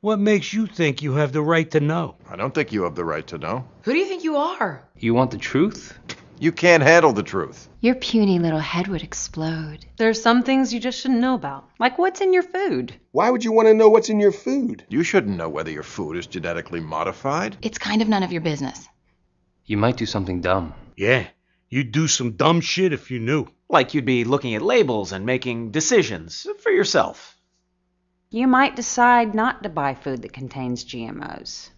What makes you think you have the right to know? I don't think you have the right to know. Who do you think you are? You want the truth? You can't handle the truth. Your puny little head would explode. There's some things you just shouldn't know about. Like what's in your food. Why would you want to know what's in your food? You shouldn't know whether your food is genetically modified. It's kind of none of your business. You might do something dumb. Yeah, you'd do some dumb shit if you knew. Like you'd be looking at labels and making decisions for yourself. You might decide not to buy food that contains GMOs.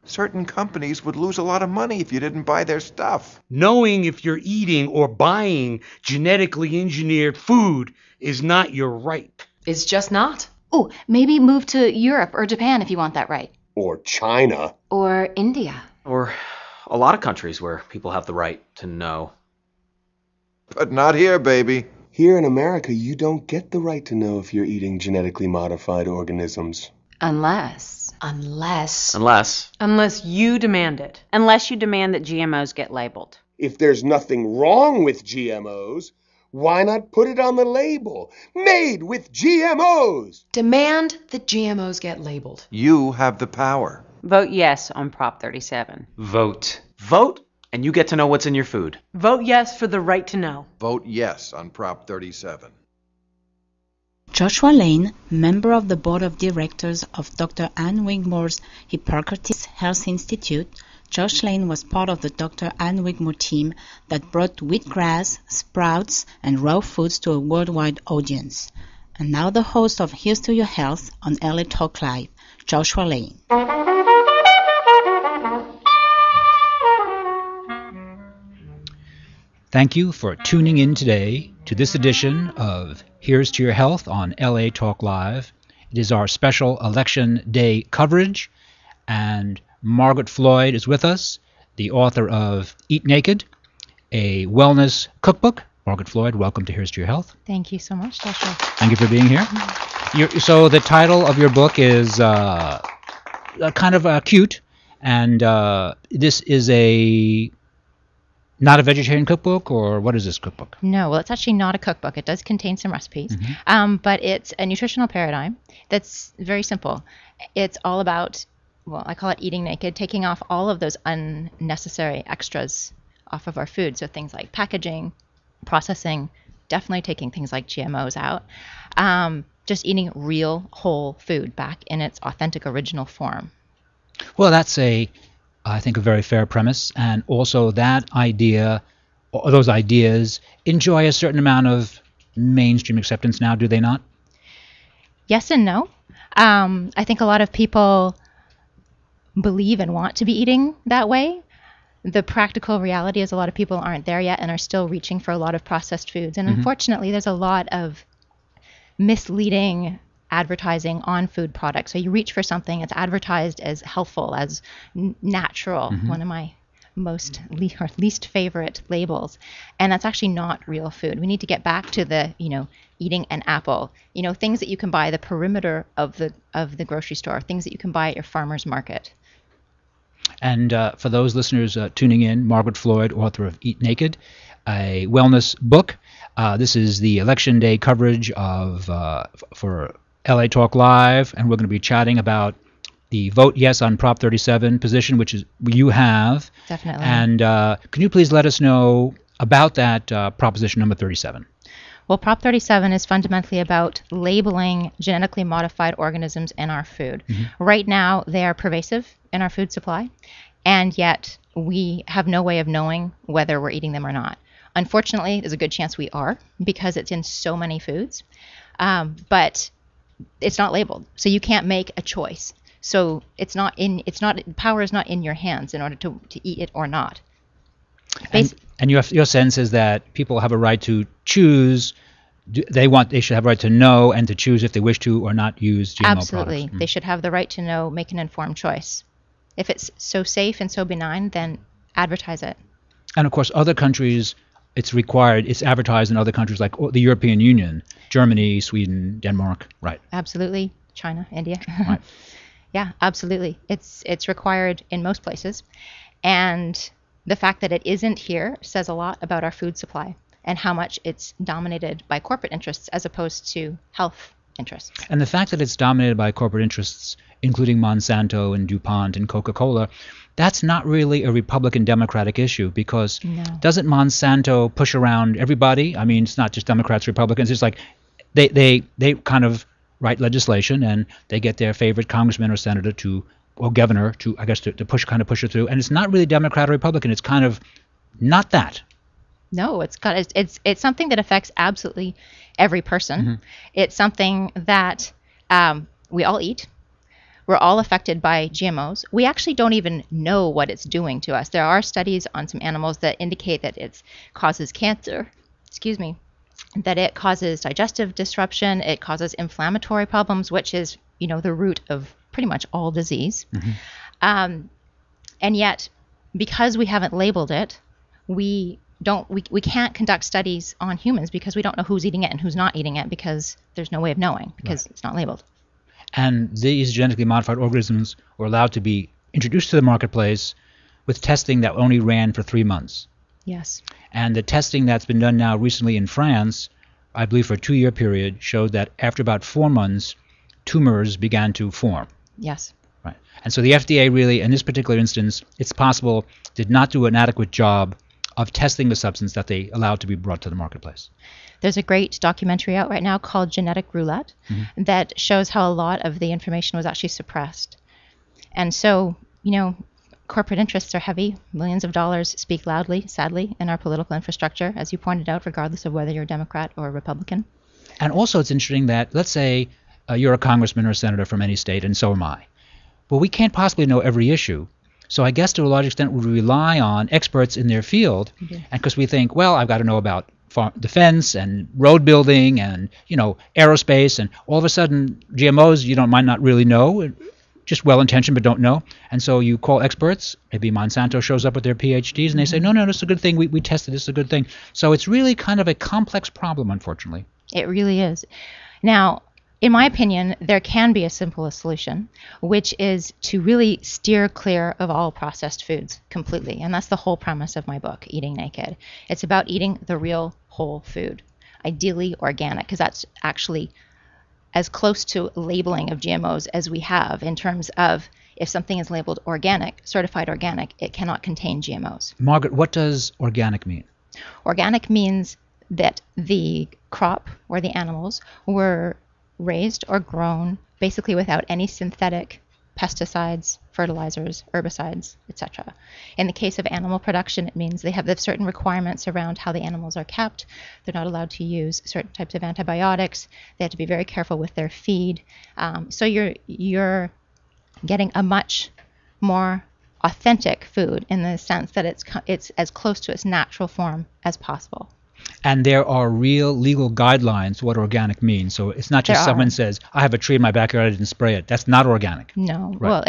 Certain companies would lose a lot of money if you didn't buy their stuff. Knowing if you're eating or buying genetically engineered food is not your right. It's just not. Oh, maybe move to Europe or Japan if you want that right. Or China. Or India. Or a lot of countries where people have the right to know. But not here, baby. Here in America, you don't get the right to know if you're eating genetically modified organisms. Unless you demand it. Unless you demand that GMOs get labeled. If there's nothing wrong with GMOs, why not put it on the label? Made with GMOs! Demand that GMOs get labeled. You have the power. Vote yes on Prop 37. Vote. Vote, and you get to know what's in your food. Vote yes for the right to know. Vote yes on Prop 37. Joshua Lane, member of the board of directors of Dr. Ann Wigmore's Hippocrates Health Institute, Josh Lane was part of the Dr. Ann Wigmore team that brought wheatgrass, sprouts, and raw foods to a worldwide audience. And now the host of Here's to Your Health on LA Talk Live, Joshua Lane. Thank you for tuning in today to this edition of Here's to Your Health on LA Talk Live. It is our special Election Day coverage, and Margaret Floyd is with us, the author of Eat Naked, a wellness cookbook. Margaret Floyd, welcome to Here's to Your Health. Thank you so much, Joshua. Thank you for being here. So the title of your book is kind of cute, and this is not a vegetarian cookbook, or what is this cookbook? No, well, it's actually not a cookbook. It does contain some recipes, but it's a nutritional paradigm that's very simple. It's all about, well, I call it eating naked, taking off all of those unnecessary extras off of our food. So things like packaging, processing, definitely taking things like GMOs out. Just eating real, whole food back in its authentic, original form. Well, that's I think, a very fair premise, and also that idea, or those ideas, enjoy a certain amount of mainstream acceptance now, do they not? Yes and no. I think a lot of people believe and want to be eating that way. The practical reality is a lot of people aren't there yet and are still reaching for a lot of processed foods. And unfortunately, there's a lot of misleading advertising on food products. So you reach for something, it's advertised as healthful, as natural, one of my least favorite labels, and that's actually not real food. We need to get back to the, eating an apple, things that you can buy the perimeter of the grocery store, things that you can buy at your farmer's market. And for those listeners tuning in, Margaret Floyd, author of Eat Naked, a wellness book. This is the Election Day coverage for LA Talk Live, and we're going to be chatting about the vote yes on Prop 37 position, which is you have. Definitely. And can you please let us know about that proposition number 37? Well, Prop 37 is fundamentally about labeling genetically modified organisms in our food. Right now, they are pervasive in our food supply, and yet we have no way of knowing whether we're eating them or not. Unfortunately, there's a good chance we are, because it's in so many foods. But it's not labeled, so you can't make a choice. So power is not in your hands in order to eat it or not. And your sense is that people have a right to choose. They should have a right to know and to choose if they wish to or not use GMO Absolutely. products. They should have the right to know, make an informed choice. If it's so safe and so benign, then advertise it. And of course, other countries, it's advertised in other countries like the European Union, Germany, Sweden, Denmark, right? Absolutely. China, India. Right. Yeah, absolutely. It's required in most places. And the fact that it isn't here says a lot about our food supply and how much it's dominated by corporate interests as opposed to health interests. And the fact that it's dominated by corporate interests, including Monsanto and DuPont and Coca-Cola, that's not really a Republican-Democratic issue, because doesn't Monsanto push around everybody? I mean, it's not just Democrats, Republicans. It's like they kind of write legislation and they get their favorite congressman or senator or governor to push it through. And it's not really Democrat or Republican. It's kind of not that. No, it's something that affects absolutely every person. Mm-hmm. It's something that we all eat. We're all affected by GMOs. We actually don't even know what it's doing to us. There are studies on some animals that indicate that it causes cancer, that it causes digestive disruption, it causes inflammatory problems, which is, the root of pretty much all disease. Mm-hmm. And yet, because we haven't labeled it, we can't conduct studies on humans because we don't know who's eating it and who's not eating it, because there's no way of knowing because it's not labeled. And these genetically modified organisms were allowed to be introduced to the marketplace with testing that only ran for 3 months. Yes. And the testing that's been done now recently in France, I believe for a 2-year period, showed that after about 4 months, tumors began to form. Yes. Right. And so the FDA really, in this particular instance, it's possible, did not do an adequate job of testing the substance that they allowed to be brought to the marketplace. There's a great documentary out right now called Genetic Roulette that shows how a lot of the information was actually suppressed. And so, corporate interests are heavy. Millions of dollars speak loudly, sadly, in our political infrastructure, as you pointed out, regardless of whether you're a Democrat or a Republican. And also it's interesting that, let's say you're a congressman or a senator from any state, and so am I. Well, we can't possibly know every issue. So I guess to a large extent we rely on experts in their field, and because we think, well, I've got to know about defense and road building and aerospace, and all of a sudden GMOs might not really know, just well-intentioned but don't know, and so you call experts. Maybe Monsanto shows up with their PhDs and they say, no, this is a good thing. We tested this, is a good thing. So it's really kind of a complex problem, unfortunately. It really is. Now, in my opinion, there can be a simple solution, which is to really steer clear of all processed foods completely. And that's the whole premise of my book, Eating Naked. It's about eating the real whole food, ideally organic, because that's actually as close to labeling of GMOs as we have in terms of if something is labeled organic, certified organic, it cannot contain GMOs. Margaret, what does organic mean? Organic means that the crop or the animals were raised or grown basically without any synthetic pesticides, fertilizers, herbicides, etc. In the case of animal production, it means they have certain requirements around how the animals are kept. They're not allowed to use certain types of antibiotics. They have to be very careful with their feed. So you're getting a much more authentic food in the sense that it's as close to its natural form as possible. And there are real legal guidelines what organic means. So it's not just someone says, I have a tree in my backyard, I didn't spray it. That's not organic. No. Right. Well,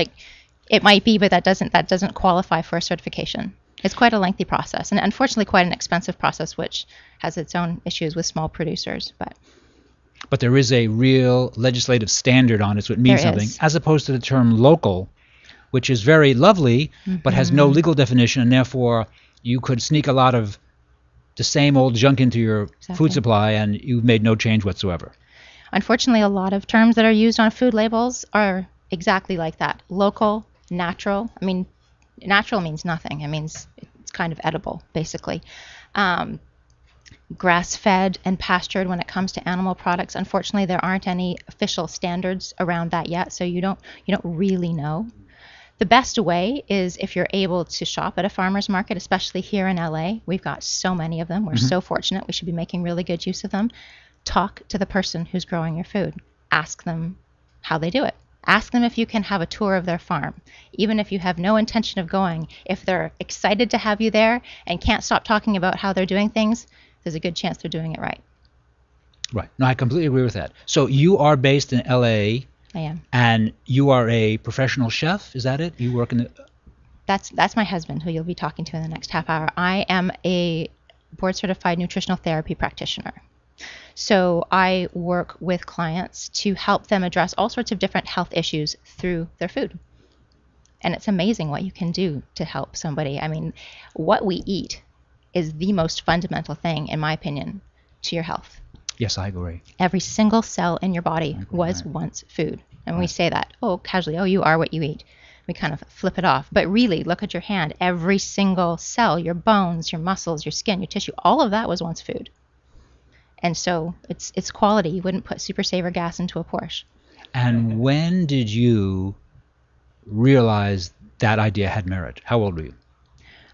it might be, but that doesn't qualify for a certification. It's quite a lengthy process, and unfortunately quite an expensive process, which has its own issues with small producers. But there is a real legislative standard on it, so it means something, as opposed to the term local, which is very lovely, but has no legal definition, and therefore you could sneak a lot of the same old junk into your food supply, and you've made no change whatsoever. Unfortunately, a lot of terms that are used on food labels are exactly like that. Local, natural. I mean, natural means nothing. It means it's kind of edible, basically. Grass-fed and pastured when it comes to animal products. Unfortunately, there aren't any official standards around that yet, so you don't really know. The best way is if you're able to shop at a farmer's market, especially here in LA. We've got so many of them. We're so fortunate. We should be making really good use of them. Talk to the person who's growing your food. Ask them how they do it. Ask them if you can have a tour of their farm. Even if you have no intention of going, if they're excited to have you there and can't stop talking about how they're doing things, there's a good chance they're doing it right. Right. No, I completely agree with that. So you are based in LA. I am. And you are a professional chef, is that it? You work in the... That's my husband, who you'll be talking to in the next half hour. I am a board-certified nutritional therapy practitioner. So I work with clients to help them address all sorts of different health issues through their food. And it's amazing what you can do to help somebody. I mean, what we eat is the most fundamental thing, in my opinion, to your health. Yes, I agree. Every single cell in your body was once food. And we say that, casually, you are what you eat. We kind of flip it off. But really, look at your hand. Every single cell, your bones, your muscles, your skin, your tissue, all of that was once food. And so it's quality. You wouldn't put super saver gas into a Porsche. And when did you realize that idea had merit? How old were you?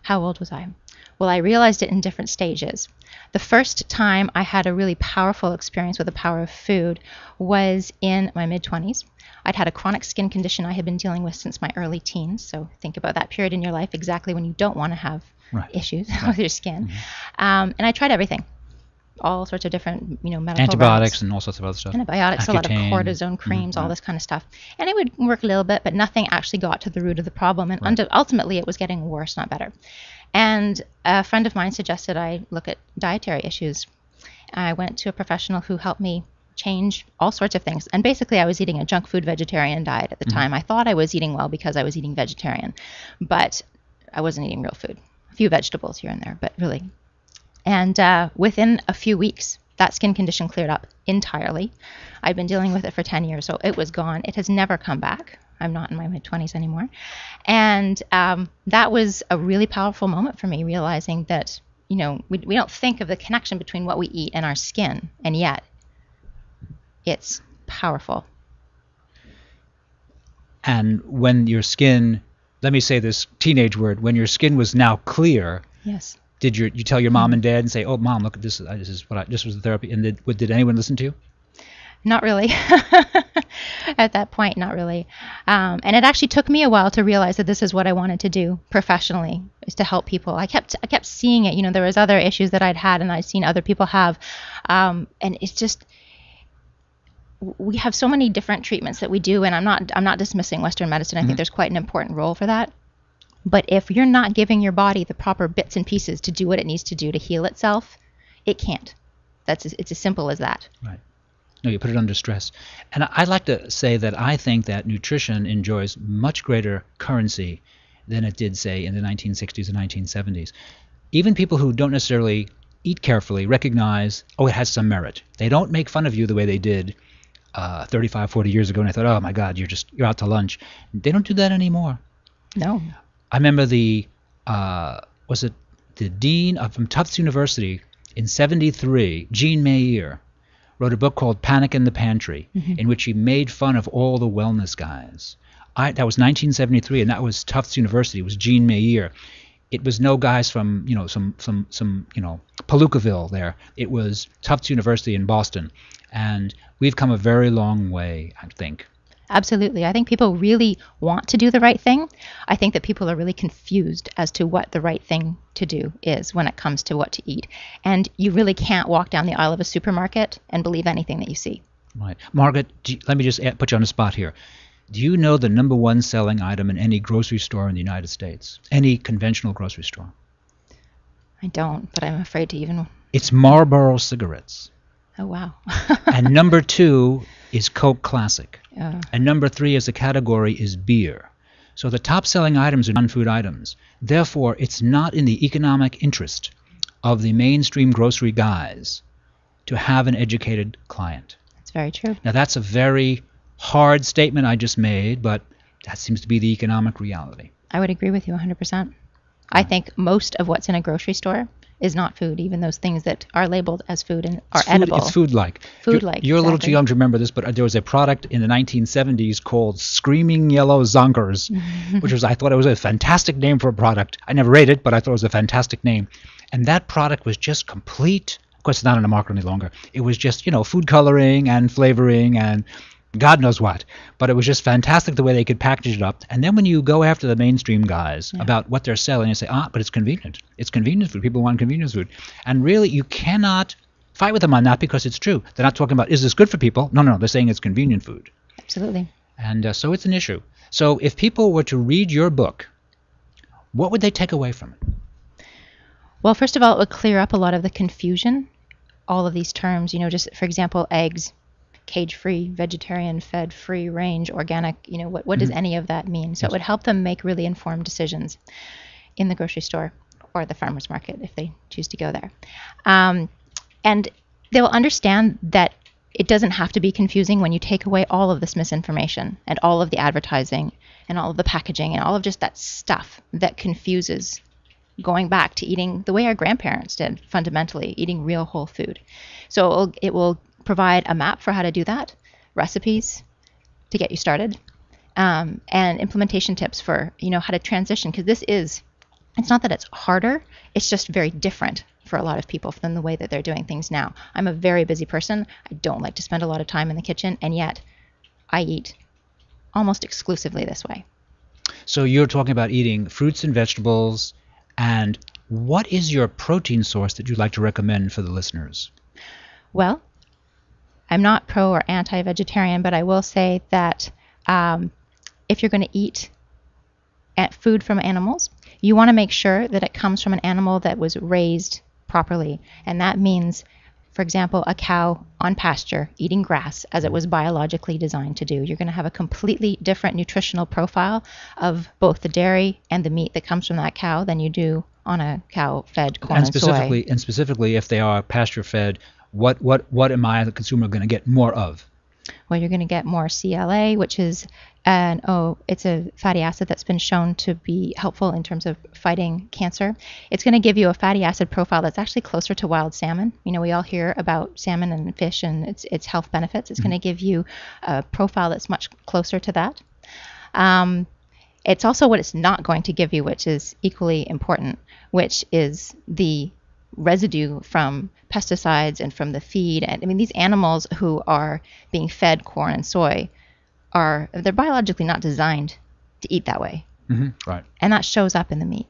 How old was I? Well, I realized it in different stages. The first time I had a really powerful experience with the power of food was in my mid-20s. I'd had a chronic skin condition I had been dealing with since my early teens. So think about that period in your life, exactly when you don't want to have issues with your skin. And I tried everything. All sorts of different, medical antibiotics routes. And all sorts of other stuff. Antibiotics, a lot of cortisone creams, all this kind of stuff. And it would work a little bit, but nothing actually got to the root of the problem. And ultimately, it was getting worse, not better. And a friend of mine suggested I look at dietary issues. I went to a professional who helped me change all sorts of things. And basically, I was eating a junk food vegetarian diet at the time. I thought I was eating well because I was eating vegetarian, but I wasn't eating real food. A few vegetables here and there, but really. And within a few weeks, that skin condition cleared up entirely. I've been dealing with it for 10 years, so it was gone. It has never come back. I'm not in my mid-20s anymore. And that was a really powerful moment for me, realizing that, we don't think of the connection between what we eat and our skin, and yet it's powerful. And when your skin, let me say this teenage word, when your skin was now clear, yes. Did you tell your mom and dad and say, "Oh, Mom, look at this. This was the therapy." And did anyone listen to you? Not really. At that point, not really. And it actually took me a while to realize that this is what I wanted to do professionally, is to help people. I kept seeing it. There was other issues that I'd had, and I'd seen other people have. And it's just, we have so many different treatments that we do, and I'm not dismissing Western medicine. I think there's quite an important role for that. But if you're not giving your body the proper bits and pieces to do what it needs to do to heal itself, it can't. It's as simple as that. Right. No, you put it under stress. And I'd like to say that I think that nutrition enjoys much greater currency than it did, say, in the 1960s and 1970s. Even people who don't necessarily eat carefully recognize, it has some merit. They don't make fun of you the way they did 35, 40 years ago, and I thought, oh my God, you're out to lunch. They don't do that anymore. No. I remember the dean from Tufts University in '73, Jean Meyer, wrote a book called Panic in the Pantry, in which he made fun of all the wellness guys. That was 1973, and that was Tufts University. It was Jean Meyer. It was no guys from some Palookaville there. It was Tufts University in Boston, and we've come a very long way, I think. Absolutely. I think people really want to do the right thing. I think that people are really confused as to what the right thing to do is when it comes to what to eat. And you really can't walk down the aisle of a supermarket and believe anything that you see. Right. Margaret, let me just put you on the spot here. Do you know the number one selling item in any grocery store in the United States? Any conventional grocery store? I don't, but I'm afraid to even... It's Marlboro cigarettes. Oh, wow. And number 2 is Coke Classic. And number 3 as a category is beer. So the top-selling items are non-food items. Therefore, it's not in the economic interest of the mainstream grocery guys to have an educated client. That's very true. Now, that's a very hard statement I just made, but that seems to be the economic reality. I would agree with you 100%. I think most of what's in a grocery store is not food, even those things that are labeled as food and are edible. It's food-like. Food-like, You're a little too young to remember this, but there was a product in the 1970s called Screaming Yellow Zonkers, which I thought it was a fantastic name for a product. I never ate it, but I thought it was a fantastic name. And that product was just complete. Of course, it's not on the market any longer. It was just, food coloring and flavoring and God knows what. But it was just fantastic the way they could package it up. And then when you go after the mainstream guys about what they're selling, you say, but it's convenient. It's convenience food. People want convenience food. And really, you cannot fight with them on that because it's true. They're not talking about, is this good for people? No. They're saying it's convenient food. Absolutely. And so it's an issue. So if people were to read your book, what would they take away from it? Well, first of all, it would clear up a lot of the confusion. All of these terms, just, for example, eggs. Cage-free, vegetarian, fed, free range, organic, what does any of that mean? So it would help them make really informed decisions in the grocery store or the farmer's market if they choose to go there. And they'll understand that it doesn't have to be confusing when you take away all of this misinformation and all of the advertising and all of the packaging and all of just that stuff that confuses, going back to eating the way our grandparents did, fundamentally, eating real whole food. So it will provide a map for how to do that, recipes to get you started, and implementation tips for, how to transition, because it's not that it's harder, it's just very different for a lot of people than the way that they're doing things now. I'm a very busy person. I don't like to spend a lot of time in the kitchen, and yet I eat almost exclusively this way. So you're talking about eating fruits and vegetables, and what is your protein source that you'd like to recommend for the listeners? Well, I'm not pro or anti-vegetarian, but I will say that if you're going to eat food from animals, you want to make sure that it comes from an animal that was raised properly. And that means, for example, a cow on pasture eating grass as it was biologically designed to do. You're going to have a completely different nutritional profile of both the dairy and the meat that comes from that cow than you do on a cow fed corn and soy. And specifically, if they are pasture fed, what am I, the consumer, going to get more of? Well, you're going to get more CLA, which is it's a fatty acid that's been shown to be helpful in terms of fighting cancer. It's going to give you a fatty acid profile that's actually closer to wild salmon. We all hear about salmon and fish and its health benefits. It's going to give you a profile that's much closer to that. It's also what it's not going to give you, which is equally important, which is the residue from pesticides and from the feed. And these animals who are being fed corn and soy they're biologically not designed to eat that way. Mm-hmm. Right. And that shows up in the meat.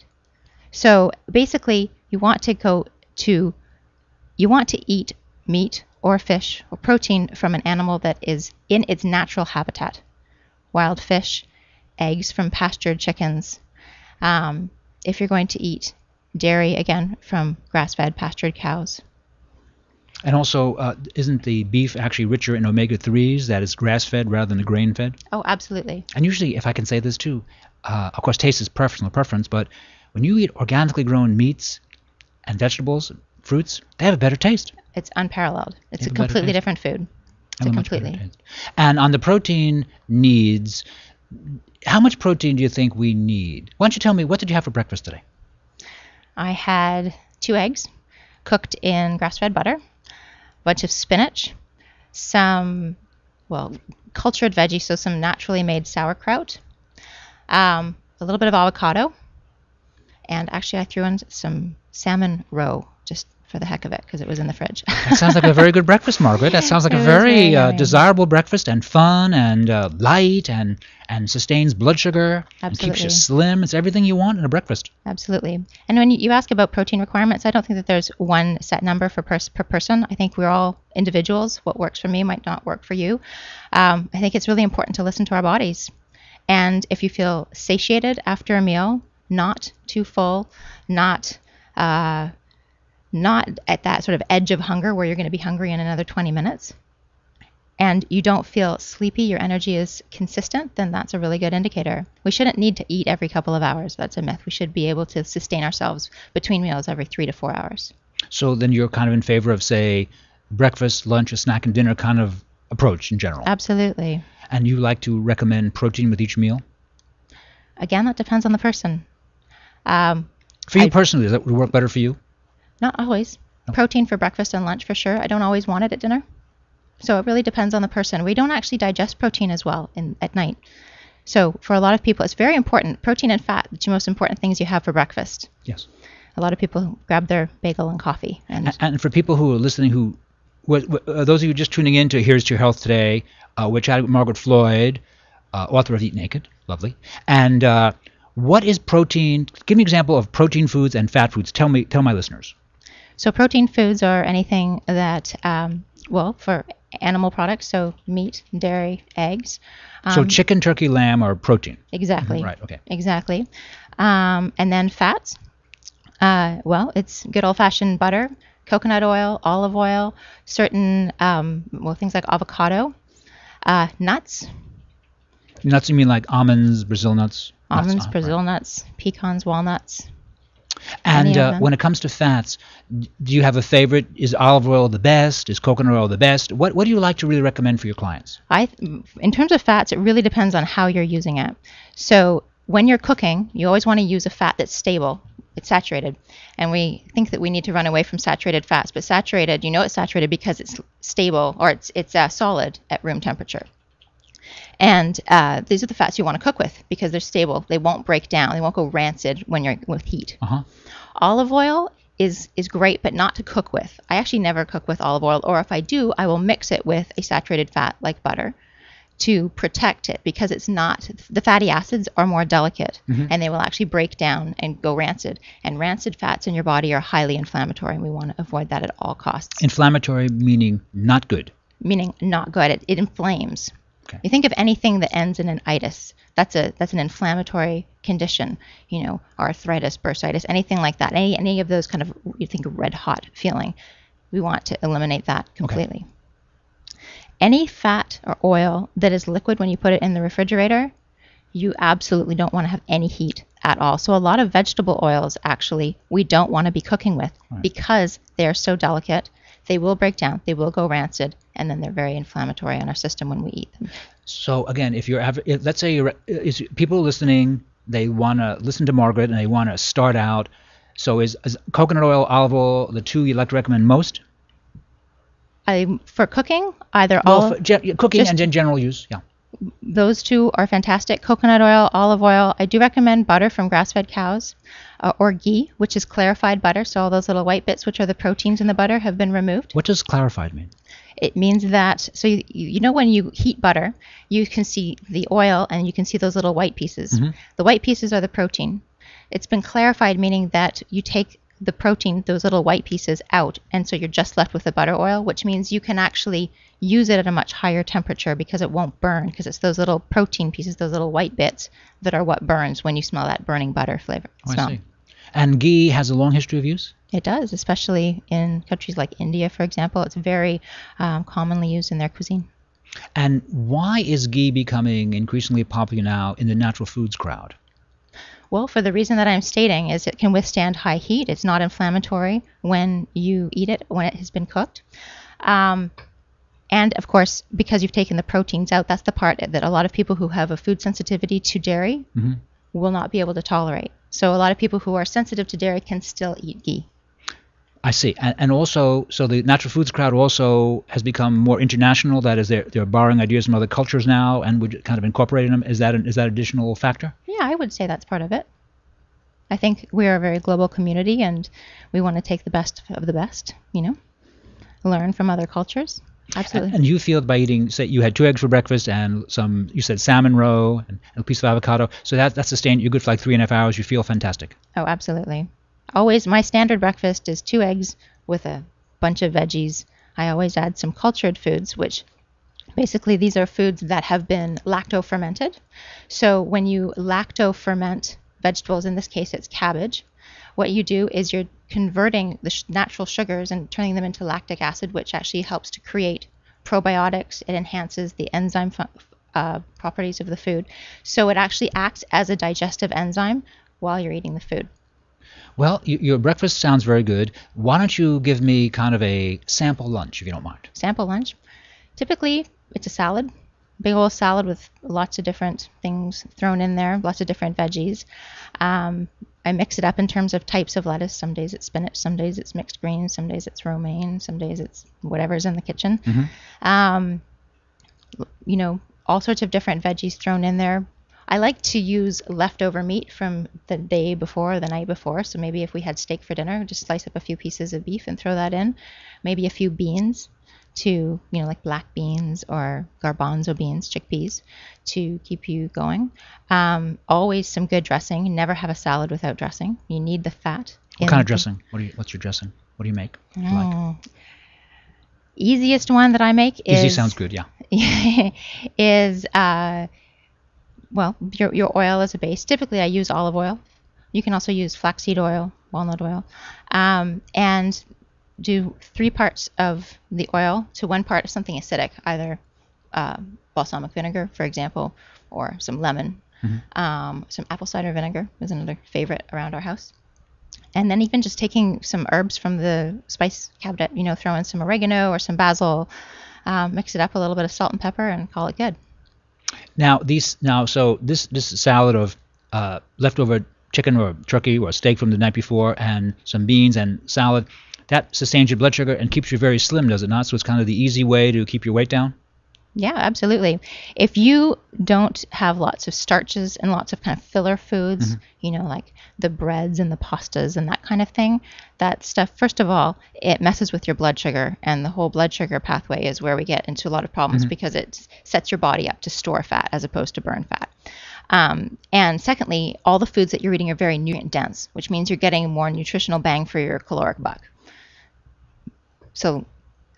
So basically, you want to eat meat or fish or protein from an animal that is in its natural habitat. Wild fish, eggs from pastured chickens. If you're going to eat dairy, again, from grass-fed pastured cows. And also, isn't the beef actually richer in omega-3s that is grass-fed rather than the grain-fed? Oh, absolutely. And usually, if I can say this too, of course, taste is personal preference, but when you eat organically grown meats and vegetables, fruits, they have a better taste. It's unparalleled. It's a completely different food. And on the protein needs, how much protein do you think we need? Why don't you tell me, what did you have for breakfast today? I had 2 eggs cooked in grass-fed butter, a bunch of spinach, some, cultured veggies, so some naturally made sauerkraut, a little bit of avocado, and actually I threw in some salmon roe just for the heck of it because it was in the fridge. That sounds like a very good breakfast, Margaret. That sounds like a very desirable breakfast, and fun and light and sustains blood sugar. Absolutely. And keeps you slim. It's everything you want in a breakfast. Absolutely. And when you ask about protein requirements, I don't think that there's one set number per person. I think we're all individuals. What works for me might not work for you. I think it's really important to listen to our bodies. And if you feel satiated after a meal, not too full, not at that sort of edge of hunger where you're going to be hungry in another 20 minutes, and you don't feel sleepy, your energy is consistent, then that's a really good indicator. We shouldn't need to eat every couple of hours. That's a myth. We should be able to sustain ourselves between meals every 3 to 4 hours. So then you're kind of in favor of, say, breakfast, lunch, a snack, and dinner kind of approach in general? Absolutely. And you like to recommend protein with each meal? Again, that depends on the person. For you personally, does that work better for you? Not always. No. Protein for breakfast and lunch for sure. I don't always want it at dinner. So it really depends on the person. We don't actually digest protein as well at night. So for a lot of people, it's very important. Protein and fat, the 2 most important things you have for breakfast. Yes. A lot of people grab their bagel and coffee. And for people who are listening, those of you just tuning in to Here's to Your Health today, we're chatting with Margaret Floyd, author of Eat Naked. Lovely. And what is protein? Give me an example of protein foods and fat foods. Tell my listeners. So protein foods are anything that, for animal products, so meat, dairy, eggs. So chicken, turkey, lamb are protein. Exactly. Right, okay. Exactly. And then fats. It's good old-fashioned butter, coconut oil, olive oil, certain, things like avocado, nuts. Nuts, you mean like almonds, Brazil nuts? Almonds, Brazil nuts, pecans, walnuts. And of them. when it comes to fats, do you have a favorite? Is olive oil the best? Is coconut oil the best? What do you like to really recommend for your clients? In terms of fats, it really depends on how you're using it. So when you're cooking, you always want to use a fat that's stable. It's saturated. And we think that we need to run away from saturated fats. But saturated, it's saturated because it's stable, or it's solid at room temperature. And these are the fats you want to cook with because they're stable. They won't break down. They won't go rancid when you're with heat. Olive oil is great, but not to cook with. I actually never cook with olive oil, or if I do, I will mix it with a saturated fat like butter to protect it, because the fatty acids are more delicate and they will actually break down and go rancid. And rancid fats in your body are highly inflammatory, and we want to avoid that at all costs. Inflammatory meaning not good. Meaning not good. It inflames. Okay. You think of anything that ends in an itis. That's an inflammatory condition. Arthritis, bursitis, anything like that. Any of those kind of, you think of red hot feeling. We want to eliminate that completely. Okay. Any fat or oil that is liquid when you put it in the refrigerator, you absolutely don't want to have any heat at all. So a lot of vegetable oils, actually, we don't want to be cooking with because they're so delicate. They will break down, they will go rancid, and then they're very inflammatory on our system when we eat them. So again, let's say people listening, they want to listen to Margaret and they want to start out. So is coconut oil, olive oil, the two you like to recommend most? For cooking, either cooking and in general use, yeah. Those two are fantastic. Coconut oil, olive oil. I do recommend butter from grass-fed cows, or ghee, which is clarified butter. So all those little white bits, which are the proteins in the butter, have been removed. What does clarified mean? It means that, so when you heat butter, you can see the oil and you can see those little white pieces. The white pieces are the protein. It's been clarified, meaning that you take the protein, those little white pieces, out, and so you're just left with the butter oil, which means you can actually use it at a much higher temperature because it won't burn, because it's those little protein pieces, those little white bits, that are what burns when you smell that burning butter flavor. I see. And ghee has a long history of use? It does, especially in countries like India, for example. It's very commonly used in their cuisine. And why is ghee becoming increasingly popular now in the natural foods crowd? Well, for the reason that I'm stating, is it can withstand high heat. It's not inflammatory when you eat it, when it has been cooked. And of course, because you've taken the proteins out, that's the part that a lot of people who have a food sensitivity to dairy will not be able to tolerate. So a lot of people who are sensitive to dairy can still eat ghee. I see. And also, so the natural foods crowd also has become more international. That is, they're borrowing ideas from other cultures now and would kind of incorporating them. Is that additional factor? Yeah, I would say that's part of it. I think we're a very global community, and we want to take the best of the best, learn from other cultures. Absolutely. And you feel by eating, say you had 2 eggs for breakfast and you said salmon roe and a piece of avocado, so that's sustained, you're good for like 3.5 hours, you feel fantastic. Oh, absolutely. Always, my standard breakfast is 2 eggs with a bunch of veggies. I always add some cultured foods, which basically these are foods that have been lacto-fermented. So when you lacto-ferment vegetables, in this case it's cabbage, what you do is you're converting the natural sugars and turning them into lactic acid, which actually helps to create probiotics. It enhances the enzyme properties of the food. So it actually acts as a digestive enzyme while you're eating the food. Well, your breakfast sounds very good. Why don't you give me kind of a sample lunch, if you don't mind? Sample lunch? Typically, it's a salad. Big old salad with lots of different things thrown in there, lots of different veggies. I mix it up in terms of types of lettuce. Some days it's spinach, some days it's mixed greens, some days it's romaine, some days it's whatever's in the kitchen. All sorts of different veggies thrown in there. I like to use leftover meat from the day before, the night before. So maybe if we had steak for dinner, just slice up a few pieces of beef and throw that in. Maybe a few beans to, like black beans or garbanzo beans, chickpeas, to keep you going. Always some good dressing. Never have a salad without dressing. You need the fat. What kind of dressing? What's your dressing? What do you make? What do you like? Easiest one that I make is... Easy sounds good, yeah. is, your oil as a base. Typically, I use olive oil. You can also use flaxseed oil, walnut oil, and do 3 parts of the oil to 1 part of something acidic, either balsamic vinegar, for example, or some lemon. Some apple cider vinegar is another favorite around our house. And then even just taking some herbs from the spice cabinet, throw in some oregano or some basil, mix it up, a little bit of salt and pepper, and call it good. So this salad of leftover chicken or turkey or steak from the night before and some beans and salad, that sustains your blood sugar and keeps you very slim, does it not? So it's kind of the easy way to keep your weight down? Yeah, absolutely. If you don't have lots of starches and lots of kind of filler foods, like the breads and the pastas and that kind of thing, that stuff, first of all, it messes with your blood sugar, and the whole blood sugar pathway is where we get into a lot of problems because it sets your body up to store fat as opposed to burn fat. And secondly, all the foods that you're eating are very nutrient dense, which means you're getting more nutritional bang for your caloric buck. So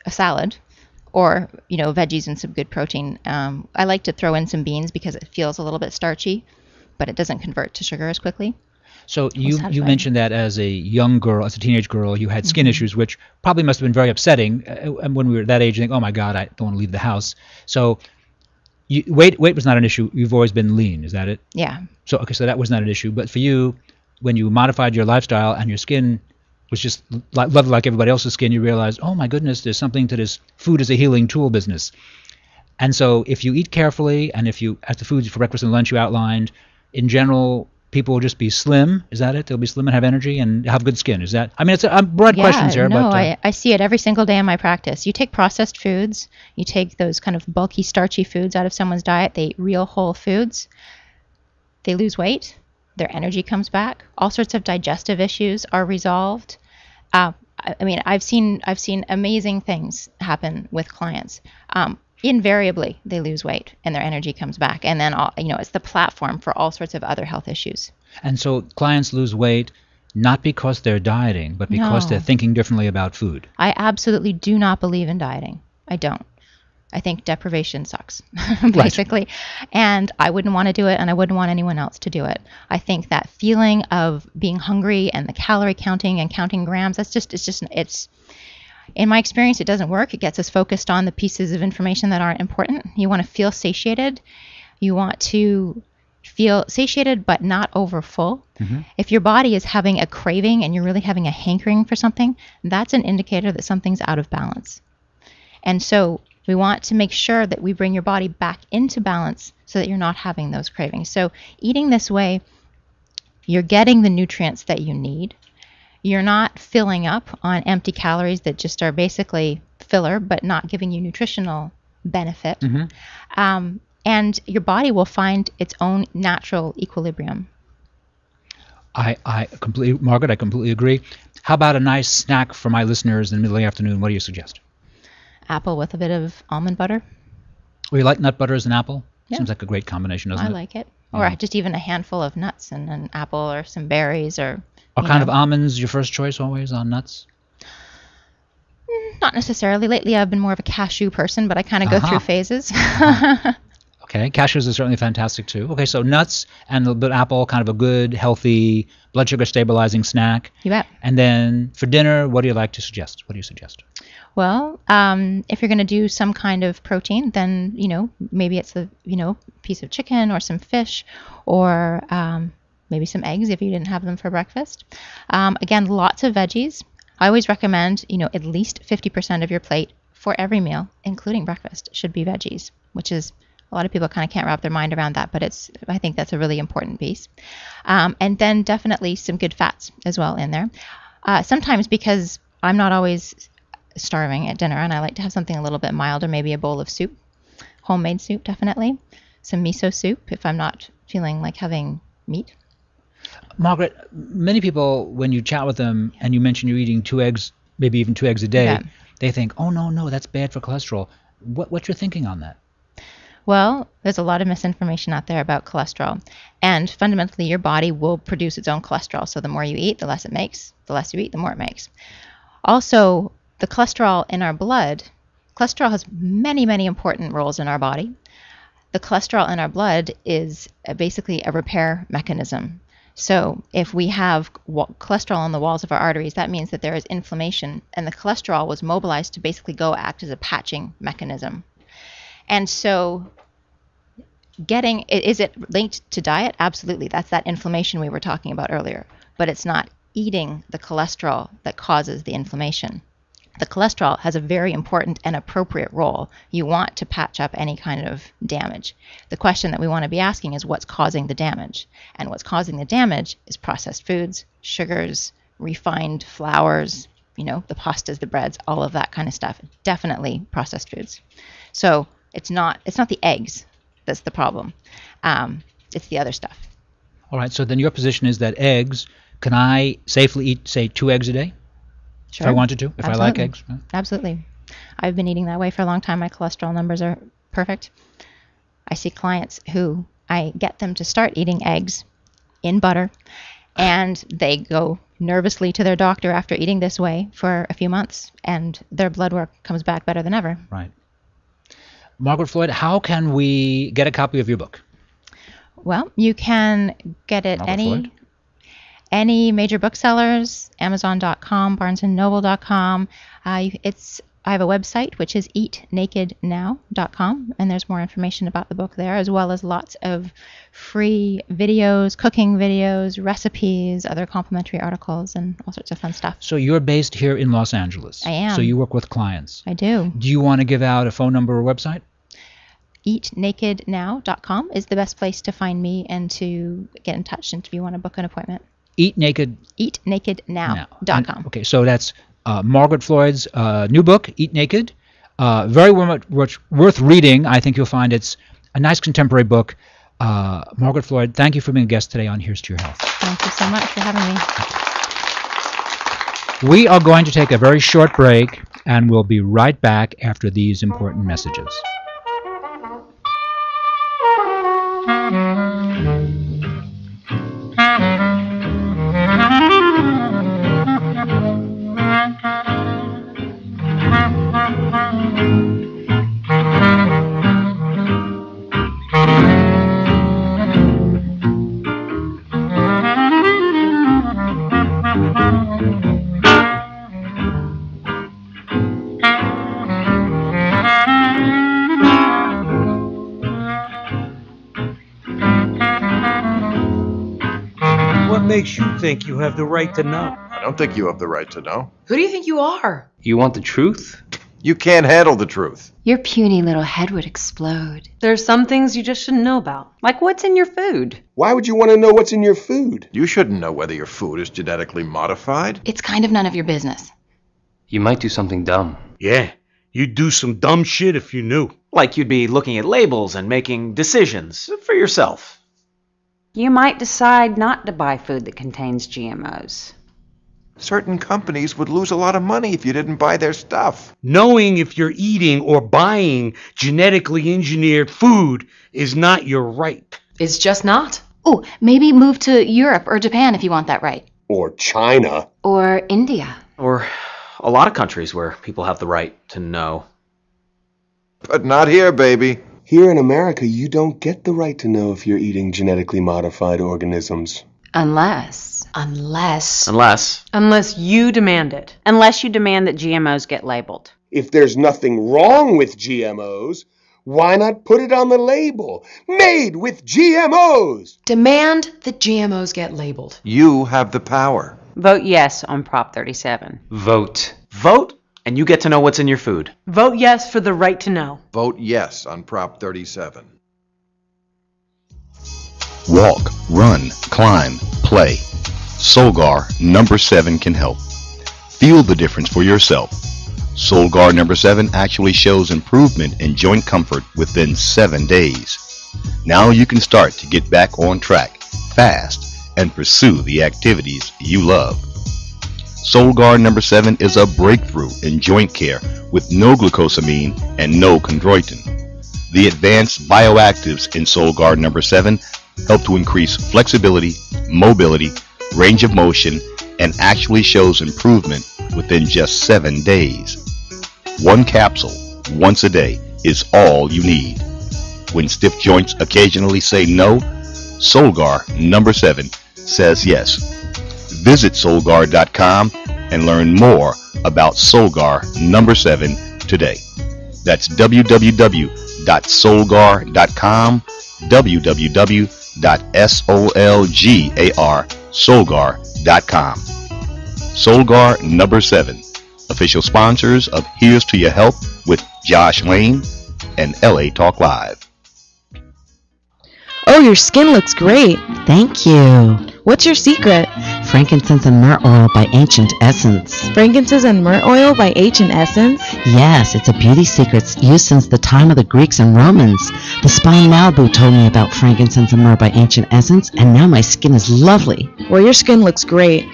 a salad, or veggies and some good protein. I like to throw in some beans because it feels a little bit starchy, but it doesn't convert to sugar as quickly. So you mentioned that as a young girl, as a teenage girl, you had skin issues, which probably must have been very upsetting. When we were that age, you think, oh my God, I don't want to leave the house. So weight was not an issue. You've always been lean, is that it? Yeah. So that was not an issue. But for you, when you modified your lifestyle and your skin was just lovely like everybody else's skin, you realized, oh my goodness, there's something to this food as a healing tool business. And so if you eat carefully, and if you, as the foods for breakfast and lunch you outlined, in general, people will just be slim. Is that it? They'll be slim and have energy and have good skin. Is that? I mean, it's broad questions here. No, but I see it every single day in my practice. You take processed foods, you take those kind of bulky, starchy foods out of someone's diet, they eat real whole foods, they lose weight, their energy comes back, all sorts of digestive issues are resolved. I mean, I've seen amazing things happen with clients. Invariably, they lose weight and their energy comes back, and then it's the platform for all sorts of other health issues. And so clients lose weight not because they're dieting, but because they're thinking differently about food. I absolutely do not believe in dieting. I don't. I think deprivation sucks, basically. Right. And I wouldn't want to do it, and I wouldn't want anyone else to do it. I think that feeling of being hungry and the calorie counting and counting grams, it's in my experience, it doesn't work. It gets us focused on the pieces of information that aren't important. You want to feel satiated. You want to feel satiated but not over full. If your body is having a craving and you're really having a hankering for something, that's an indicator that something's out of balance. And so we want to make sure that we bring your body back into balance so that you're not having those cravings. So eating this way, you're getting the nutrients that you need. You're not filling up on empty calories that just are basically filler but not giving you nutritional benefit. And your body will find its own natural equilibrium. Margaret, I completely agree. How about a nice snack for my listeners in the middle of the afternoon? What do you suggest? Apple with a bit of almond butter. Oh, you like nut butter as an apple? Yeah. Seems like a great combination, doesn't it? I like it. Or just even a handful of nuts and an apple or some berries or... Are kind of almonds your first choice always on nuts? Not necessarily. Lately I've been more of a cashew person, but I kind of go through phases. Okay, cashews are certainly fantastic too. Okay, so nuts and a little bit of apple, kind of a good, healthy, blood sugar stabilizing snack. You bet. And then for dinner, what do you like to suggest? What do you suggest? Well, if you're going to do some kind of protein, then, maybe it's a, piece of chicken or some fish or maybe some eggs if you didn't have them for breakfast. Again, lots of veggies. I always recommend, at least 50% of your plate for every meal, including breakfast, should be veggies, which is a lot of people kind of can't wrap their mind around that, but I think that's a really important piece. And then definitely some good fats as well in there. Sometimes because I'm not always starving at dinner and I like to have something a little bit milder, maybe a bowl of soup, homemade soup definitely, some miso soup if I'm not feeling like having meat. Margaret, many people, when you chat with them and you mention you're eating 2 eggs, maybe even 2 eggs a day, they think, oh, no, that's bad for cholesterol. What's your thinking on that? Well, there's a lot of misinformation out there about cholesterol. And fundamentally, your body will produce its own cholesterol. So the more you eat, the less it makes. The less you eat, the more it makes. Also, the cholesterol in our blood, cholesterol has many, many important roles in our body. The cholesterol in our blood is basically a repair mechanism. So if we have cholesterol on the walls of our arteries, that means that there is inflammation, and the cholesterol was mobilized to basically go act as a patching mechanism. And so is it linked to diet? Absolutely. That's that inflammation we were talking about earlier. But it's not eating the cholesterol that causes the inflammation. The cholesterol has a very important and appropriate role. You want to patch up any kind of damage. The question that we want to be asking is what's causing the damage? And what's causing the damage is processed foods, sugars, refined flours, the pastas, the breads, all of that kind of stuff. Definitely processed foods. So it's not the eggs that's the problem. It's the other stuff. All right, so then your position is that eggs, can I safely eat, say, 2 eggs a day? Sure. If I wanted to, if I like eggs? Right? Absolutely. I've been eating that way for a long time. My cholesterol numbers are perfect. I see clients who I get them to start eating eggs in butter, and they go nervously to their doctor after eating this way for a few months, and their blood work comes back better than ever. Right. Margaret Floyd, how can we get a copy of your book? Well, you can get it any major booksellers, Amazon.com, BarnesandNoble.com. I have a website, which is eatnakednow.com, and there's more information about the book there, as well as lots of free videos, cooking videos, recipes, other complimentary articles, and all sorts of fun stuff. So you're based here in Los Angeles. I am. So you work with clients. I do. Do you want to give out a phone number or website? Eatnakednow.com is the best place to find me and to get in touch and if you want to book an appointment. Eatnakednow.com. Okay, so that's Margaret Floyd's new book, Eat Naked. Very much worth reading. I think you'll find it's a nice contemporary book. Margaret Floyd, thank you for being a guest today on Here's to Your Health. Thank you so much for having me. We are going to take a very short break, and we'll be right back after these important messages. What makes you think you have the right to know? I don't think you have the right to know. Who do you think you are? You want the truth? You can't handle the truth. Your puny little head would explode. There are some things you just shouldn't know about, like what's in your food. Why would you want to know what's in your food? You shouldn't know whether your food is genetically modified. It's kind of none of your business. You might do something dumb. Yeah, you'd do some dumb shit if you knew. Like you'd be looking at labels and making decisions for yourself. You might decide not to buy food that contains GMOs. Certain companies would lose a lot of money if you didn't buy their stuff. Knowing if you're eating or buying genetically engineered food is not your right. It's just not. Oh, maybe move to Europe or Japan if you want that right. Or China. Or India. Or a lot of countries where people have the right to know. But not here, baby. Here in America, you don't get the right to know if you're eating genetically modified organisms. Unless you demand it. Unless you demand that GMOs get labeled. If there's nothing wrong with GMOs, why not put it on the label? Made with GMOs! demand that GMOs get labeled. You have the power. Vote yes on Prop 37. Vote. Vote, and you get to know what's in your food. Vote yes for the right to know. Vote yes on Prop 37. Walk, run, climb, play. Solgar number 7 can help. Feel the difference for yourself. Solgar number 7 actually shows improvement in joint comfort within 7 days. Now you can start to get back on track, fast, and pursue the activities you love. Solgar number 7 is a breakthrough in joint care with no glucosamine and no chondroitin. The advanced bioactives in Solgar number 7 help to increase flexibility, mobility, range of motion, and actually shows improvement within just 7 days. One capsule, once a day, is all you need. When stiff joints occasionally say no, Solgar number 7 says yes. Visit Solgar.com and learn more about Solgar number 7 today. That's www.solgar.com, www.solgar.com. Solgar number 7, official sponsors of Here's to Your Health with Josh Lane and LA Talk Live. Oh, your skin looks great. Thank you. What's your secret? Frankincense and myrrh oil by Ancient Essence. Frankincense and myrrh oil by Ancient Essence? Yes, it's a beauty secret used since the time of the Greeks and Romans. The spa in Malibu told me about frankincense and myrrh by Ancient Essence, and now my skin is lovely. Well, your skin looks great.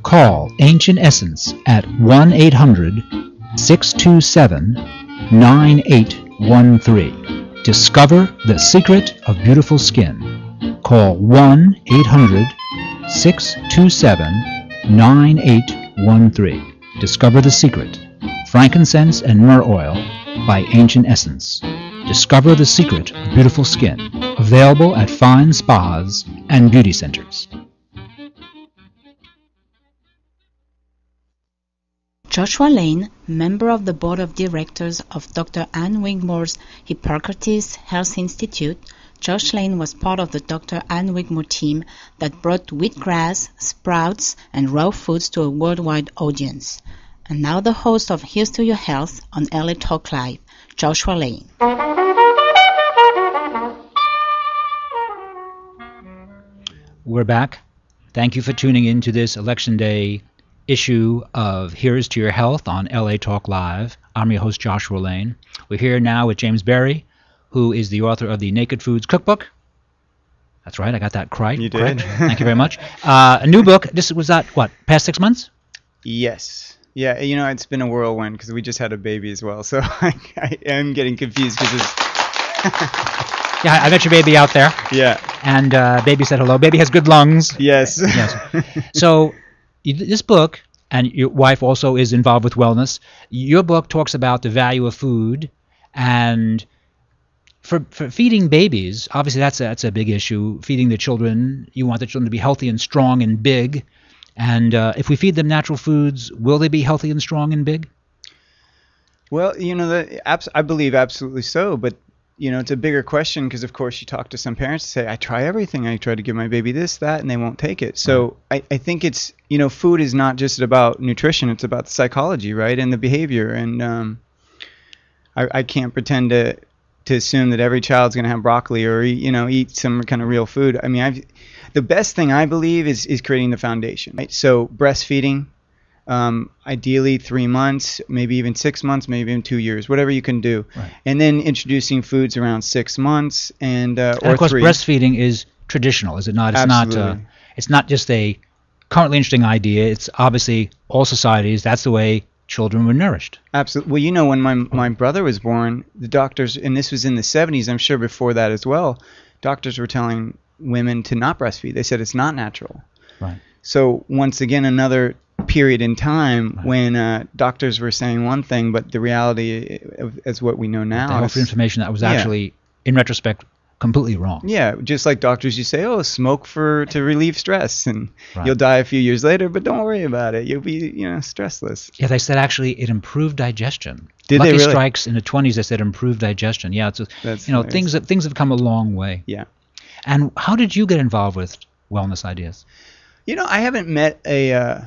Call Ancient Essence at 1-800-627-9813. Discover the secret of beautiful skin. Call 1-800-627-9813. Discover the secret. Frankincense and myrrh oil by Ancient Essence. Discover the secret of beautiful skin. Available at fine spas and beauty centers. Joshua Lane, member of the board of directors of Dr. Ann Wigmore's Hippocrates Health Institute, Josh Lane was part of the Dr. Ann Wigmore team that brought wheatgrass, sprouts, and raw foods to a worldwide audience. And now the host of Here's to Your Health on LA Talk Live, Joshua Lane. We're back. Thank you for tuning in to this Election Day issue of Here's to Your Health on LA Talk Live. I'm your host, Joshua Lane. We're here now with James Berry, who is the author of the Naked Foods Cookbook. That's right, I got that right. You did. Correct. Thank you very much. A new book. This was that, what, past 6 months? Yes. Yeah, you know, it's been a whirlwind because we just had a baby as well. So I am getting confused because it's... Yeah, I met your baby out there. Yeah. And baby said hello. Baby has good lungs. Yes. Yes. So this book, and your wife also is involved with wellness, your book talks about the value of food, and for feeding babies, obviously that's a big issue. Feeding the children, you want the children to be healthy and strong and big, and if we feed them natural foods, will they be healthy and strong and big? Well, you know, I believe absolutely so, but you know, it's a bigger question because, of course, you talk to some parents and say, I try everything. I try to give my baby this, that, and they won't take it. So I think it's, you know, food is not just about nutrition. It's about the psychology, right, and the behavior. And I can't pretend to assume that every child's going to have broccoli or, eat some kind of real food. I mean, the best thing I believe is creating the foundation, right? So breastfeeding. Ideally 3 months, maybe even 6 months, maybe even 2 years, whatever you can do. Right. And then introducing foods around 6 months and or of course 3. Breastfeeding is traditional, is it not? It's Absolutely. It's not just a currently interesting idea. It's obviously all societies, that's the way children were nourished. Absolutely. Well, you know, when my brother was born, the doctors, and this was in the 70s, I'm sure before that as well, doctors were telling women to not breastfeed. They said it's not natural. Right. So once again, another period in time when doctors were saying one thing, but the reality is what we know now. They offered information that was actually, in retrospect, completely wrong. Yeah, just like doctors, you say, "Oh, smoke to relieve stress, and you'll die a few years later, but don't worry about it. You'll be, stressless." Yeah, they said actually it improved digestion. Did Lucky they really? Strikes in the 20s, they said improved digestion. Yeah, it's things have come a long way. Yeah. And how did you get involved with wellness ideas? You know, I haven't met a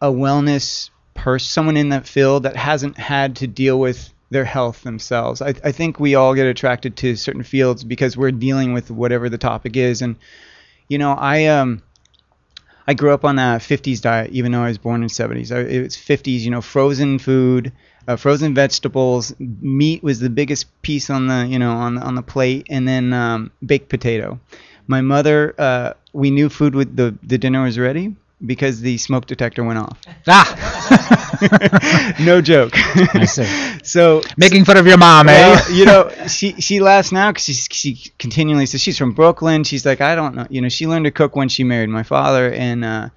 wellness person, someone in that field that hasn't had to deal with their health themselves. I think we all get attracted to certain fields because we're dealing with whatever the topic is. And, I grew up on a 50s diet, even though I was born in the 70s. It was 50s, frozen food, frozen vegetables. Meat was the biggest piece on the, on the plate, and then baked potato. My mother, we knew food with the dinner was ready because the smoke detector went off. No joke. I see. So making fun of your mom, eh? She laughs now because she continually says she's from Brooklyn. She's like, I don't know. She learned to cook when she married my father, and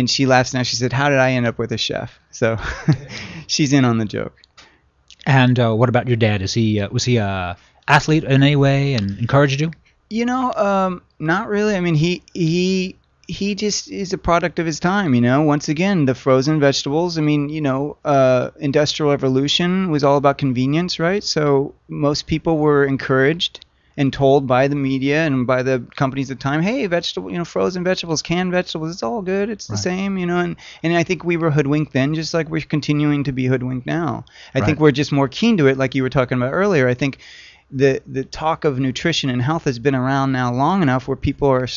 she laughs now. She said, how did I end up with a chef? So she's in on the joke. And what about your dad? Was he a athlete in any way and encouraged you? Not really. I mean, he just is a product of his time, Once again, the frozen vegetables. I mean, Industrial Revolution was all about convenience, right? So most people were encouraged and told by the media and by the companies at the time, hey, vegetable, frozen vegetables, canned vegetables, it's all good, it's the same, and I think we were hoodwinked then, just like we're continuing to be hoodwinked now. I think we're just more keen to it, like you were talking about earlier. I think the talk of nutrition and health has been around now long enough where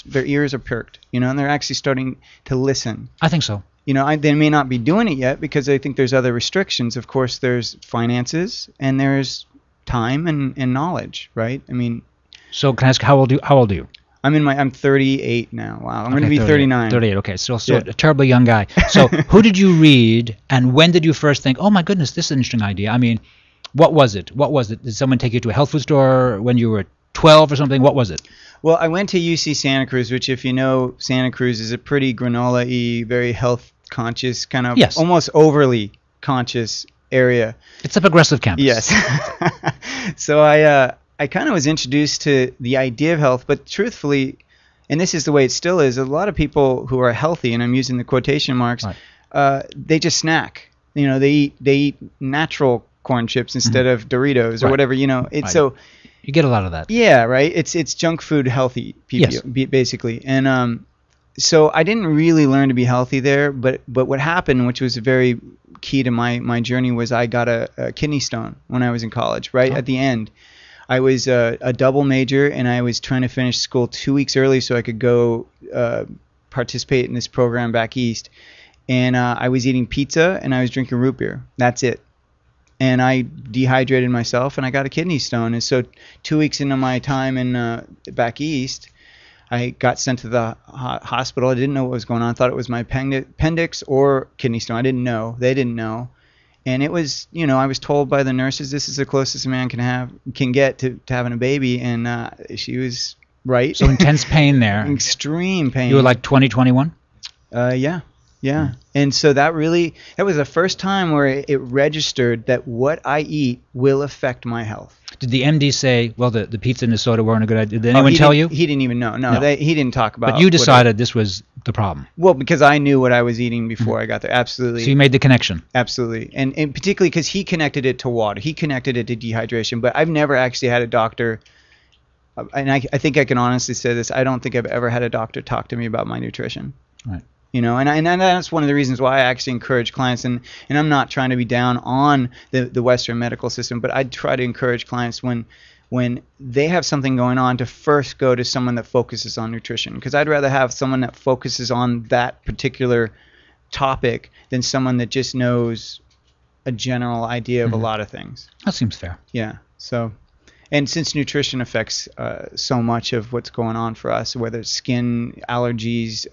their ears are perked, and they're actually starting to listen. I think so. They may not be doing it yet because I think there's other restrictions. Of course, there's finances and there's time and knowledge, right? I mean. So can I ask, how old are you? I'm 38 now. Wow, I'm going to be 39. 38. Okay, still a terribly young guy. So who did you read, and when did you first think, oh my goodness, this is an interesting idea? I mean, what was it? Did someone take you to a health food store when you were 12 or something? What was it? Well, I went to UC Santa Cruz, which, if you know, Santa Cruz is a pretty granola-y, very health conscious, kind of almost overly conscious area. It's a progressive campus. Yes. So I kind of was introduced to the idea of health, but truthfully, and this is the way it still is, a lot of people who are healthy, and I'm using the quotation marks, they just snack. They eat natural corn chips instead of Doritos or whatever. So you get a lot of that. Yeah, right. It's junk food healthy people, basically, and so I didn't really learn to be healthy there. But what happened, which was very key to my journey, was I got a kidney stone when I was in college. Right at the end, I was a double major, and I was trying to finish school 2 weeks early so I could go participate in this program back east. And I was eating pizza and I was drinking root beer. That's it. And I dehydrated myself and I got a kidney stone. And so 2 weeks into my time in back east, I got sent to the hospital. I didn't know what was going on. I thought it was my appendix or kidney stone. I didn't know. They didn't know. And it was, I was told by the nurses, this is the closest a man can get to having a baby. And she was right. So intense pain there. Extreme pain. You were like 20, 21? Yeah. And so that was the first time where it registered that what I eat will affect my health. Did the MD say, well, the pizza and the soda weren't a good idea? Did anyone tell you? He didn't even know. No. He didn't talk about it. But you decided this was the problem. Well, because I knew what I was eating before I got there. Absolutely. So you made the connection. Absolutely. And particularly because he connected it to water. He connected it to dehydration. But I've never actually had a doctor, and I think I can honestly say this, I don't think I've ever had a doctor talk to me about my nutrition. Right. And that's one of the reasons why I actually encourage clients, and I'm not trying to be down on the Western medical system, but I try to encourage clients when they have something going on to first go to someone that focuses on nutrition, because I'd rather have someone that focuses on that particular topic than someone that just knows a general idea of a lot of things. That seems fair. Yeah. So, and since nutrition affects so much of what's going on for us, whether it's skin, allergies,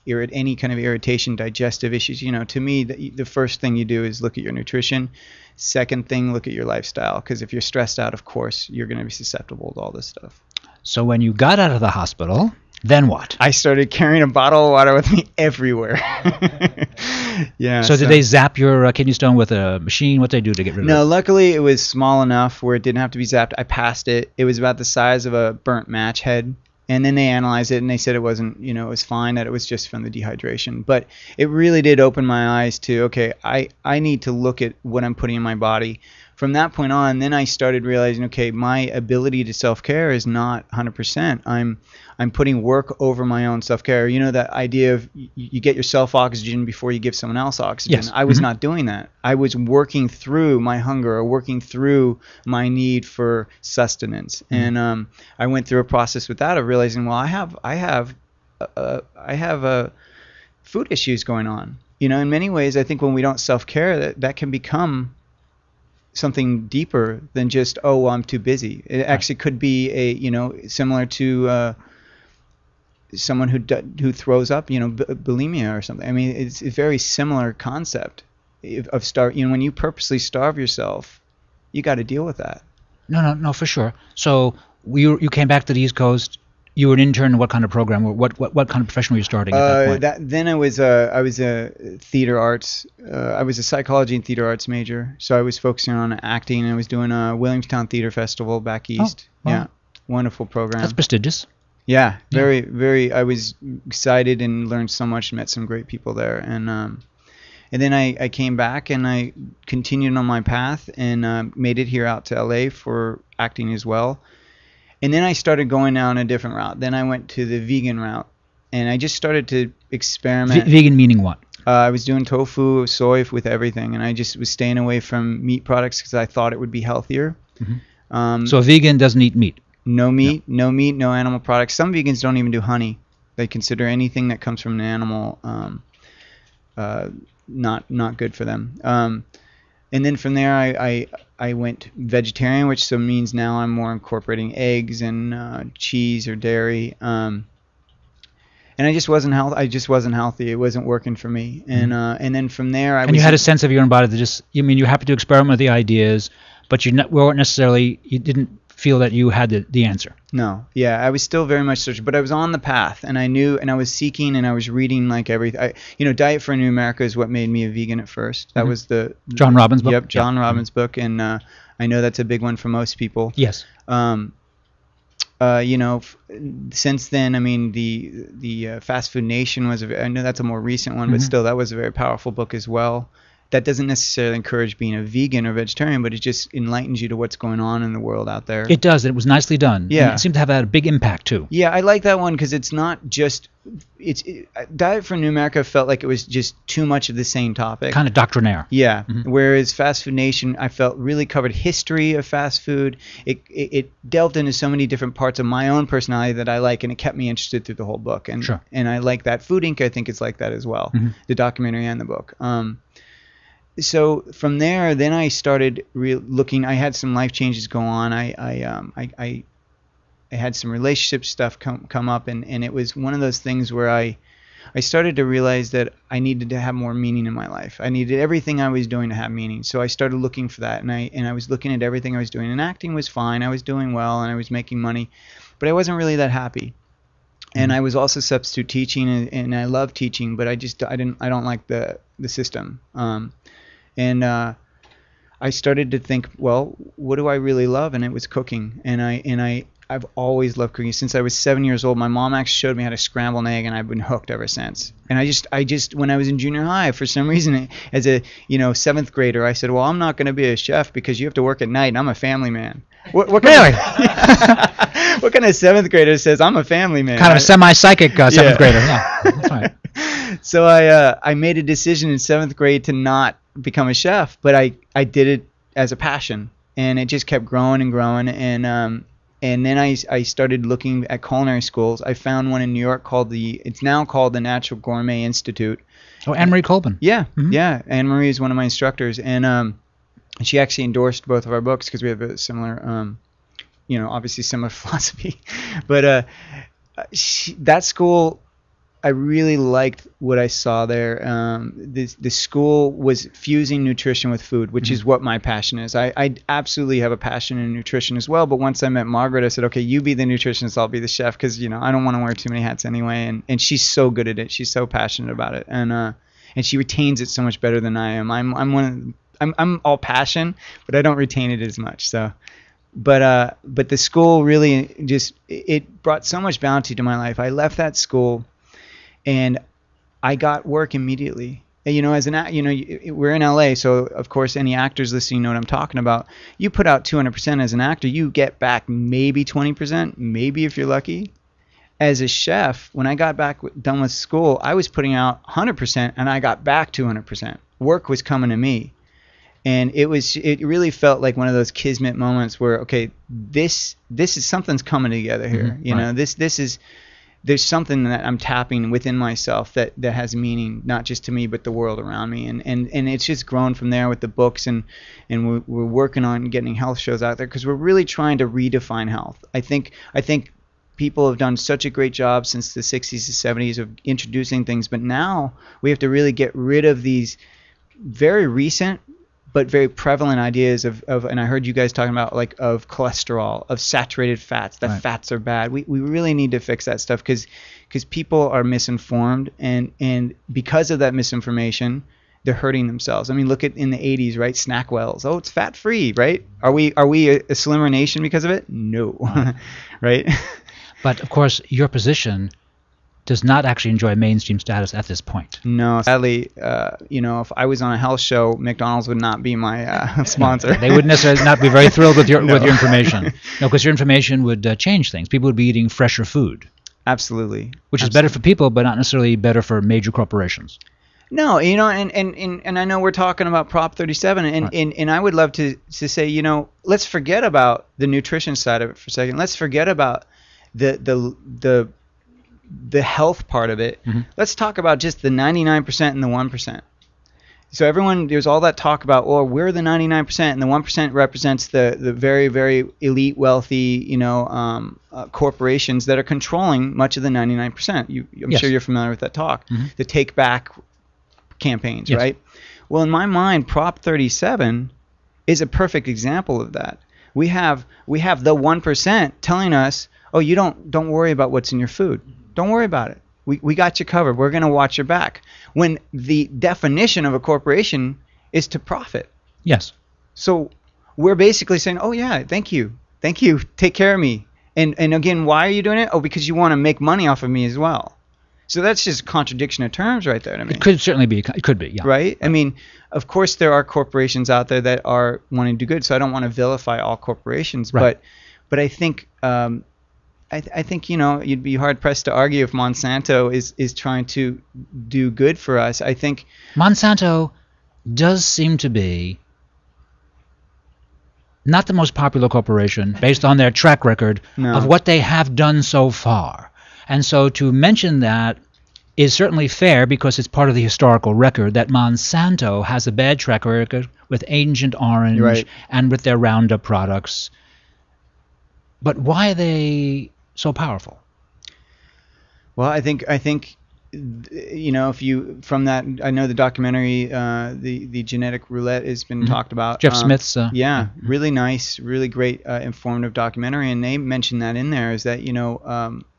any kind of irritation, digestive issues, to me, the first thing you do is look at your nutrition. Second thing, look at your lifestyle, because if you're stressed out, of course, you're going to be susceptible to all this stuff. So when you got out of the hospital, then what? I started carrying a bottle of water with me everywhere. Yeah. So did they zap your kidney stone with a machine? What did they do to get rid of it? No, luckily it was small enough where it didn't have to be zapped. I passed it. It was about the size of a burnt match head. And then they analyzed it and they said it wasn't, it was fine, that it was just from the dehydration. But it really did open my eyes to, okay, I need to look at what I'm putting in my body. From that point on, then I started realizing, okay, my ability to self-care is not 100%. I'm putting work over my own self-care. That idea of you get yourself oxygen before you give someone else oxygen. Yes. I was not doing that. I was working through my hunger or working through my need for sustenance. And I went through a process with that of realizing, well, I have food issues going on. In many ways, I think when we don't self-care, that can become something deeper than just, oh, well, I'm too busy. It actually could be similar to someone who throws up, bulimia or something. I mean, it's a very similar concept of when you purposely starve yourself, you got to deal with that. No, for sure. So you came back to the East Coast. You were an intern in what kind of program? What kind of profession were you starting at that point? Then I was a theater arts. I was a psychology and theater arts major, so I was focusing on acting. And I was doing a Williamstown Theater Festival back east. Oh, wow. Yeah, wonderful program. That's prestigious. Yeah, very, very. I was excited and learned so much. Met some great people there, and then I came back and I continued on my path and made it here out to LA for acting as well. And then I started going down a different route. Then I went to the vegan route, and I just started to experiment. Vegan meaning what? I was doing tofu, soy with everything, and I just was staying away from meat products because I thought it would be healthier. So a vegan doesn't eat meat? No meat, no animal products. Some vegans don't even do honey. They consider anything that comes from an animal not good for them. And then from there, I went vegetarian, which so means now I'm more incorporating eggs and cheese or dairy. And I just wasn't healthy. It wasn't working for me. And then from there, you had a sense of your own body that just, you're happy to experiment with the ideas, but you didn't feel that you had the answer. No. Yeah, I was still very much searching, but I was on the path, and I knew, and I was seeking, and I was reading like everything. Diet for a New America is what made me a vegan at first. That was the John Robbins book? Yep, John Robbins book, and I know that's a big one for most people. Yes. Since then, I mean, the Fast Food Nation I know that's a more recent one, but still, that was a very powerful book as well. That doesn't necessarily encourage being a vegan or vegetarian, but it just enlightens you to what's going on in the world out there. It does. It was nicely done. Yeah. And it seemed to have had a big impact, too. Yeah, I like that one because it's not just... Diet for New America felt like it was just too much of the same topic. Kind of doctrinaire. Yeah. Whereas Fast Food Nation, I felt really covered history of fast food. It delved into so many different parts of my own personality that I like, and it kept me interested through the whole book. And, sure. And I like that. Food Inc., I think, is like that as well. The documentary and the book. So from there, then I started looking. I had some life changes go on. I had some relationship stuff come up, and it was one of those things where I started to realize that I needed to have more meaning in my life. I needed everything I was doing to have meaning. So I started looking for that, and I was looking at everything I was doing. And acting was fine. I was doing well, and I was making money, but I wasn't really that happy. And I was also substitute teaching, and I love teaching, but I don't like the system. And I started to think, well, what do I really love? And it was cooking. And I've always loved cooking since I was 7 years old. My mom actually showed me how to scramble an egg, and I've been hooked ever since. And I just when I was in junior high, for some reason, as a seventh grader, I said, well, I'm not going to be a chef because you have to work at night, and I'm a family man. What really? What kind of seventh grader says I'm a family man? Kind of a semi-psychic seventh grader. Yeah, that's right. So I made a decision in seventh grade to not become a chef, but I did it as a passion, and it just kept growing and growing. And then I started looking at culinary schools. I found one in New York it's now called the Natural Gourmet Institute. Oh, Anne-Marie Colbin. Yeah, yeah. Anne-Marie is one of my instructors, and she actually endorsed both of our books because we have a similar, obviously similar philosophy. But that school, I really liked what I saw there. The school was fusing nutrition with food, which is what my passion is. I absolutely have a passion in nutrition as well. But once I met Margaret, I said, okay, you be the nutritionist, I'll be the chef, because I don't want to wear too many hats anyway. And she's so good at it. She's so passionate about it, and she retains it so much better than I am. I'm all passion, but I don't retain it as much. So. But the school really it brought so much bounty to my life. I left that school, and I got work immediately. As we're in LA, so of course any actors listening know what I'm talking about. You put out 200% as an actor, you get back maybe 20%, maybe if you're lucky. As a chef, when I got back done with school, I was putting out 100%, and I got back 200%. Work was coming to me. And it really felt like one of those kismet moments where, okay, this is something's coming together here. Right. There's something that I'm tapping within myself that has meaning, not just to me, but the world around me. And it's just grown from there with the books, and we're working on getting health shows out there because we're really trying to redefine health. I think people have done such a great job since the 60s to 70s of introducing things, but now we have to really get rid of these very recent but very prevalent ideas of and I heard you guys talking about of cholesterol, of saturated fats, that fats are bad. We really need to fix that stuff because people are misinformed, and because of that misinformation, they're hurting themselves. I mean, look at in the 80s, right? Snackwells. Oh, it's fat free, right? Are we a slimmer nation because of it? No. Right? But of course, your position does not actually enjoy mainstream status at this point. No, sadly, if I was on a health show, McDonald's would not be my sponsor. They would necessarily not be very thrilled with your No. with your information. No, because your information would change things. People would be eating fresher food, Absolutely. which is better for people, but not necessarily better for major corporations. No, and I know we're talking about Prop 37, and I would love to say, let's forget about the nutrition side of it for a second. Let's forget about the health part of it. Mm-hmm. Let's talk about just the 99% and the 1%. So there's all that talk about, we're the 99% and the 1% represents the very, very elite, wealthy, corporations that are controlling much of the 99%. I'm Yes. sure you're familiar with that talk. Mm-hmm. The take back campaigns, Yes. right? Well, in my mind, Prop 37 is a perfect example of that. We have the 1% telling us, you don't worry about what's in your food. Don't worry about it. We got you covered. We're going to watch your back. When the definition of a corporation is to profit. Yes. So we're basically saying, thank you, take care of me. And again, why are you doing it? Because you want to make money off of me as well. So that's just contradiction of terms right there to me. It could certainly be. It could be. Yeah. Right? I mean, of course there are corporations out there that are wanting to do good. So I don't want to vilify all corporations, Right. but I think I think you'd be hard pressed to argue if Monsanto is trying to do good for us. I think Monsanto does seem to be not the most popular corporation based on their track record No. of what they have done so far. And so to mention that is certainly fair because it's part of the historical record that Monsanto has a bad track record with Agent Orange Right. and with their Roundup products. But why are they so powerful? Well, I think if you from that, I know the documentary, the genetic roulette has been talked about. Jeff Smith's. Really nice, really great, informative documentary, and they mention that in there is that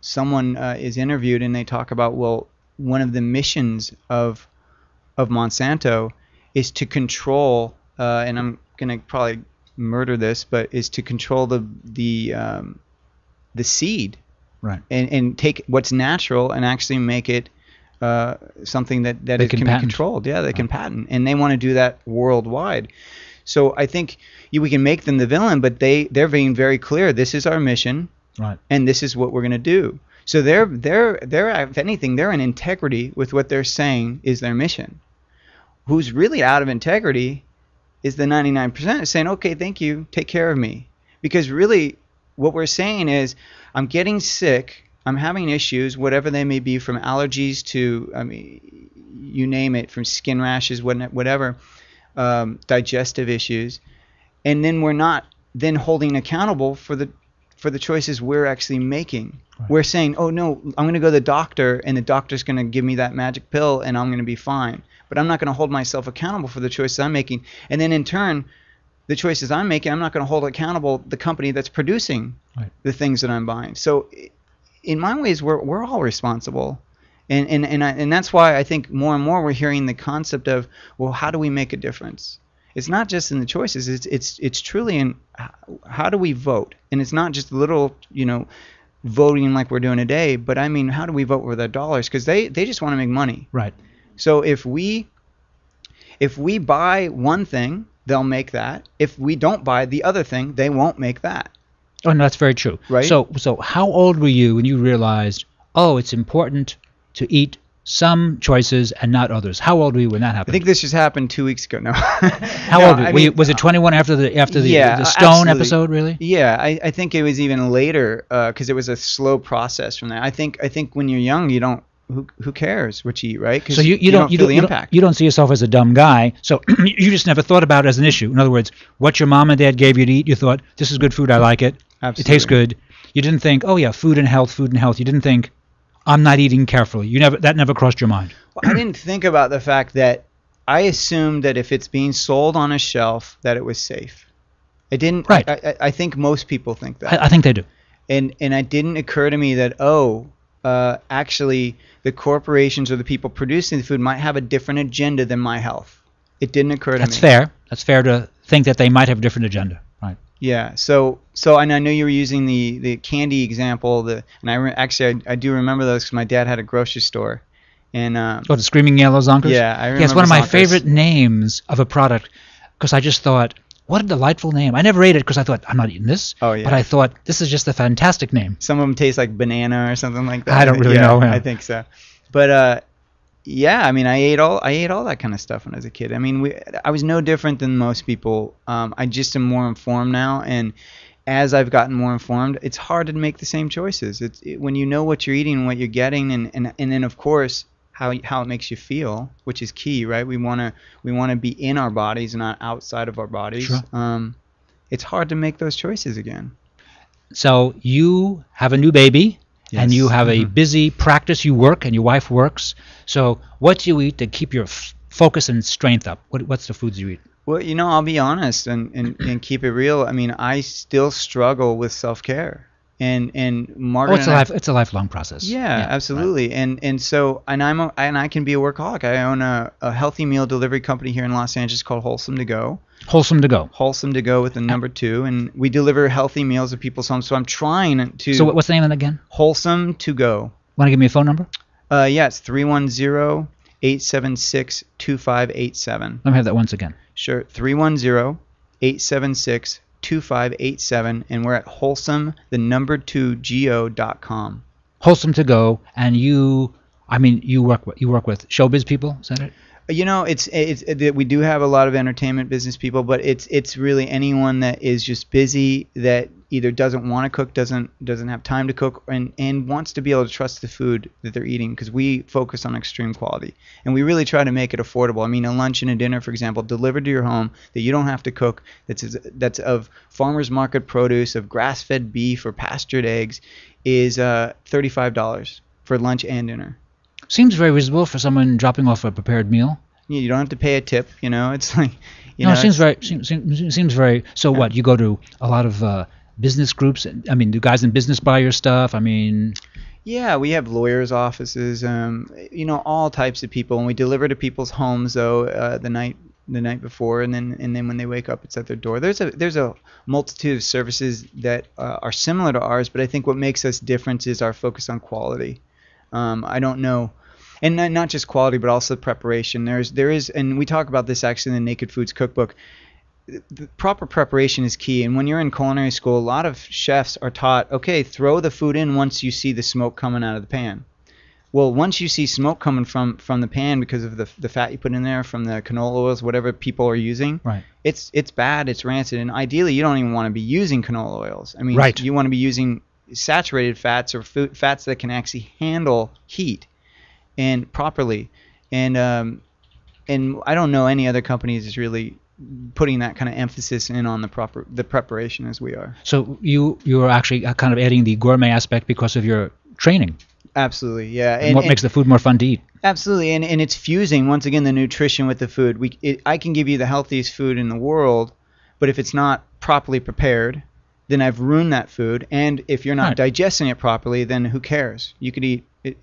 someone is interviewed and they talk about one of the missions of Monsanto is to control, and I'm gonna probably murder this, but is to control the seed, right? And take what's natural and actually make it something that They it can can be patent. controlled. Yeah, they can patent, and they want to do that worldwide. So I think we can make them the villain, but they're being very clear. This is our mission, right? And this is what we're going to do. So they're if anything, they're in integrity with what they're saying is their mission. Who's really out of integrity is the 99% saying, okay, thank you, take care of me. Because really what we're saying is I'm getting sick, I'm having issues, whatever they may be, from allergies to, you name it, from skin rashes, whatever, digestive issues. And then we're not then holding accountable for the choices we're actually making. Right. We're saying, oh no, I'm going to go to the doctor and the doctor's going to give me that magic pill and I'm going to be fine. But I'm not going to hold myself accountable for the choices I'm making. And then in turn, the choices I'm making, I'm not going to hold accountable the company that's producing the things that I'm buying. So in my ways, we're all responsible. And that's why I think more and more we're hearing the concept of, well, how do we make a difference? It's not just in the choices. It's truly in how do we vote? And it's not just little, voting like we're doing today, but I mean, how do we vote with our dollars? Because they just want to make money. Right. So if we buy one thing, they'll make that. If we don't buy the other thing, they won't make that. Oh, no, that's very true. Right. So how old were you when you realized, it's important to eat some choices and not others? How old were you when that happened? I think this just happened 2 weeks ago. No. How old were you? Was it 21 after the Stone absolutely. episode, really? Yeah, I think it was even later because it was a slow process from there. I think when you're young, you don't. Who cares what you eat, right? So you don't feel the impact. You don't see yourself as a dumb guy. So you just never thought about it as an issue. In other words, what your mom and dad gave you to eat, you thought, this is good food, I like it. Absolutely. It tastes good. You didn't think, food and health. You didn't think, I'm not eating carefully. That never crossed your mind. Well, I didn't think about the fact that I assumed that if it's being sold on a shelf, that it was safe. It didn't. Right. I think most people think that. I think they do. And it didn't occur to me that actually the corporations or the people producing the food might have a different agenda than my health. It didn't occur to me. That's fair. That's fair to think that they might have a different agenda. Right. Yeah. So and I know you were using the candy example. Actually I do remember those because my dad had a grocery store. And the Screaming Yellow Zonkers? Yeah, I remember. Yes, one of my Zonkers. favorite names of a product, because I just thought, what a delightful name. I never ate it because I thought, I'm not eating this. Oh, yeah. But I thought, this is just a fantastic name. Some of them taste like banana or something like that. I don't really know. Yeah. I think so. But yeah, I mean, I ate all that kind of stuff when I was a kid. I mean, I was no different than most people. I just am more informed now, and as I've gotten more informed, it's hard to make the same choices. When you know what you're eating and what you're getting, and then of course how it makes you feel, which is key, right? We want to be in our bodies and not outside of our bodies. Sure. It's hard to make those choices again. So you have a new baby, Yes. and you have a busy practice. You work, and your wife works. So what do you eat to keep your focus and strength up? What's the foods you eat? Well, I'll be honest and keep it real. I mean, I still struggle with self-care. And Margaret, it's a lifelong process. Yeah, absolutely. Right. And so I can be a workaholic. I own a healthy meal delivery company here in Los Angeles called Wholesome to Go. Wholesome to Go. Wholesome to Go with the number 2, and we deliver healthy meals to people's homes. So I'm trying to. So what's the name of it again? Wholesome to Go. Want to give me a phone number? Yeah, it's 310-876-2587. Let me have that once again. Sure, 310-876-2587, and we're at wholesome2go.com. Wholesome to Go, and you work with showbiz people, is that it? We do have a lot of entertainment business people, but it's really anyone that is just busy, that either doesn't want to cook, doesn't have time to cook, and wants to be able to trust the food that they're eating, because we focus on extreme quality, and we really try to make it affordable. I mean, a lunch and a dinner, for example, delivered to your home that you don't have to cook, that's of farmers market produce, of grass-fed beef or pastured eggs, is $35 for lunch and dinner. Seems very reasonable for someone dropping off a prepared meal. Yeah, you don't have to pay a tip. It's like, it seems very. So yeah. What? You go to a lot of business groups. I mean, do guys in business buy your stuff? I mean. Yeah, we have lawyers' offices. All types of people, and we deliver to people's homes though the night before, and then when they wake up, it's at their door. There's a multitude of services that are similar to ours, but I think what makes us different is our focus on quality. I don't know, and not just quality, but also preparation. There is, and we talk about this actually in the Naked Foods Cookbook. The proper preparation is key, and when you're in culinary school, a lot of chefs are taught, okay, throw the food in once you see the smoke coming out of the pan. Well, once you see smoke coming from the pan because of the fat you put in there, from the canola oils, whatever people are using, right? It's bad, it's rancid, and ideally you don't even want to be using canola oils. I mean, right. You want to be using saturated fats or fats that can actually handle heat and properly. And I don't know any other companies is really putting that kind of emphasis in on the preparation as we are. So you are actually kind of adding the gourmet aspect because of your training. Absolutely, yeah. And what makes the food more fun to eat? Absolutely, and it's fusing once again the nutrition with the food. I can give you the healthiest food in the world, but if it's not properly prepared, then I've ruined that food. And if you're not digesting it properly, then who cares? You could eat it,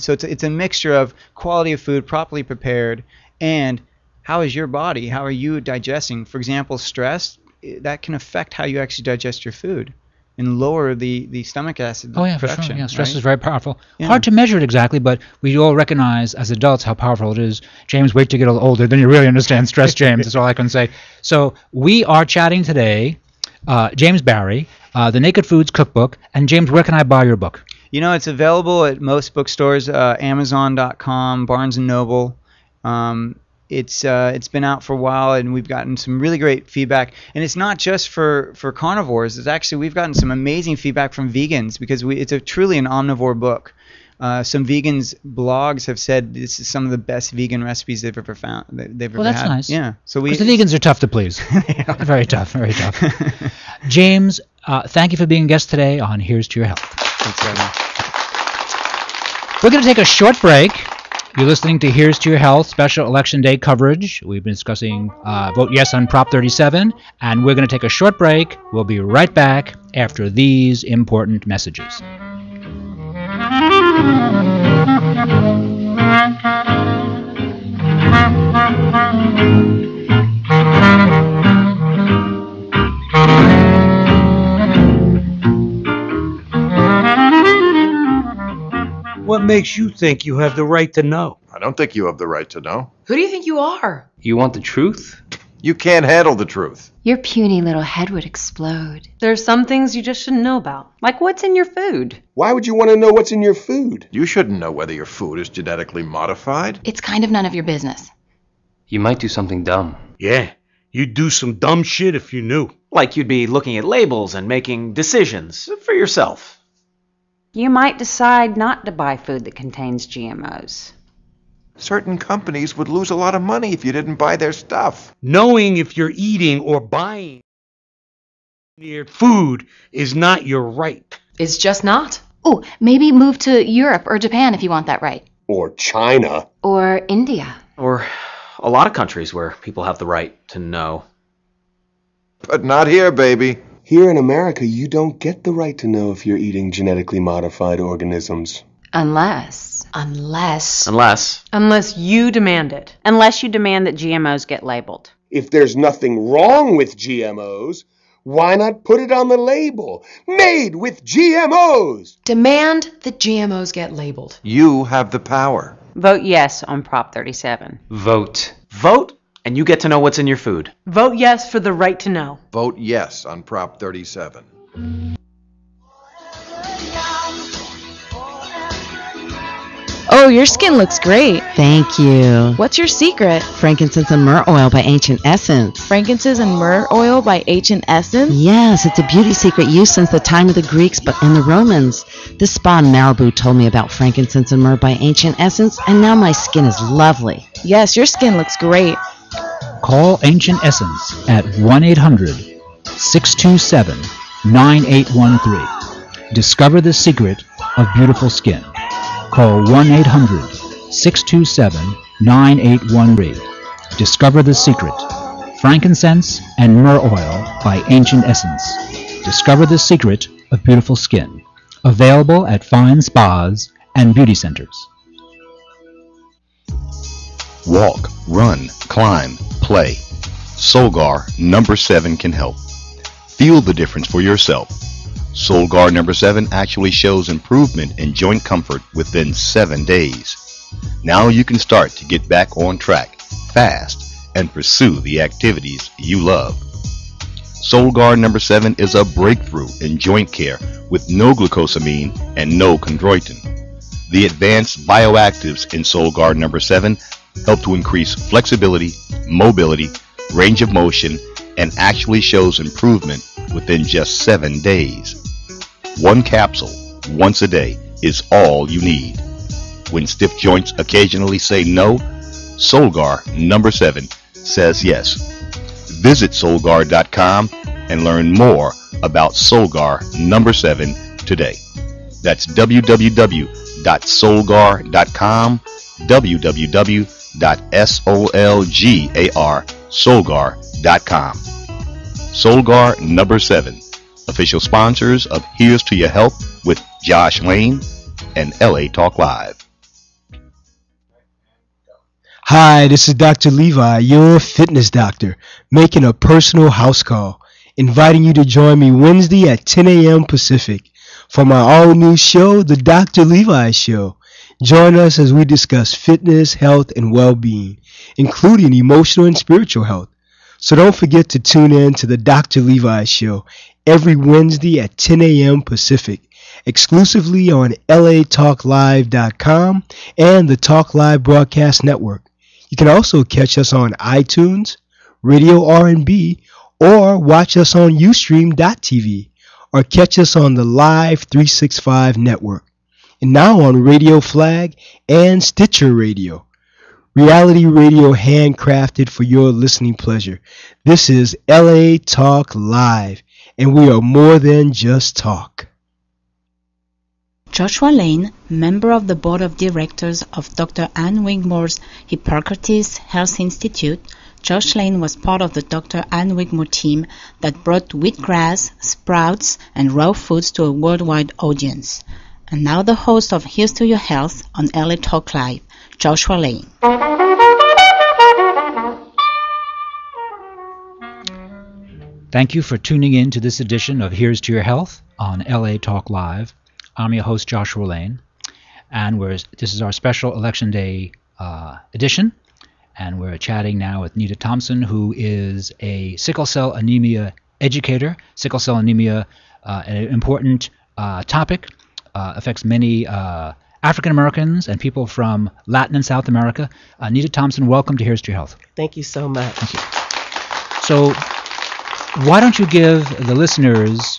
So it's a mixture of quality of food, properly prepared, and how is your body? How are you digesting? For example, stress, that can affect how you actually digest your food and lower the stomach acid production. For sure. Yeah, stress right? is very powerful. Yeah. Hard to measure it exactly, but we all recognize as adults how powerful it is. James, wait to get a little older, then you really understand stress, James. That's all I can say. So we are chatting today, James Barry, the Naked Foods Cookbook. And James, where can I buy your book? It's available at most bookstores, Amazon.com, Barnes & Noble. It's been out for a while, and we've gotten some really great feedback. And it's not just for carnivores. It's actually, we've gotten some amazing feedback from vegans, because it's truly an omnivore book. Some vegans blogs have said this is some of the best vegan recipes they've ever found. Well, that's had. nice. Yeah. So because the vegans are tough to please. Very tough, very tough. James, thank you for being a guest today on Here's to Your Health. Thanks very much. We're going to take a short break. You're listening to Here's to Your Health special Election Day coverage. We've been discussing Vote Yes on Prop 37, and we're going to take a short break. We'll be right back after these important messages. What makes you think you have the right to know? I don't think you have the right to know. Who do you think you are? You want the truth? You can't handle the truth. Your puny little head would explode. There's some things you just shouldn't know about, like what's in your food. Why would you want to know what's in your food? You shouldn't know whether your food is genetically modified. It's kind of none of your business. You might do something dumb. Yeah, you'd do some dumb shit if you knew. Like you'd be looking at labels and making decisions for yourself. You might decide not to buy food that contains GMOs. Certain companies would lose a lot of money if you didn't buy their stuff. Knowing if you're eating or buying engineered food is not your right. It's just not. Oh, maybe move to Europe or Japan if you want that right. Or China. Or India. Or a lot of countries where people have the right to know. But not here, baby. Here in America, you don't get the right to know if you're eating genetically modified organisms. Unless you demand it. Unless you demand that GMOs get labeled. If there's nothing wrong with GMOs, why not put it on the label? Made with GMOs! Demand that GMOs get labeled. You have the power. Vote yes on Prop 37. Vote. Vote, and you get to know what's in your food. Vote yes for the right to know. Vote yes on Prop 37. Oh, your skin looks great. Thank you. What's your secret? Frankincense and myrrh oil by Ancient Essence. Frankincense and myrrh oil by Ancient Essence? Yes, it's a beauty secret used since the time of the Greeks and the Romans. This spa in Malibu told me about frankincense and myrrh by Ancient Essence, and now my skin is lovely. Yes, your skin looks great. Call Ancient Essence at 1-800-627-9813. Discover the secret of beautiful skin. Call 1-800-627-9813. Discover the secret. Frankincense and myrrh oil by Ancient Essence. Discover the secret of beautiful skin. Available at fine spas and beauty centers. Walk, run, climb, play. Solgar number 7 can help. Feel the difference for yourself. Solgar number 7 actually shows improvement in joint comfort within 7 days. Now you can start to get back on track fast and pursue the activities you love. Solgar number 7 is a breakthrough in joint care with no glucosamine and no chondroitin. The advanced bioactives in Solgar number 7 help to increase flexibility, mobility, range of motion, and actually shows improvement within just 7 days. One capsule, once a day, is all you need. When stiff joints occasionally say no, Solgar number 7 says yes. Visit Solgar.com and learn more about Solgar number 7 today. That's www.solgar.com, www.solgar.com. Solgar number 7, official sponsors of Here's to Your Health with Josh Lane and LA Talk Live. Hi, this is Dr. Levi, your fitness doctor, making a personal house call, inviting you to join me Wednesday at 10 a.m. Pacific for my all-new show, The Dr. Levi Show. Join us as we discuss fitness, health, and well-being, including emotional and spiritual health. So don't forget to tune in to The Dr. Levi Show every Wednesday at 10 a.m. Pacific, exclusively on latalklive.com and the Talk Live Broadcast Network. You can also catch us on iTunes, Radio R&B, or watch us on Ustream.tv, or catch us on the Live 365 network, and now on Radio Flag and Stitcher Radio. Reality radio handcrafted for your listening pleasure. This is LA Talk Live, and we are more than just talk. Joshua Lane, member of the board of directors of Dr. Ann Wigmore's Hippocrates Health Institute, Josh Lane was part of the Dr. Ann Wigmore team that brought wheatgrass, sprouts, and raw foods to a worldwide audience. And now the host of Here's to Your Health on LA Talk Live, Joshua Lane. Thank you for tuning in to this edition of Here's to Your Health on LA Talk Live. I'm your host, Joshua Lane. and this is our special Election Day edition, and we're chatting now with Nita Thompson, who is a sickle cell anemia educator. Sickle cell anemia, an important topic, affects many African Americans and people from Latin and South America. Nita Thompson, welcome to Here's to Your Health. Thank you so much. Thank you. So, why don't you give the listeners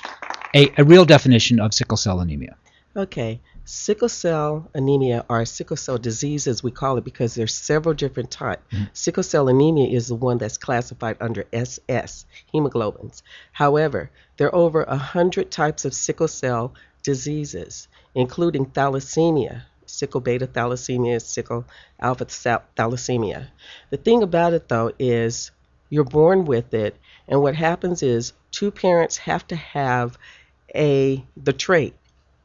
a real definition of sickle cell anemia? Okay. Sickle cell anemia, or sickle cell disease as we call it, because there's several different types. Sickle cell anemia is the one that's classified under SS, hemoglobins. However, there are over 100 types of sickle cell diseases, including thalassemia, sickle beta thalassemia, sickle alpha thalassemia. The thing about it, though, is you're born with it, and what happens is two parents have to have the trait,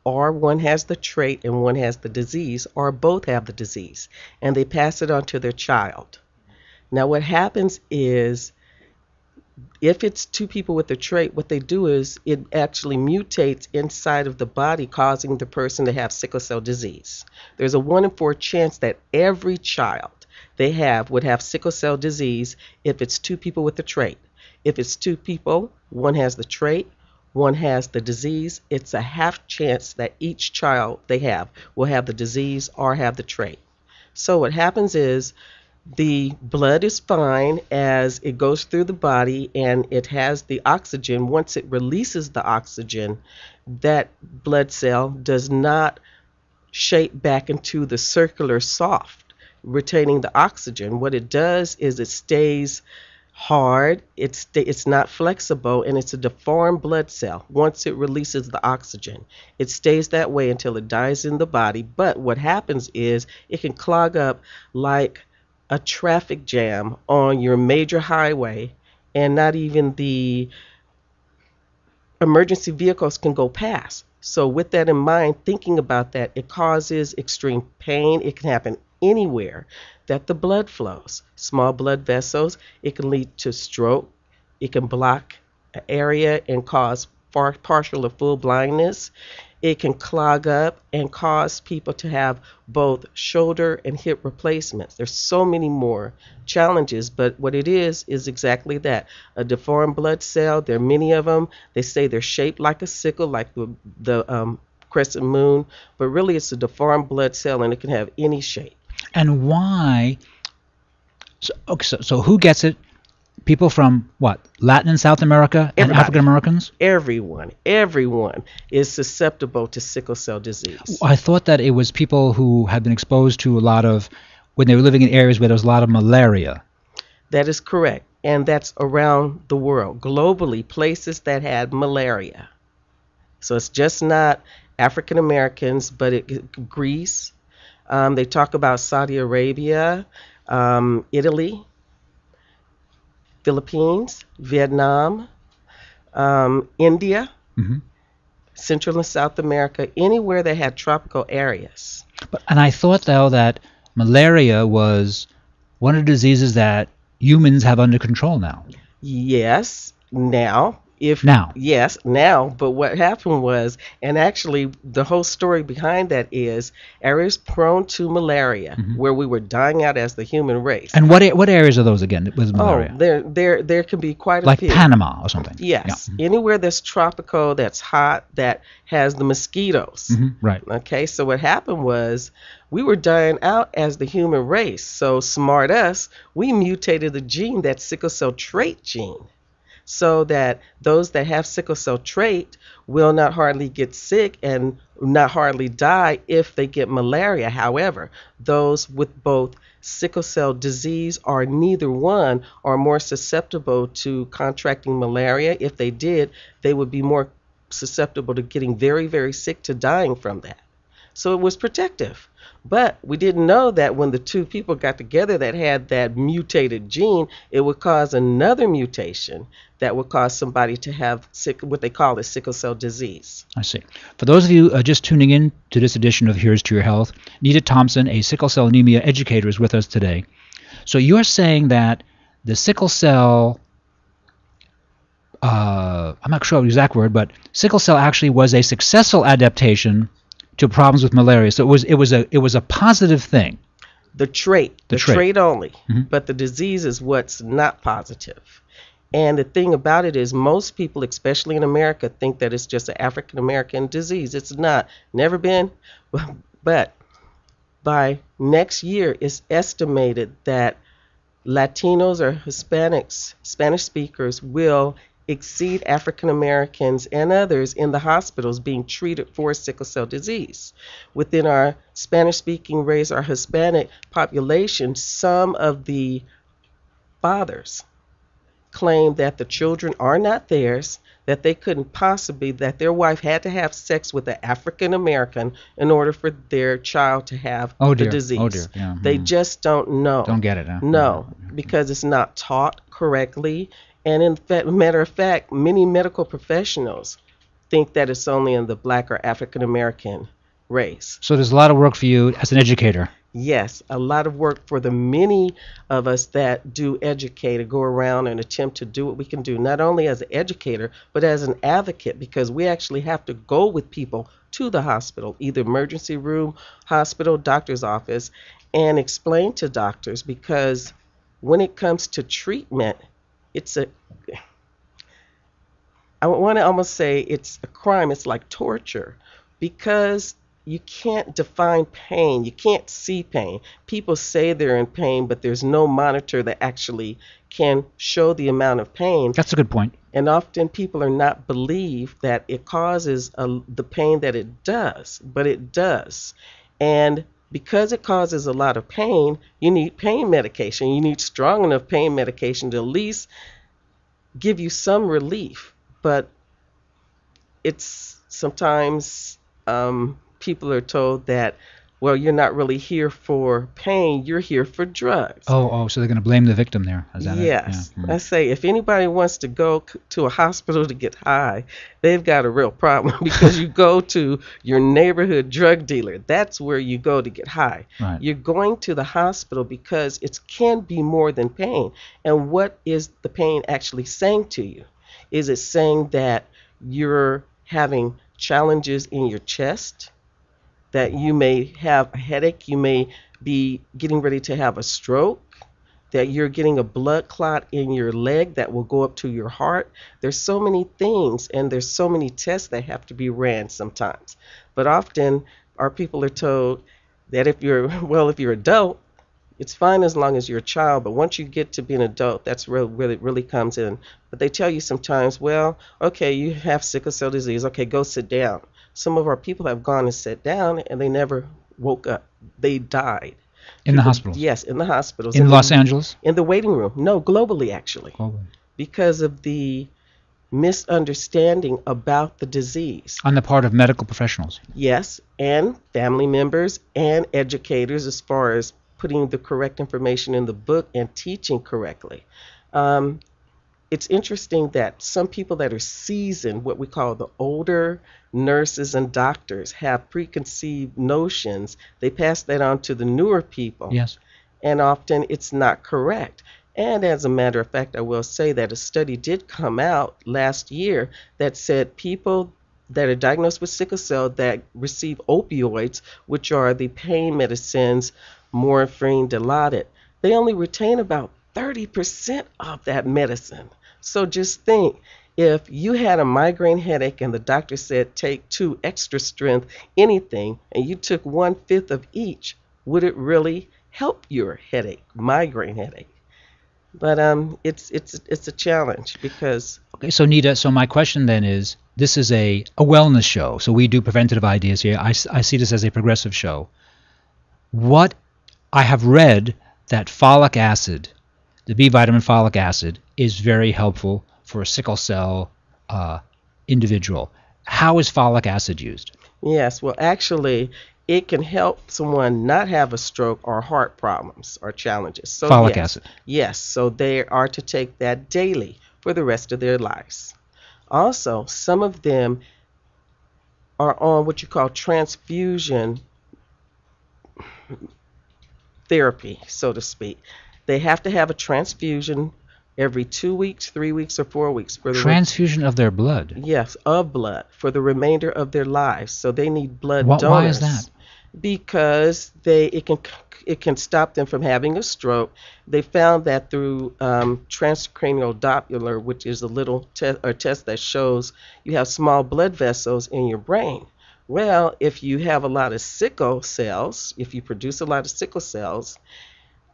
or one has the trait and one has the disease, or both have the disease, and they pass it on to their child. Now what happens is, if it's two people with the trait, what they do is it actually mutates inside of the body, causing the person to have sickle cell disease. There's a 1 in 4 chance that every child they have would have sickle cell disease if it's two people with the trait. If it's two people, one has the trait, one has the disease, it's a half chance that each child they have will have the disease or have the trait. So what happens is the blood is fine as it goes through the body, and it has the oxygen. Once it releases the oxygen, that blood cell does not shape back into the circular soft, retaining the oxygen. What it does is it stays hard, it's not flexible, and it's a deformed blood cell. Once it releases the oxygen, it stays that way until it dies in the body. But what happens is it can clog up like a traffic jam on your major highway, and not even the emergency vehicles can go past. So with that in mind, thinking about that, it causes extreme pain. It can happen anywhere that the blood flows. Small blood vessels, it can lead to stroke. It can block an area and cause partial or full blindness. It can clog up and cause people to have both shoulder and hip replacements. There's so many more challenges, but what it is exactly that, a deformed blood cell. There are many of them. They say they're shaped like a sickle, like the crescent moon, but really it's a deformed blood cell, and it can have any shape. And why? So who gets it? People from what? Latin and South America and African Americans? Everyone is susceptible to sickle cell disease. I thought that it was people who had been exposed to a lot of, when they were living in areas where there was a lot of malaria. That is correct, and that's around the world. Globally, places that had malaria. So it's just not African Americans, but Greece. They talk about Saudi Arabia, Italy, Philippines, Vietnam, India, Central and South America, anywhere that had tropical areas. And I thought, though, that malaria was one of the diseases that humans have under control now. Yes, now. Yes, now. But what happened was, and actually the whole story behind that is, areas prone to malaria, where we were dying out as the human race. And what areas are those again with malaria? Oh, there can be quite a few. Like Panama or something? Yes. Yeah. Anywhere that's tropical, that's hot, that has the mosquitoes. Right. Okay, so what happened was, we were dying out as the human race. So smart us, we mutated the gene, that sickle cell trait gene, so that those that have sickle cell trait will not hardly get sick and not hardly die if they get malaria. However, those with both sickle cell disease or neither one are more susceptible to contracting malaria. If they did, they would be more susceptible to getting very, very sick, to dying from that. So it was protective. But we didn't know that when the two people got together that had that mutated gene, it would cause another mutation that would cause somebody to have what they call a sickle cell disease. I see. For those of you just tuning in to this edition of Here's to Your Health, Nita Thompson, a sickle cell anemia educator, is with us today. So you're saying that the sickle cell, I'm not sure the exact word, but sickle cell actually was a successful adaptation to problems with malaria. So it was a positive thing. The trait, The trait. only, Mhm. but the disease is what's not positive. And the thing about it is, most people, especially in America, think that it's just an African American disease. It's not. Never been. But by next year, it's estimated that Latinos or Hispanics, Spanish speakers, will exceed African Americans and others in the hospitals being treated for sickle cell disease. Within our Spanish speaking race, our Hispanic population, some of the fathers claim that the children are not theirs, that they couldn't possibly, that their wife had to have sex with an African American in order for their child to have Oh the dear. disease. Oh dear. Yeah. They just don't know. Don't get it, huh? No, because it's not taught correctly. And in fact, matter of fact, many medical professionals think that it's only in the Black or African American race. So there's a lot of work for you as an educator. Yes, a lot of work for the many of us that do educate or go around and attempt to do what we can do, not only as an educator, but as an advocate, because we actually have to go with people to the hospital, either emergency room, hospital, doctor's office, and explain to doctors, because when it comes to treatment, I want to almost say it's a crime. It's like torture, because you can't define pain. You can't see pain. People say they're in pain, but there's no monitor that actually can show the amount of pain. That's a good point. And often people are not believe that it causes the pain that it does, but it does. And because it causes a lot of pain, you need pain medication. You need strong enough pain medication to at least give you some relief. But it's sometimes people are told that, well, you're not really here for pain, you're here for drugs. Oh, so they're going to blame the victim there. Is that it? Yes. Yeah. I say, if anybody wants to go to a hospital to get high, they've got a real problem, because you go to your neighborhood drug dealer. That's where you go to get high. Right. You're going to the hospital because it can be more than pain. And what is the pain actually saying to you? Is it saying that you're having challenges in your chest, that you may have a headache, you may be getting ready to have a stroke, that you're getting a blood clot in your leg that will go up to your heart? There's so many things, and there's so many tests that have to be ran sometimes. But often our people are told that if you're adult, it's fine as long as you're a child, but once you get to be an adult, that's where it really comes in. But they tell you sometimes, well, okay, you have sickle cell disease, okay, go sit down. Some of our people have gone and sat down, and they never woke up. They died. In the hospital? Yes, in the hospitals. In Los Angeles? In the waiting room. No, globally, actually. Globally. Because of the misunderstanding about the disease. On the part of medical professionals? Yes, and family members and educators, as far as putting the correct information in the book and teaching correctly. It's interesting that some people that are seasoned, what we call the older nurses and doctors, have preconceived notions. They pass that on to the newer people. Yes. And often it's not correct. And as a matter of fact, I will say that a study did come out last year that said people that are diagnosed with sickle cell that receive opioids, which are the pain medicines, morphine, Dilaudid, they only retain about 30% of that medicine. So just think, if you had a migraine headache and the doctor said take 2 extra strength anything, and you took 1/5 of each, would it really help your headache, migraine headache? But it's a challenge, because Okay, so Nita, so my question then is, this is a wellness show, so we do preventative ideas here. I see this as a progressive show. What I have read that folic acid, the B vitamin folic acid, is very helpful for a sickle cell individual. How is folic acid used? Yes, well, actually, it can help someone not have a stroke or heart problems or challenges. So Folic yes, acid. Yes, so they are to take that daily for the rest of their lives. Also, some of them are on what you call transfusion therapy, so to speak. They have to have a transfusion every 2 weeks, 3 weeks, or 4 weeks. For the Transfusion of their blood. Yes, of blood for the remainder of their lives. So they need blood donors. Why is that? Because it can stop them from having a stroke. They found that through transcranial Doppler, which is a little test that shows you have small blood vessels in your brain. Well, if you have a lot of sickle cells, if you produce a lot of sickle cells,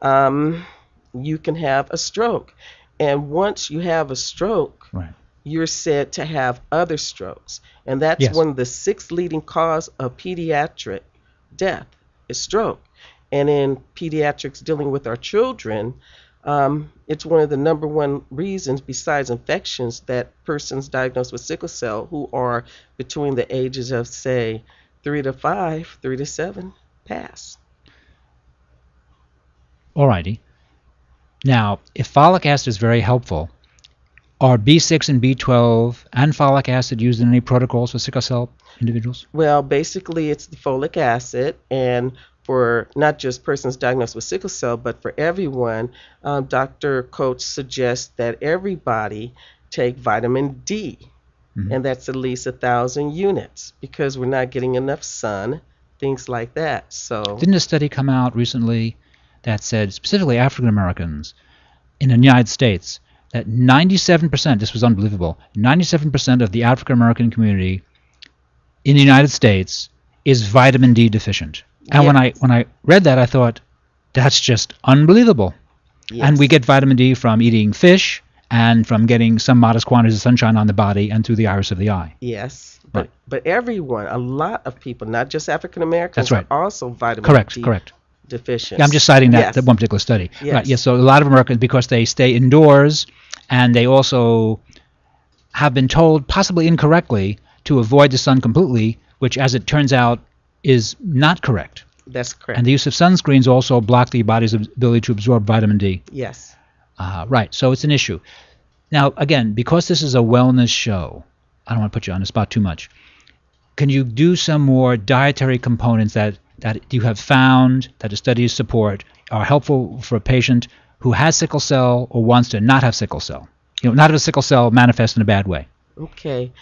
you can have a stroke. And once you have a stroke, right, you're said to have other strokes. And that's Yes. one of the 6 leading cause of pediatric death is stroke. And in pediatrics dealing with our children, it's one of the number one reasons besides infections that persons diagnosed with sickle cell who are between the ages of, say, 3 to 5, 3 to 7, pass. Alrighty. Now, if folic acid is very helpful, are B6 and B12 and folic acid used in any protocols for sickle cell individuals? Well, basically, it's the folic acid, and for not just persons diagnosed with sickle cell, but for everyone, Dr. Coates suggests that everybody take vitamin D, and that's at least 1,000 units because we're not getting enough sun, things like that. So Didn't a study come out recently that said specifically African Americans in the United States that 97%, this was unbelievable, 97% of the African American community in the United States is vitamin D deficient. And when I read that, I thought, that's just unbelievable. Yes. And we get vitamin D from eating fish and from getting some modest quantities of sunshine on the body and through the iris of the eye. Yes, but everyone, a lot of people, not just African Americans, That's right. are also vitamin D Correct. deficient. Yeah, I'm just citing that, Yes. that one particular study. Yes. Right, yes, so a lot of Americans, because they stay indoors and they also have been told, possibly incorrectly, to avoid the sun completely, which, as it turns out, is not correct. That's correct. And the use of sunscreens also block the body's ability to absorb vitamin D. Yes. Right, so it's an issue. Now, again, because this is a wellness show, I don't want to put you on the spot too much. Can you do some more dietary components that you have found, that the studies support, are helpful for a patient who has sickle cell or wants to not have sickle cell? Not have a sickle cell manifest in a bad way. Okay.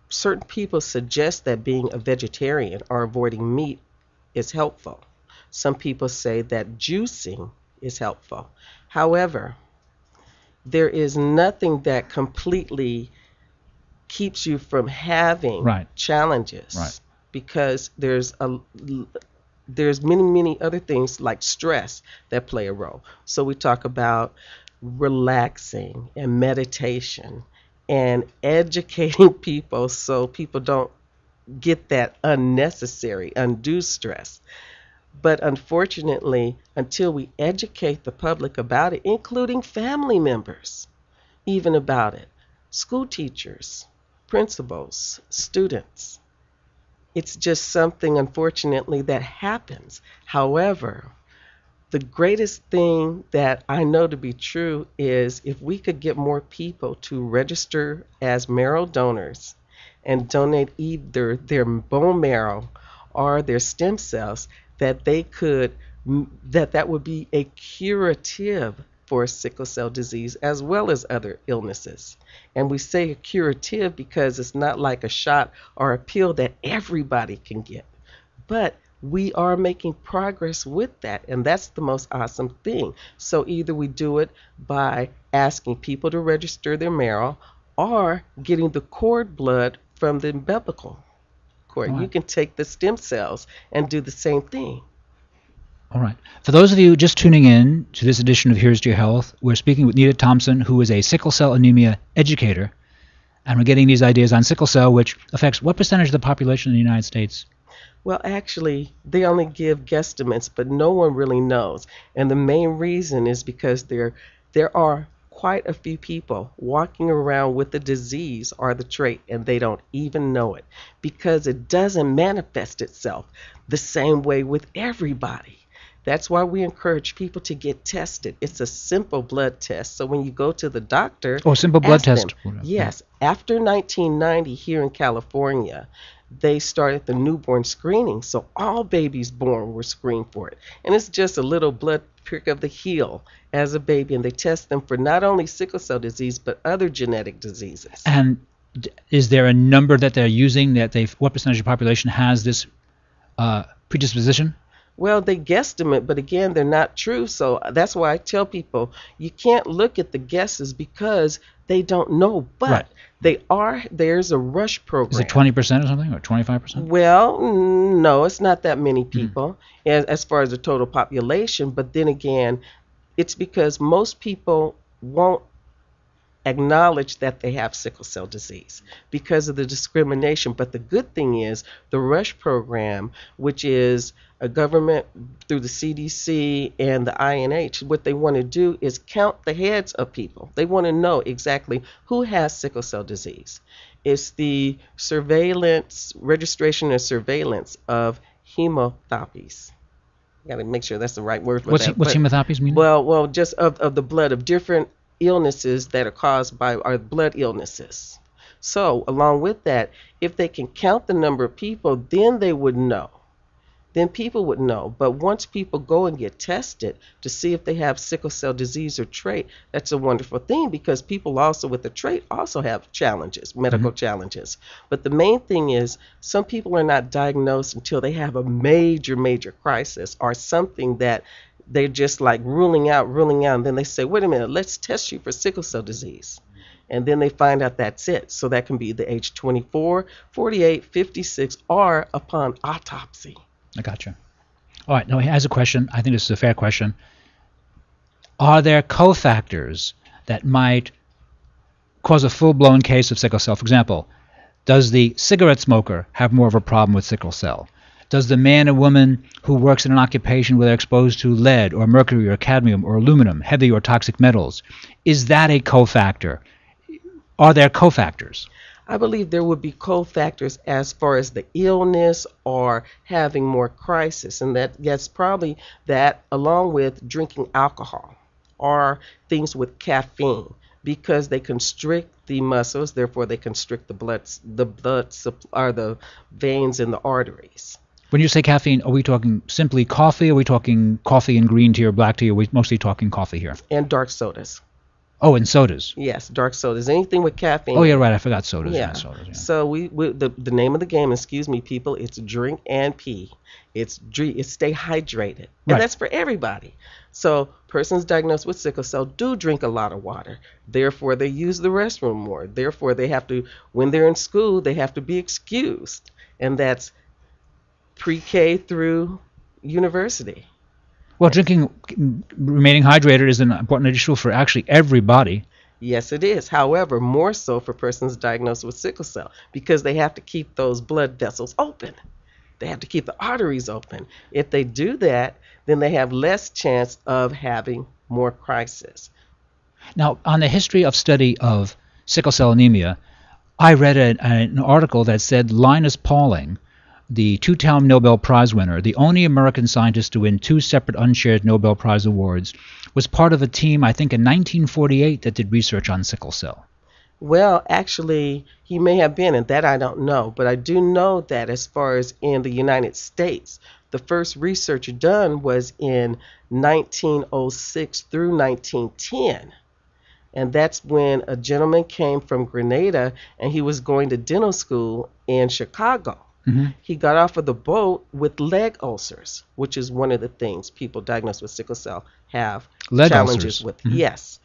Certain people suggest that being a vegetarian or avoiding meat is helpful. Some people say that juicing is helpful. However, there is nothing that completely keeps you from having challenges. Right. Because there's many other things like stress that play a role. So we talk about relaxing and meditation and educating people so people don't get that unnecessary, undue stress. But unfortunately, until we educate the public about it, including family members, even about it, school teachers, principals, students, it's just something, unfortunately, that happens. However, the greatest thing that I know to be true is if we could get more people to register as marrow donors and donate either their bone marrow or their stem cells, that would be a curative for sickle cell disease as well as other illnesses. And we say a curative because it's not like a shot or a pill that everybody can get. But we are making progress with that, and that's the most awesome thing. So either we do it by asking people to register their marrow or getting the cord blood from the umbilical cord. Right. You can take the stem cells and do the same thing. All right. For those of you just tuning in to this edition of Here's to Your Health, we're speaking with Nita Thompson, who is a sickle cell anemia educator, and we're getting these ideas on sickle cell, which affects what percentage of the population in the United States? Well, actually, they only give guesstimates, but no one really knows. And the main reason is because there are quite a few people walking around with the disease or the trait, and they don't even know it because it doesn't manifest itself the same way with everybody. That's why we encourage people to get tested. It's a simple blood test. So when you go to the doctor, Oh, simple blood ask them. test. Yes. After 1990 here in California, they started the newborn screening. So all babies born were screened for it. And it's just a little blood prick of the heel as a baby, and they test them for not only sickle cell disease, but other genetic diseases. And is there a number that they're using what percentage of the population has this predisposition? Well, they guesstimate, but again, they're not true. So that's why I tell people you can't look at the guesses because they don't know. But there's a rush program. Is it 20% or something, or 25%? Well, no, it's not that many people as far as the total population. But then again, it's because most people won't acknowledge that they have sickle cell disease because of the discrimination. But the good thing is the RUSH program, which is a government through the CDC and the INH, what they want to do is count the heads of people. They want to know exactly who has sickle cell disease. It's the registration and surveillance of hemothopes. Got to make sure that's the right word for that. What's hemothopes mean? Well, just of the blood of different illnesses that are caused by our blood illnesses. So along with that, if they can count the number of people, then they would know. Then people would know. But once people go and get tested to see if they have sickle cell disease or trait, that's a wonderful thing because people also with the trait also have challenges, medical challenges. But the main thing is some people are not diagnosed until they have a major, major crisis or something that they're just like ruling out, and then they say, wait a minute, let's test you for sickle cell disease. And then they find out that's it. So that can be the age 24, 48, 56, or upon autopsy. I gotcha. All right, now he has a question. I think this is a fair question. Are there cofactors that might cause a full-blown case of sickle cell? For example, does the cigarette smoker have more of a problem with sickle cell? Does the man or woman who works in an occupation where they're exposed to lead or mercury or cadmium or aluminum, heavy or toxic metals, is that a cofactor? Are there cofactors? I believe there would be cofactors as far as the illness or having more crisis, and that's probably that along with drinking alcohol or things with caffeine because they constrict the muscles, therefore they constrict the blood or the veins and the arteries. When you say caffeine, are we talking simply coffee? Are we talking coffee and green tea or black tea? Or are we mostly talking coffee here? And dark sodas. Oh, and sodas. Yes, dark sodas. Anything with caffeine. Oh, yeah, right. I forgot sodas. Yeah. Sodas, yeah. So the name of the game, excuse me, people, it's drink and pee. It's stay hydrated. And that's for everybody. So persons diagnosed with sickle cell do drink a lot of water. Therefore, they use the restroom more. Therefore, they have to, when they're in school, they have to be excused. And that's pre-K through university. Well, remaining hydrated is an important issue for actually everybody. Yes, it is. However, more so for persons diagnosed with sickle cell because they have to keep those blood vessels open. They have to keep the arteries open. If they do that, then they have less chance of having more crisis. Now, on the history of study of sickle cell anemia, I read an article that said Linus Pauling, the two-time Nobel Prize winner, the only American scientist to win 2 separate unshared Nobel Prize awards, was part of a team, I think in 1948, that did research on sickle cell. Well, actually, he may have been, and that I don't know. But I do know that as far as in the United States, the first research done was in 1906 through 1910. And that's when a gentleman came from Grenada, and he was going to dental school in Chicago. Mm-hmm. He got off of the boat with leg ulcers, which is one of the things people diagnosed with sickle cell have leg challenges ulcers. with. Mm-hmm. Yes.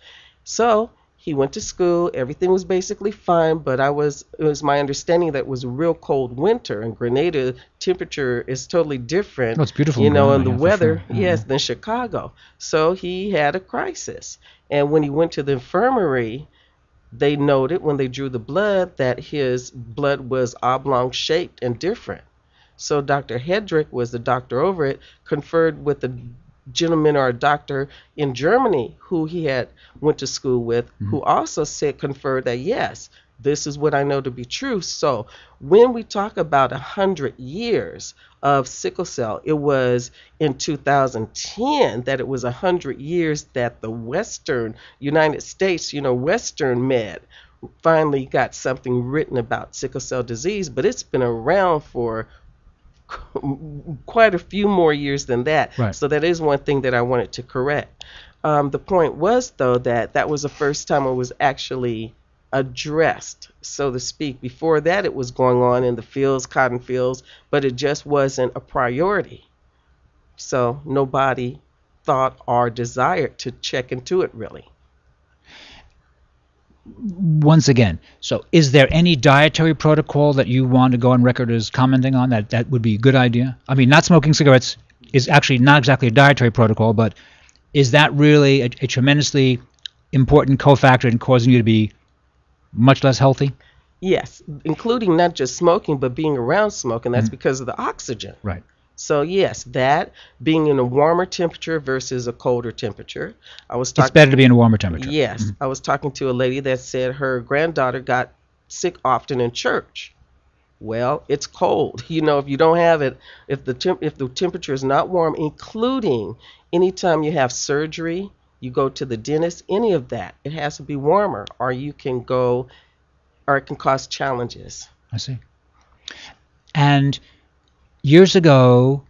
So he went to school. Everything was basically fine, but it was my understanding that it was a real cold winter, and Grenada temperature is totally different. Oh, it's beautiful. And the yeah, weather, sure. yes, than Chicago. So he had a crisis. And when he went to the infirmary, they noted when they drew the blood that his blood was oblong shaped and different. So Dr. Hedrick was the doctor over it, conferred with a gentleman or a doctor in Germany who he had went to school with, who also conferred that yes, this is what I know to be true. So when we talk about 100 years of sickle cell, it was in 2010 that it was 100 years that the Western United States, Western med finally got something written about sickle cell disease, but it's been around for quite a few more years than that. Right. So that is one thing that I wanted to correct. The point was, though, that was the first time it was actually addressed, so to speak. Before that, it was going on in the fields, cotton fields, but it just wasn't a priority. So nobody thought or desired to check into it, really. Once again, so is there any dietary protocol that you want to go on record as commenting on that would be a good idea? I mean, not smoking cigarettes is actually not exactly a dietary protocol, but is that really a tremendously important cofactor in causing you to be much less healthy? Yes, including not just smoking, but being around smoking. That's because of the oxygen. Right. So yes, that being in a warmer temperature versus a colder temperature. It's better to be in a warmer temperature. Yes, I was talking to a lady that said her granddaughter got sick often in church. Well, it's cold. You know, if you don't have it, if the temperature is not warm, including anytime you have surgery, you go to the dentist, any of that, it has to be warmer, or it can cause challenges. I see. And years ago,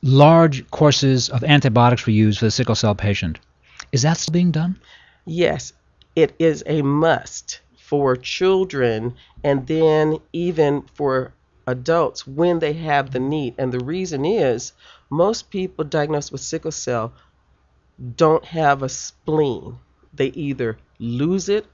large courses of antibiotics were used for the sickle cell patient. Is that still being done? Yes, it is a must for children and then even for adults when they have the need. And the reason is most people diagnosed with sickle cell don't have a spleen. They either lose it,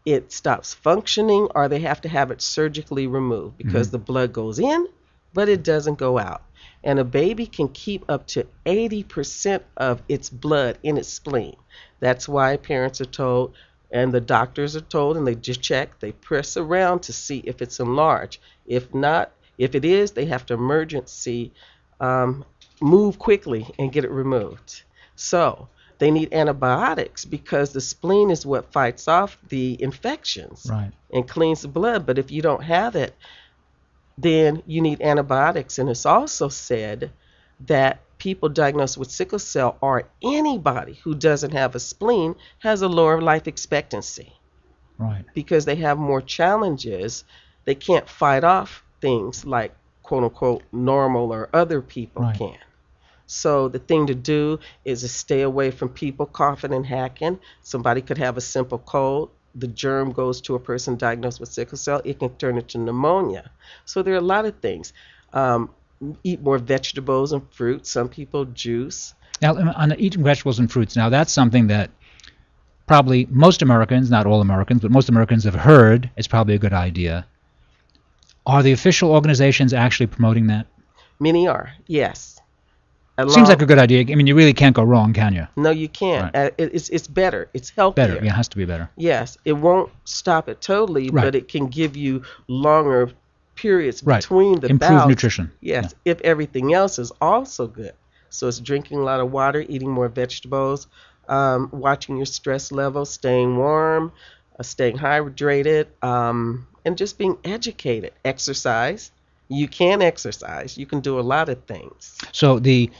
it stops functioning, or they have to have it surgically removed because the blood goes in, but it doesn't go out. And a baby can keep up to 80% of its blood in its spleen. That's why parents are told, and the doctors are told, and they just check, they press around to see if it's enlarged. If not, if it is, they have to emergency move quickly and get it removed. So they need antibiotics because the spleen is what fights off the infections and cleans the blood. But if you don't have it, then you need antibiotics. And it's also said that people diagnosed with sickle cell or anybody who doesn't have a spleen has a lower life expectancy. Right. Because they have more challenges. They can't fight off things like quote unquote normal or other people can. So the thing to do is to stay away from people coughing and hacking. Somebody could have a simple cold. The germ goes to a person diagnosed with sickle cell. It can turn into pneumonia. So there are a lot of things. Eat more vegetables and fruits. Some people juice. Now, on eating vegetables and fruits, now that's something that probably most Americans, not all Americans, but most Americans have heard it's probably a good idea. Are the official organizations actually promoting that? Many are, yes. Seems like a good idea. I mean, you really can't go wrong, can you? No, you can't. It's better. It's healthier. Better. Yeah, it has to be better. Yes. It won't stop it totally, but it can give you longer periods between the bouts. Improve nutrition. Yes. Yeah. If everything else is also good. So it's drinking a lot of water, eating more vegetables, watching your stress level, staying warm, staying hydrated, and just being educated. Exercise. You can exercise. You can do a lot of things. So the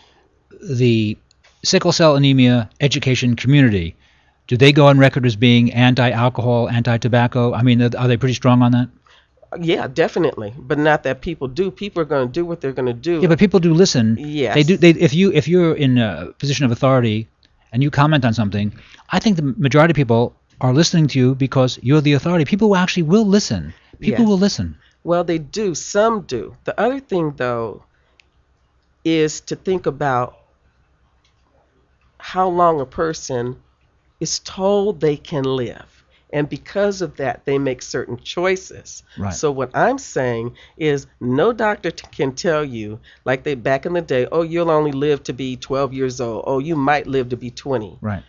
sickle cell anemia education community, do they go on record as being anti-alcohol, anti-tobacco? I mean, are they pretty strong on that? Yeah, definitely. But not that people do. People are going to do what they're going to do. Yeah, but people do listen. Yes. They do. If you're in a position of authority and you comment on something, I think the majority of people are listening to you because you're the authority. People actually will listen. People will listen. Well, they do. Some do. The other thing, though, is to think about how long a person is told they can live. And because of that, they make certain choices. Right. So what I'm saying is no doctor can tell you, like they back in the day, oh, you'll only live to be 12 years old. Oh, you might live to be 20. Right.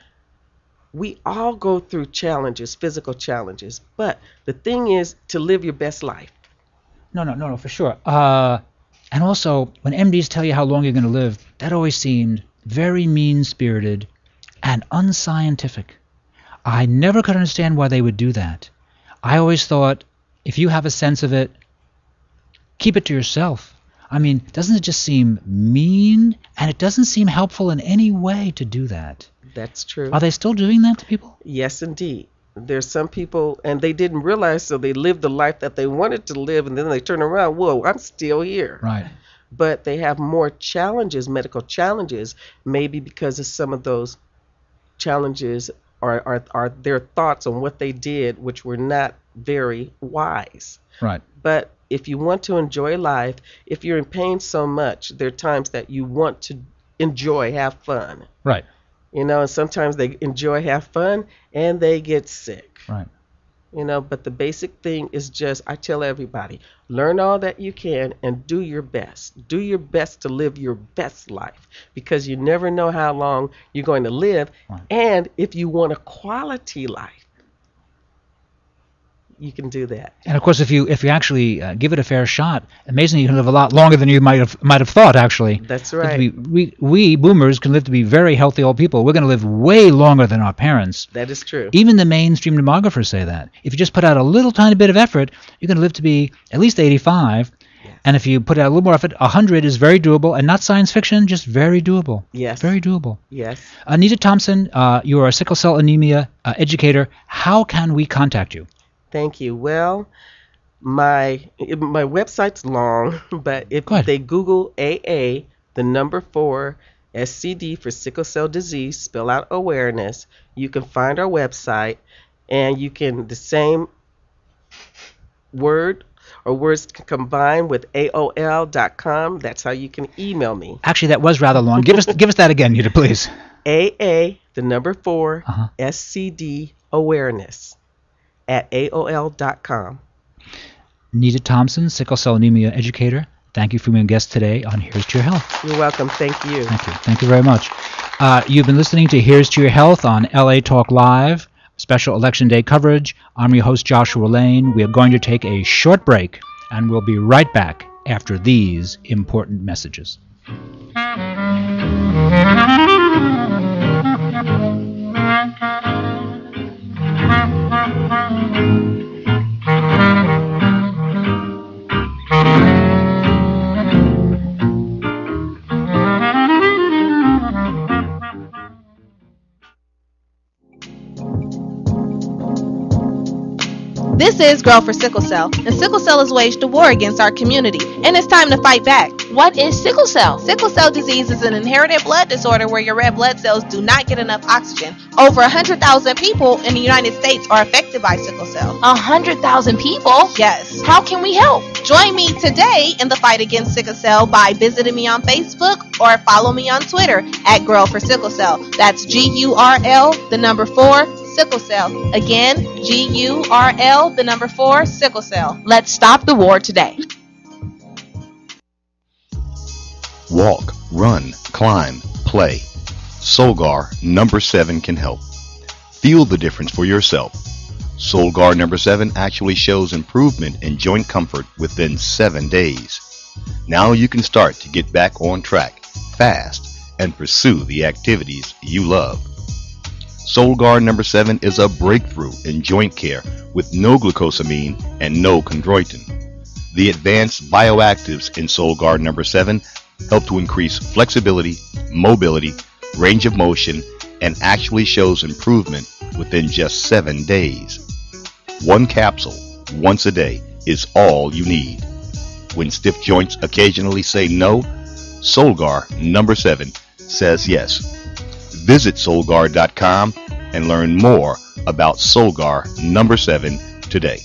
We all go through challenges, physical challenges. But the thing is to live your best life. No, for sure. And also, when MDs tell you how long you're going to live, that always seemed very mean-spirited and unscientific. I never could understand why they would do that. I always thought, if you have a sense of it, keep it to yourself. I mean, doesn't it just seem mean? And it doesn't seem helpful in any way to do that. That's true. Are they still doing that to people? Yes, indeed. There's some people, and they didn't realize, so they lived the life that they wanted to live, and then they turn around, whoa, I'm still here. Right. But they have more challenges, medical challenges, maybe because of some of those challenges are their thoughts on what they did, which were not very wise. Right. But if you want to enjoy life, if you're in pain so much, there are times that you want to enjoy, have fun. Right. You know, and sometimes they enjoy, have fun, and they get sick. Right. You know, but the basic thing is just, I tell everybody, learn all that you can and do your best. Do your best to live your best life, because you never know how long you're going to live. Right. And if you want a quality life, you can do that. And of course, if you actually give it a fair shot, amazingly, you can live a lot longer than you might have thought. Actually, that's right. We boomers can live to be very healthy old people. We're going to live way longer than our parents. That is true. Even the mainstream demographers say that. If you just put out a little tiny bit of effort, you're going to live to be at least 85. Yes. And if you put out a little more effort, 100 is very doable, and not science fiction, just very doable. Yes. Very doable. Yes. Anita Thompson, you are a sickle cell anemia educator. How can we contact you? Thank you. Well, my website's long, but if they Google AA, the number 4, SCD for sickle cell disease, spell out awareness, you can find our website, and you can, the same word or words combine with AOL.com. That's how you can email me. Actually, that was rather long. Give us that again, Nita, please. AA, the number 4, SCD awareness at AOL.com. Nita Thompson, sickle cell anemia educator. Thank you for being a guest today on Here's to Your Health. You're welcome. Thank you. Thank you. Thank you very much. You've been listening to Here's to Your Health on LA Talk Live, special Election Day coverage. I'm your host, Joshua Lane. We are going to take a short break, and we'll be right back after these important messages. This is Girl for Sickle Cell, and sickle cell has waged a war against our community, and it's time to fight back. What is sickle cell? Sickle cell disease is an inherited blood disorder where your red blood cells do not get enough oxygen. Over 100,000 people in the United States are affected by sickle cell. 100,000 people? Yes. How can we help? Join me today in the fight against sickle cell by visiting me on Facebook or follow me on Twitter at Girl for Sickle Cell. That's GURL, the number 4, sickle cell. Again, GURL, the number 4, sickle cell. Let's stop the war today. Walk, run, climb, play. Solgar number 7 can help. Feel the difference for yourself. Solgar number 7 actually shows improvement in joint comfort within 7 days. Now you can start to get back on track fast and pursue the activities you love. Solgar number 7 is a breakthrough in joint care with no glucosamine and no chondroitin. The advanced bioactives in Solgar number 7 help to increase flexibility, mobility, range of motion, and actually shows improvement within just 7 days. 1 capsule once a day is all you need. When stiff joints occasionally say no, Solgar number 7 says yes. Visit Solgar.com and learn more about Solgar number 7 today.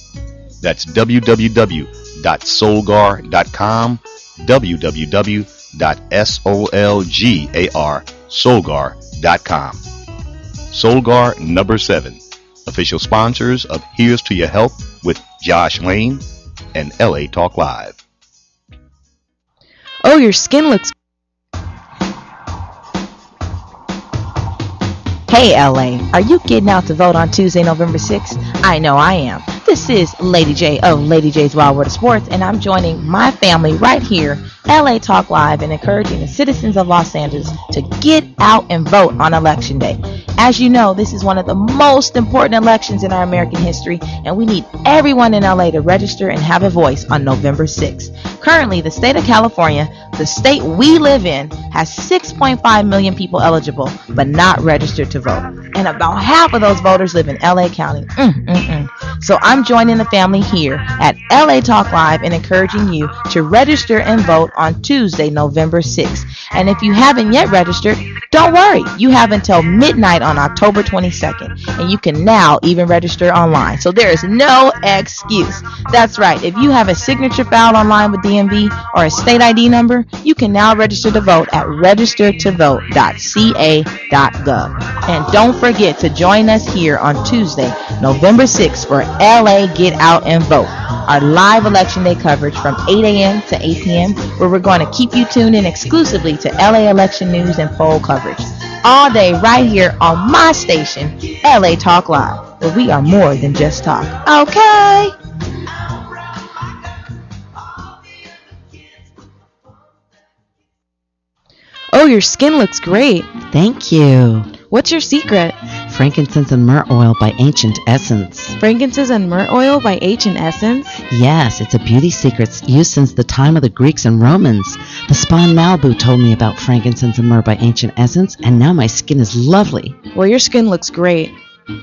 That's www.solgar.com, www.solgar.com. Solgar number 7, official sponsors of Here's to Your Health with Josh Lane and LA Talk Live. Oh, your skin looks... Hey LA, are you getting out to vote on Tuesday, November 6th? I know I am. This is Lady J of Lady J's Wild World of Sports, and I'm joining my family right here, LA Talk Live, and encouraging the citizens of Los Angeles to get out and vote on Election Day. As you know, this is one of the most important elections in our American history, and we need everyone in LA to register and have a voice on November 6th. Currently, the state of California, the state we live in, has 6.5 million people eligible but not registered to vote. And about half of those voters live in LA County. So I'm joining the family here at LA Talk Live and encouraging you to register and vote on Tuesday, November 6th. And if you haven't yet registered, don't worry. You have until midnight on October 22nd. And you can now even register online. So there is no excuse. That's right. If you have a signature filed online with DMV or a state ID number, you can now register to vote at registertovote.ca.gov. And don't forget to join us here on Tuesday, November 6th for LA Get Out and Vote, our live election day coverage from 8 a.m. to 8 p.m. where we're going to keep you tuned in exclusively to LA election news and poll coverage. All day right here on my station, LA Talk Live, where we are more than just talk. Okay? Oh, your skin looks great. Thank you. What's your secret? Frankincense and myrrh oil by Ancient Essence. Frankincense and myrrh oil by Ancient Essence? Yes, it's a beauty secret used since the time of the Greeks and Romans. The spa in Malibu told me about frankincense and myrrh by Ancient Essence, and now my skin is lovely. Well, your skin looks great.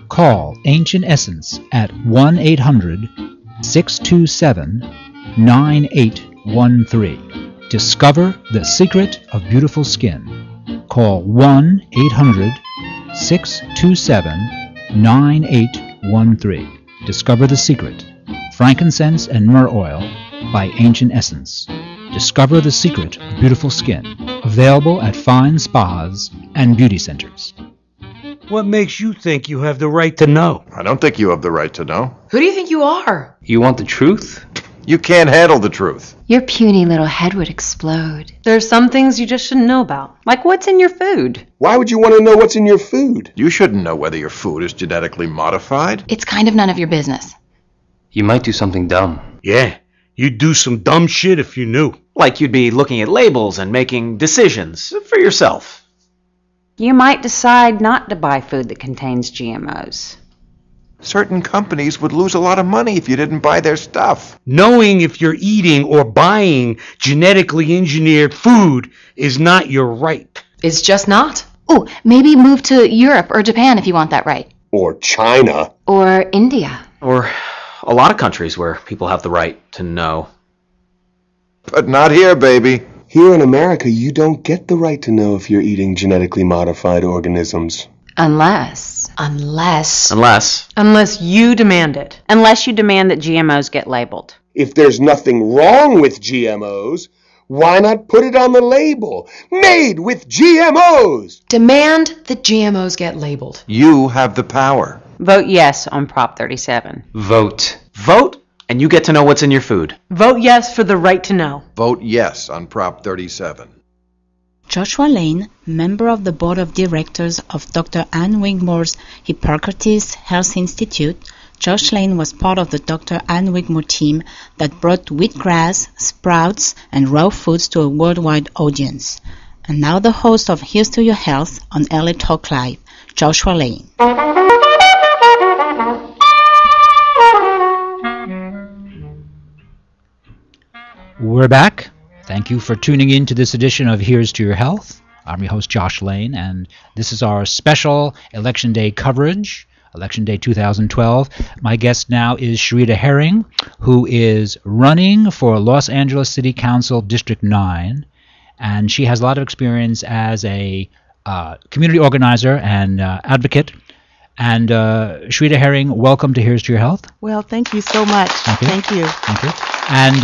Call Ancient Essence at 1-800-627-9813. Discover the secret of beautiful skin. Call 1-800-627-9813. Discover the secret. Frankincense and myrrh oil by Ancient Essence. Discover the secret of beautiful skin. Available at fine spas and beauty centers. What makes you think you have the right to know? I don't think you have the right to know. Who do you think you are? You want the truth? You can't handle the truth. Your puny little head would explode. There are some things you just shouldn't know about, like what's in your food. Why would you want to know what's in your food? You shouldn't know whether your food is genetically modified. It's kind of none of your business. You might do something dumb. Yeah, you'd do some dumb shit if you knew. Like you'd be looking at labels and making decisions for yourself. You might decide not to buy food that contains GMOs. Certain companies would lose a lot of money if you didn't buy their stuff. Knowing if you're eating or buying genetically engineered food is not your right. It's just not. Oh, maybe move to Europe or Japan if you want that right. Or China. Or India. Or a lot of countries where people have the right to know. But not here, baby. Here in America, you don't get the right to know if you're eating genetically modified organisms. Unless you demand it. Unless you demand that GMOs get labeled. If there's nothing wrong with GMOs, why not put it on the label? Made with GMOs! Demand that GMOs get labeled. You have the power. Vote yes on Prop 37. Vote. Vote, and you get to know what's in your food. Vote yes for the right to know. Vote yes on Prop 37. Joshua Lane, member of the board of directors of Dr. Ann Wigmore's Hippocrates Health Institute, Josh Lane was part of the Dr. Ann Wigmore team that brought wheatgrass, sprouts, and raw foods to a worldwide audience. And now the host of Here's to Your Health on LA Talk Live, Joshua Lane. We're back. Thank you for tuning in to this edition of Here's to Your Health. I'm your host, Josh Lane, and this is our special Election Day coverage, Election Day 2012. My guest now is Sharita Herring, who is running for Los Angeles City Council District 9, and she has a lot of experience as a community organizer and advocate. And Sharita Herring, welcome to Here's to Your Health. Well, thank you so much. Thank you. Thank you. And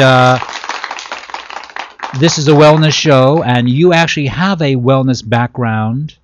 this is a wellness show, and you actually have a wellness background,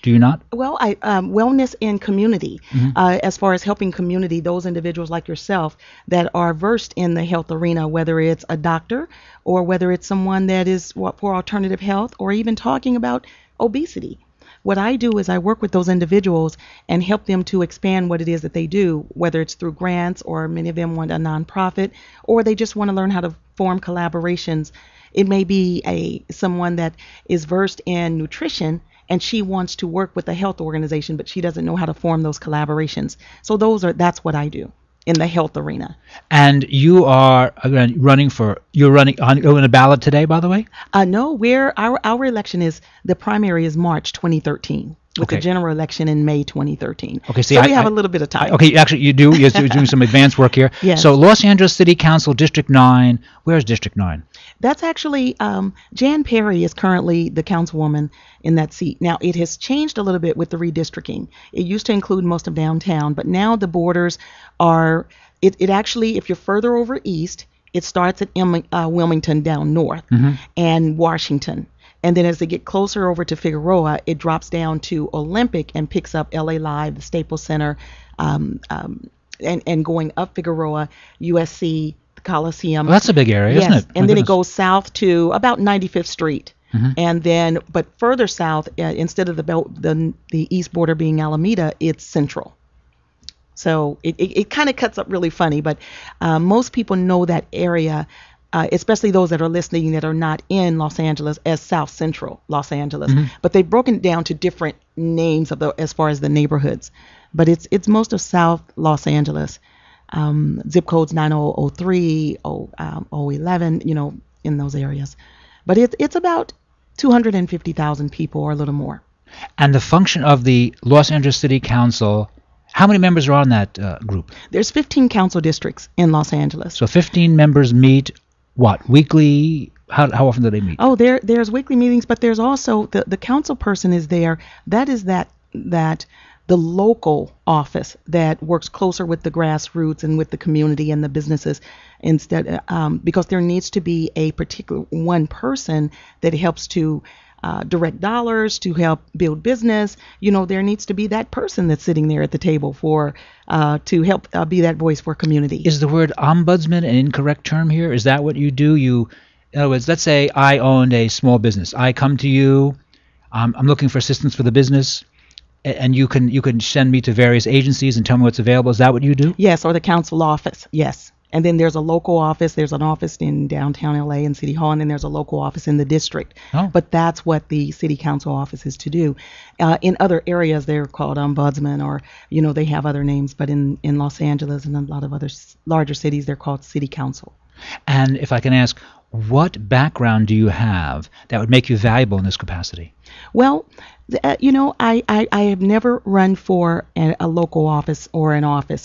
do you not? Well, wellness in community, as far as helping community, those individuals like yourself that are versed in the health arena, whether it's a doctor or whether it's someone that is for alternative health or even talking about obesity. What I do is I work with those individuals and help them to expand what it is that they do, whether it's through grants or many of them want a nonprofit or they just want to learn how to form collaborations It may be someone that is versed in nutrition and she wants to work with a health organization, but she doesn't know how to form those collaborations. So that's what I do in the health arena. And you are you're on a ballot today, by the way? No, our election the primary is March 2013. With the general election in May 2013. Okay, so we have a little bit of time. Okay, actually you do. You're doing some advanced work here. Yes. So Los Angeles City Council, District 9. Where's District 9? That's actually, Jan Perry is currently the councilwoman in that seat. Now, it has changed a little bit with the redistricting. It used to include most of downtown, but now the borders are, it actually, if you're further over east, it starts at Wilmington down north and Washington. And then as they get closer over to Figueroa, it drops down to Olympic and picks up LA Live, the Staples Center, and going up Figueroa, USC, the Coliseum. Well, that's a big area, isn't it? And then it goes south to about 95th Street. And then, but further south, instead of the east border being Alameda, it's Central. So it kind of cuts up really funny, but most people know that area, especially those that are listening that are not in Los Angeles, as South Central Los Angeles. But they've broken it down to different names as far as the neighborhoods. But it's most of South Los Angeles. Zip codes 9003, 011, in those areas. But it's about 250,000 people or a little more. And the function of the Los Angeles City Council, how many members are on that group? There's 15 council districts in Los Angeles. So 15 members meet, weekly? How often do they meet? Oh, there's weekly meetings, but there's also the council person is there. That is that the local office that works closer with the grassroots and with the community and the businesses instead, because there needs to be a particular one person that helps to direct dollars, to help build business. There needs to be that person that's sitting there at the table to help be that voice for community. Is the word ombudsman an incorrect term here? Is that what you do? In other words, let's say I owned a small business. I come to you. I'm looking for assistance for the business. And you can send me to various agencies and tell me what's available. Is that what you do? Yes, or the council office. Yes. And then there's a local office. There's an office in downtown LA in City Hall, and then there's a local office in the district. Oh. But that's what the city council office is to do. In other areas, they're called ombudsman, or they have other names. But in Los Angeles and a lot of other larger cities, they're called city council. And if I can ask, what background do you have that would make you valuable in this capacity? Well, I have never run for a local office or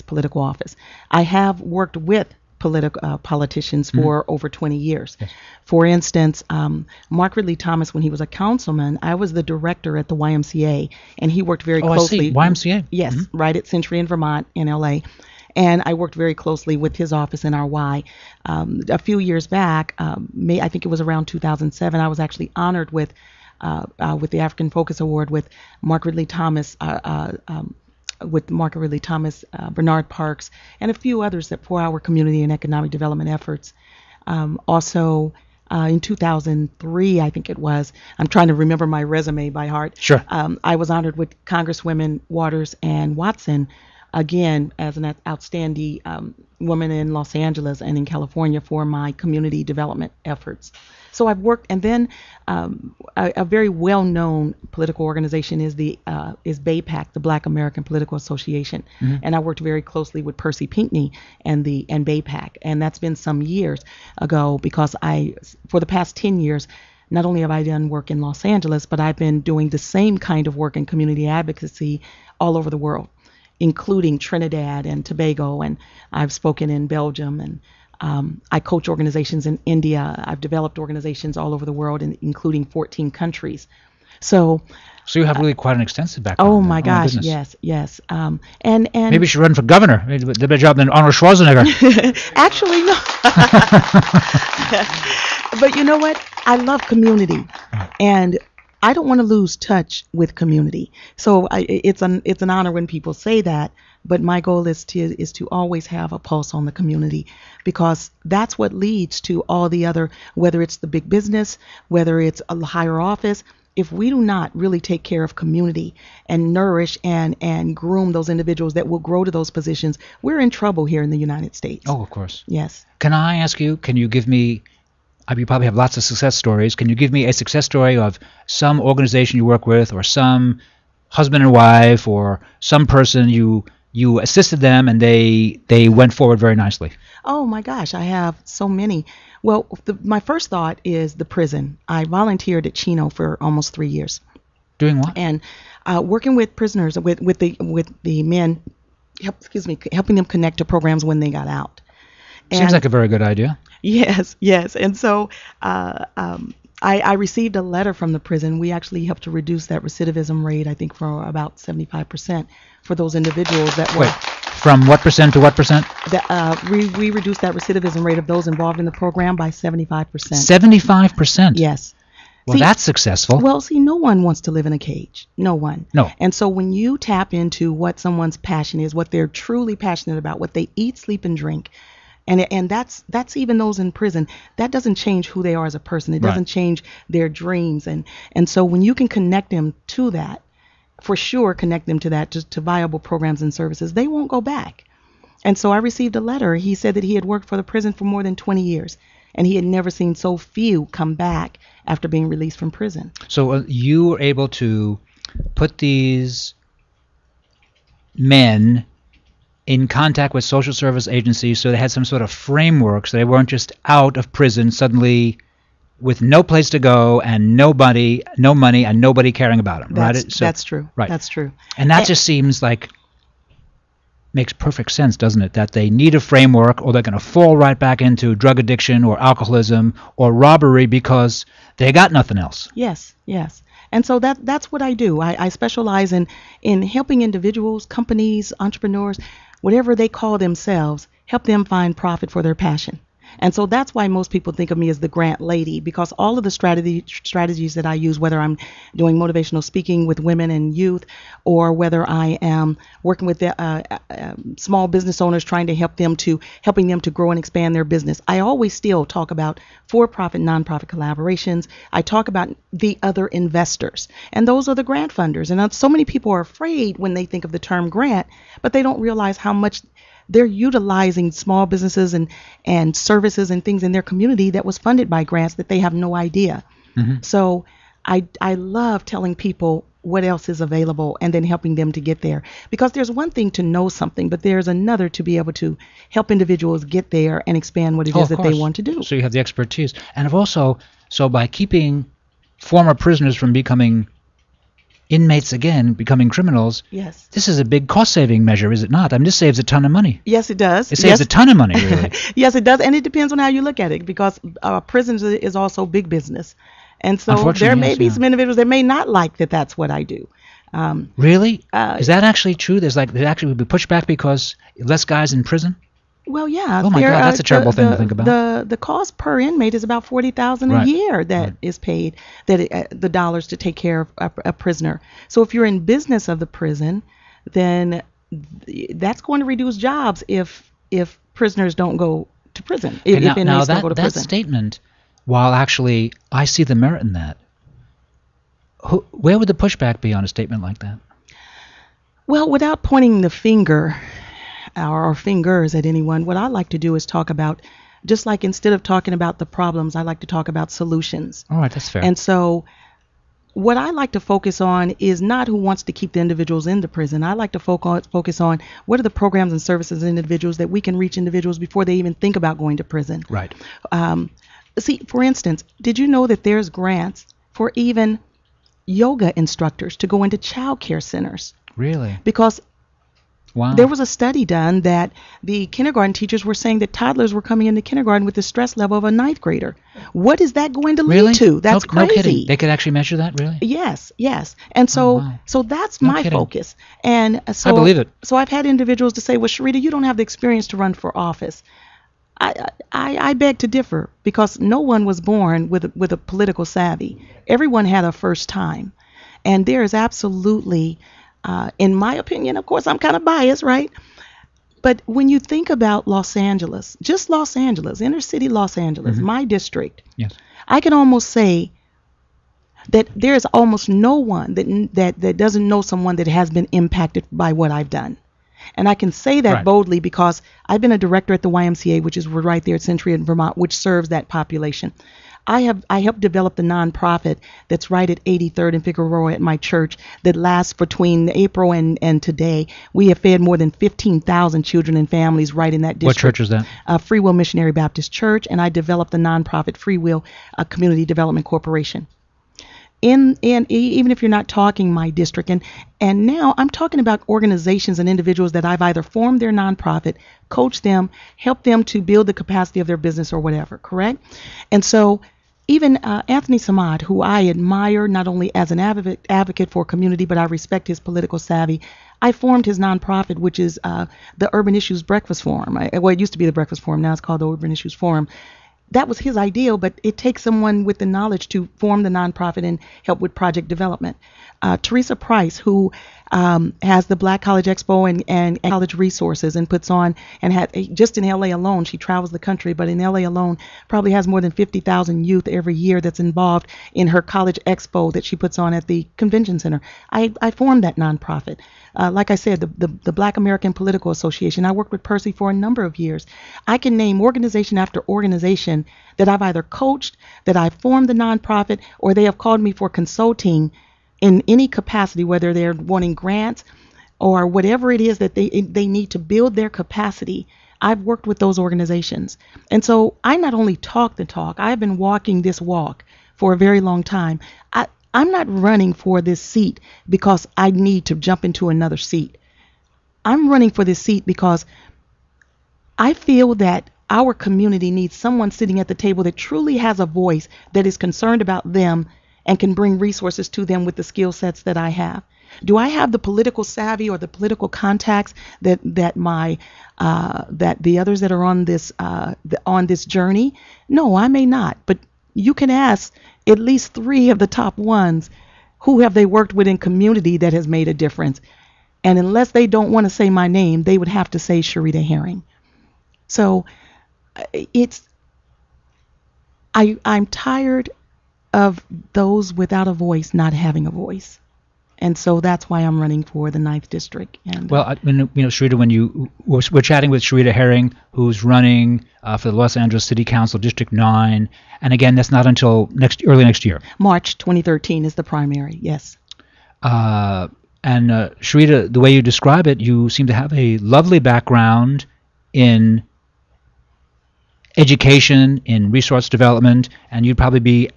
political office. I have worked with politicians for over 20 years. Yes. For instance, Mark Ridley Thomas, when he was a councilman, I was the director at the YMCA, and he worked very closely. I see. YMCA? Yes, right at Century in Vermont in LA. And I worked very closely with his office in RY. A few years back, I think it was around 2007, I was actually honored with the African Focus Award with Mark Ridley Thomas, Bernard Parks, and a few others for our community and economic development efforts. Also, in 2003, I think it was, I'm trying to remember my resume by heart. Sure. I was honored with Congresswomen Waters and Watson, again, as an outstanding woman in Los Angeles and in California for my community development efforts. So I've worked, and then a very well-known political organization is BAPAC, the Black American Political Association, and I worked very closely with Percy Pinckney and BAPAC, and that's been some years ago because for the past 10 years, not only have I done work in Los Angeles, but I've been doing the same kind of work in community advocacy all over the world, including Trinidad and Tobago, and I've spoken in Belgium, and I coach organizations in India. I've developed organizations all over the world, including 14 countries. So you have really quite an extensive background. Oh my gosh, yes. And maybe you should run for governor. Maybe a better job than Arnold Schwarzenegger. Actually, no. But you know what? I love community, and I don't want to lose touch with community. So it's an honor when people say that. But my goal is to always have a pulse on the community, because that's what leads to all the other, whether it's the big business, whether it's a higher office. If we do not really take care of community and nourish and groom those individuals that will grow to those positions, we're in trouble here in the United States. Oh, of course. Yes. Can I ask you, can you give me You probably have lots of success stories. Can you give me a success story of some organization you work with, or some husband and wife, or some person you assisted them and they went forward very nicely? Oh my gosh, I have so many. Well, my first thought is the prison. I volunteered at Chino for almost 3 years. Doing what? And working with prisoners, with the men, helping them connect to programs when they got out. Seems like a very good idea. Yes. And so I received a letter from the prison. We actually helped to reduce that recidivism rate, I think, for about 75% for those individuals that were. Wait, from what percent to what percent? We reduced that recidivism rate of those involved in the program by 75%. 75%? Yes. Well, that's successful. Well, see, no one wants to live in a cage. No one. No. And so when you tap into what someone's passion is, what they're truly passionate about, what they eat, sleep, and drink, and that's even those in prison, that doesn't change who they are as a person. It doesn't change their dreams. And so when you can connect them to that, for sure connect them to that, to viable programs and services, they won't go back. And so I received a letter. He said that he had worked for the prison for more than 20 years. And he had never seen so few come back after being released from prison. So you were able to put these men in contact with social service agencies so they had some sort of framework, so they weren't just out of prison suddenly with no place to go and no money and nobody caring about them, right? That's true. Right. That's true. And that just seems like makes perfect sense, doesn't it? That they need a framework or they're going to fall right back into drug addiction or alcoholism or robbery because they got nothing else. Yes. And so that's what I do. I specialize in helping individuals, companies, entrepreneurs, whatever they call themselves, help them find profit for their passion. And so that's why most people think of me as the grant lady, because all of the strategies that I use, whether I'm doing motivational speaking with women and youth, or whether I am working with small business owners trying to helping them to grow and expand their business, I always still talk about for-profit, nonprofit collaborations. I talk about the other investors, and those are the grant funders. And so many people are afraid when they think of the term grant, but they don't realize how much they're utilizing small businesses and services and things in their community that was funded by grants that they have no idea. Mm-hmm. So I love telling people what else is available and then helping them to get there. Because there's one thing to know something, but there's another to be able to help individuals get there and expand what it is that they want to do. So you have the expertise. And so by keeping former prisoners from becoming inmates again, becoming criminals, yes, this is a big cost-saving measure, is it not? I mean, this saves a ton of money. Yes, it does. It saves a ton of money, really. Yes, it does, and it depends on how you look at it, because prisons is also big business. And so there may be some individuals that may not like that that's what I do. Really? Is that actually true? There actually would be pushback because less guys in prison? Well, yeah. Oh my God, that's a terrible thing to think about. The cost per inmate is about $40,000 a year that is paid, the dollars to take care of a prisoner. So if you're in business of the prison, then that's going to reduce jobs if prisoners don't go to prison. If inmates don't go to prison. That statement, while actually I see the merit in that, where would the pushback be on a statement like that? Well, without pointing the finger or fingers at anyone, what I like to do is talk about, just like instead of talking about the problems, I like to talk about solutions. All right, that's fair. And so what I like to focus on is not who wants to keep the individuals in the prison. I like to focus on what are the programs and services and individuals that we can reach individuals before they even think about going to prison. Right. See, for instance, did you know that there's grants for even yoga instructors to go into child care centers? Really? Because wow. There was a study done that the kindergarten teachers were saying that toddlers were coming into kindergarten with the stress level of a 9th grader. What is that going to lead to? That's crazy. No kidding. They could actually measure that, really? Yes. And so so that's my focus. And so I believe it. So I've had individuals to say, well, Sharita, you don't have the experience to run for office. I beg to differ, because no one was born with a political savvy. Everyone had a first time. And there is absolutely, in my opinion, of course, I'm kind of biased, right? But when you think about Los Angeles, just Los Angeles, inner city Los Angeles, my district, yes, I can almost say that there is almost no one that doesn't know someone that has been impacted by what I've done. And I can say that Right. boldly because I've been a director at the YMCA, which is right there at Century in Vermont, which serves that population. I helped develop the nonprofit that's right at 83rd and Figueroa at my church that lasts between April and today. We have fed more than 15,000 children and families right in that district. What church is that? Free Will Missionary Baptist Church, and I developed the nonprofit Free Will Community Development Corporation. And even if you're not talking my district, and now I'm talking about organizations and individuals that I've either formed their nonprofit, coached them, helped them to build the capacity of their business or whatever, correct? And so even Anthony Samad, who I admire not only as an advocate for community, but I respect his political savvy. I formed his nonprofit, which is the Urban Issues Breakfast Forum. Well, it used to be the Breakfast Forum. Now it's called the Urban Issues Forum. That was his ideal, but it takes someone with the knowledge to form the nonprofit and help with project development. Teresa Price, who has the Black College Expo and college resources and puts on, and had just in LA alone, she travels the country, but in LA alone probably has more than 50,000 youth every year that's involved in her college expo that she puts on at the convention center. I formed that nonprofit. Like I said, the Black American Political Association, I worked with Percy for a number of years. I can name organization after organization that I've either coached, that I've formed the nonprofit, or they have called me for consulting in any capacity, whether they're wanting grants or whatever it is that they need to build their capacity. I've worked with those organizations. And so I not only talk the talk, I've been walking this walk for a very long time. I'm not running for this seat because I need to jump into another seat. I'm running for this seat because I feel that our community needs someone sitting at the table that truly has a voice, that is concerned about them and can bring resources to them with the skill sets that I have. Do I have the political savvy or the political contacts that the others that are on this journey? No, I may not. But you can ask at least 3 of the top ones, who have they worked with in community that has made a difference? And unless they don't want to say my name, they would have to say Sharita Herring. So I'm tired of those without a voice not having a voice. And so that's why I'm running for the 9th District. And Sharita, when we're chatting with Sharita Herring, who's running for the Los Angeles City Council District 9, and again, that's not until early next year. March 2013 is the primary, yes. And Sharita, the way you describe it, you seem to have a lovely background in education, in resource development, and you'd probably be,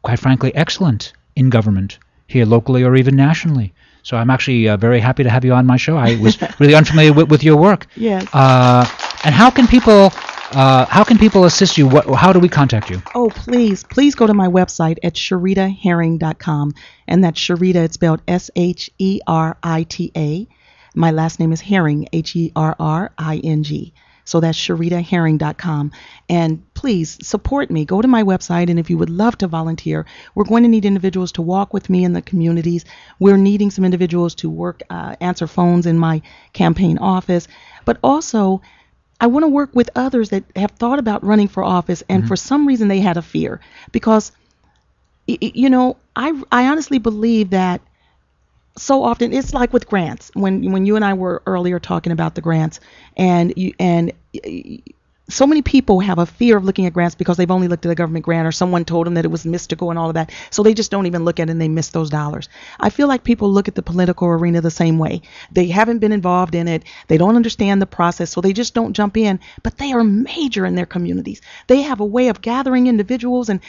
quite frankly, excellent in government here locally or even nationally. So I'm actually very happy to have you on my show. I was really unfamiliar with your work. Yes. And how can people assist you? How do we contact you? Oh, please go to my website at SharitaHerring.com, and that's Sharita. It's spelled Sherita. My last name is Herring, Herring. So that's SharitaHerring.com. And please support me. Go to my website, and if you would love to volunteer, we're going to need individuals to walk with me in the communities. We're needing some individuals to work, answer phones in my campaign office. But also, I want to work with others that have thought about running for office, and for some reason they had a fear. Because, I honestly believe that so often it's like with grants. When you and I were earlier talking about the grants, and so many people have a fear of looking at grants because they've only looked at a government grant, or someone told them that it was mystical and all of that, so they just don't even look at it and they miss those dollars. I feel like people look at the political arena the same way. They haven't been involved in it, they don't understand the process, so they just don't jump in. But they are major in their communities. They have a way of gathering individuals and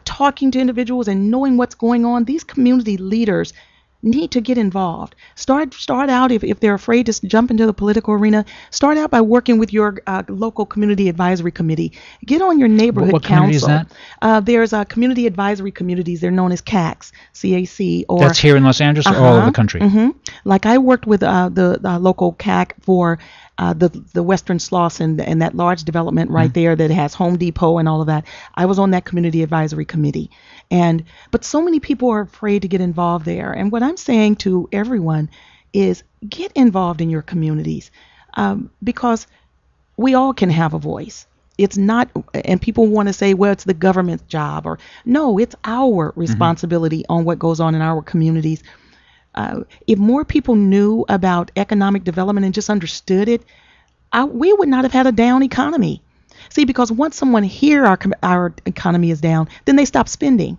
talking to individuals and knowing what's going on. These community leaders need to get involved. Start out, if they're afraid to jump into the political arena, start out by working with your local community advisory committee. Get on your neighborhood what council. Community is that? There's community advisory communities. They're known as CACs, C-A-C. Or that's here in Los Angeles or all over the country? Like I worked with the local CAC for the Western Slauson and that large development right there that has Home Depot and all of that. I was on that community advisory committee. But so many people are afraid to get involved there. And what I'm saying to everyone is get involved in your communities, because we all can have a voice. It's not, and people want to say, well, it's the government's job, or no, it's our responsibility on what goes on in our communities. If more people knew about economic development and just understood it, we would not have had a down economy. See, because once someone hear our economy is down, then they stop spending.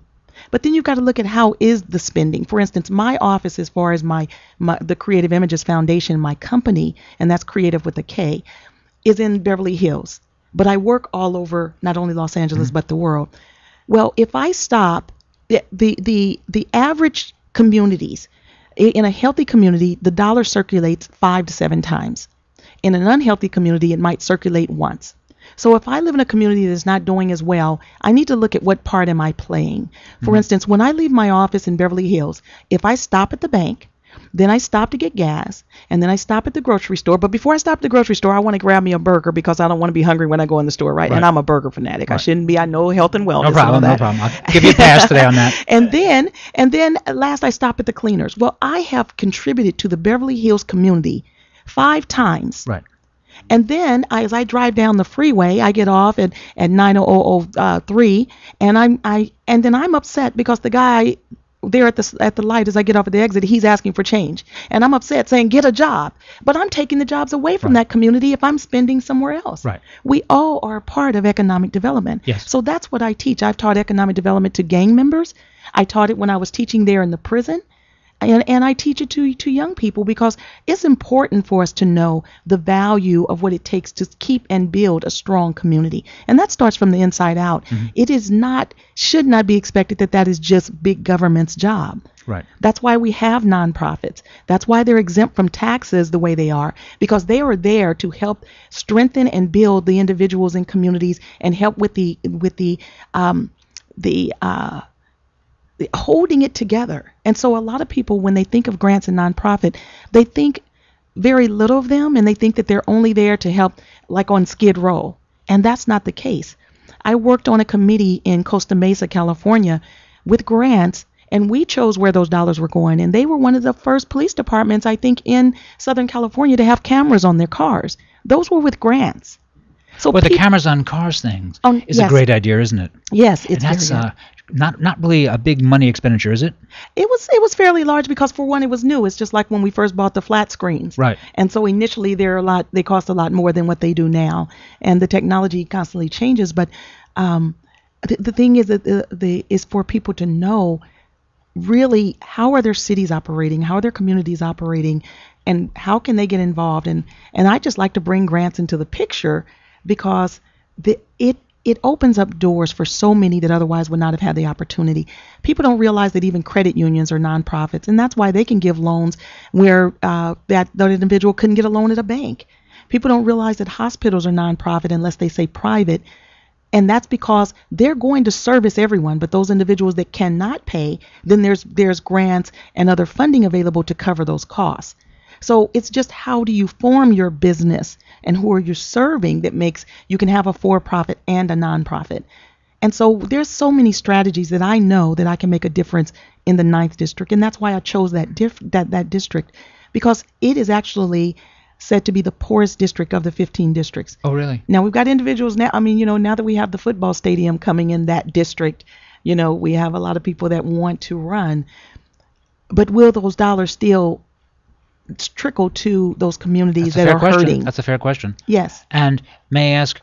But then you've got to look at how is the spending. For instance, my office, as far as the Creative Images Foundation, my company, and that's Creative with a K, is in Beverly Hills. But I work all over, not only Los Angeles, but the world. Well, if I stop, the average communities, in a healthy community, the dollar circulates 5 to 7 times. In an unhealthy community, it might circulate once. So if I live in a community that's not doing as well, I need to look at what part am I playing. For instance, when I leave my office in Beverly Hills, if I stop at the bank, then I stop to get gas, and then I stop at the grocery store. But before I stop at the grocery store, I want to grab me a burger because I don't want to be hungry when I go in the store, right? And I'm a burger fanatic. I shouldn't be. I know health and wellness. No problem, and all that. no problem. I'll give you a pass today on that. and then at last I stop at the cleaners. Well, I have contributed to the Beverly Hills community 5 times. Right. And then as I drive down the freeway, I get off at 9:03, and then I'm upset because the guy there at the light as I get off at the exit, he's asking for change, and I'm upset saying get a job, but I'm taking the jobs away from that community if I'm spending somewhere else. Right. We all are part of economic development. Yes. So that's what I teach. I've taught economic development to gang members. I taught it when I was teaching there in the prison. And I teach it to young people because it's important for us to know the value of what it takes to keep and build a strong community. And that starts from the inside out. It should not be expected that is just big government's job. Right. That's why we have nonprofits. That's why they're exempt from taxes the way they are, because they are there to help strengthen and build the individuals and communities and help with the holding it together. And so a lot of people, when they think of grants and nonprofit, they think very little of them, and they think that they're only there to help, like on Skid Row. And that's not the case. I worked on a committee in Costa Mesa, California, with grants, and we chose where those dollars were going. And they were one of the first police departments, I think, in Southern California to have cameras on their cars. Those were with grants. So the cameras on cars thing is a great idea, isn't it? Yes, it's and that's very good. Not really a big money expenditure, is it? It was fairly large because, for one, it was new. It's just like when we first bought the flat screens. Right. And so initially they cost a lot more than what they do now, and the technology constantly changes. But the thing is that is for people to know really how are their cities operating, how are their communities operating, and how can they get involved. And I just like to bring grants into the picture because it opens up doors for so many that otherwise would not have had the opportunity. People don't realize that even credit unions are nonprofits, and that's why they can give loans where that individual couldn't get a loan at a bank. People don't realize that hospitals are nonprofit unless they say private, and that's because they're going to service everyone, but those individuals that cannot pay, then there's grants and other funding available to cover those costs. So it's just how do you form your business and who are you serving that makes you can have a for-profit and a nonprofit. And so there's so many strategies that I know that I can make a difference in the 9th district, and that's why I chose that district, because it is actually said to be the poorest district of the 15 districts. Oh, really? Now we've got individuals now. I mean, now that we have the football stadium coming in that district, we have a lot of people that want to run, but will those dollars still trickle to those communities that are hurting? That's a fair question. Yes. And may I ask,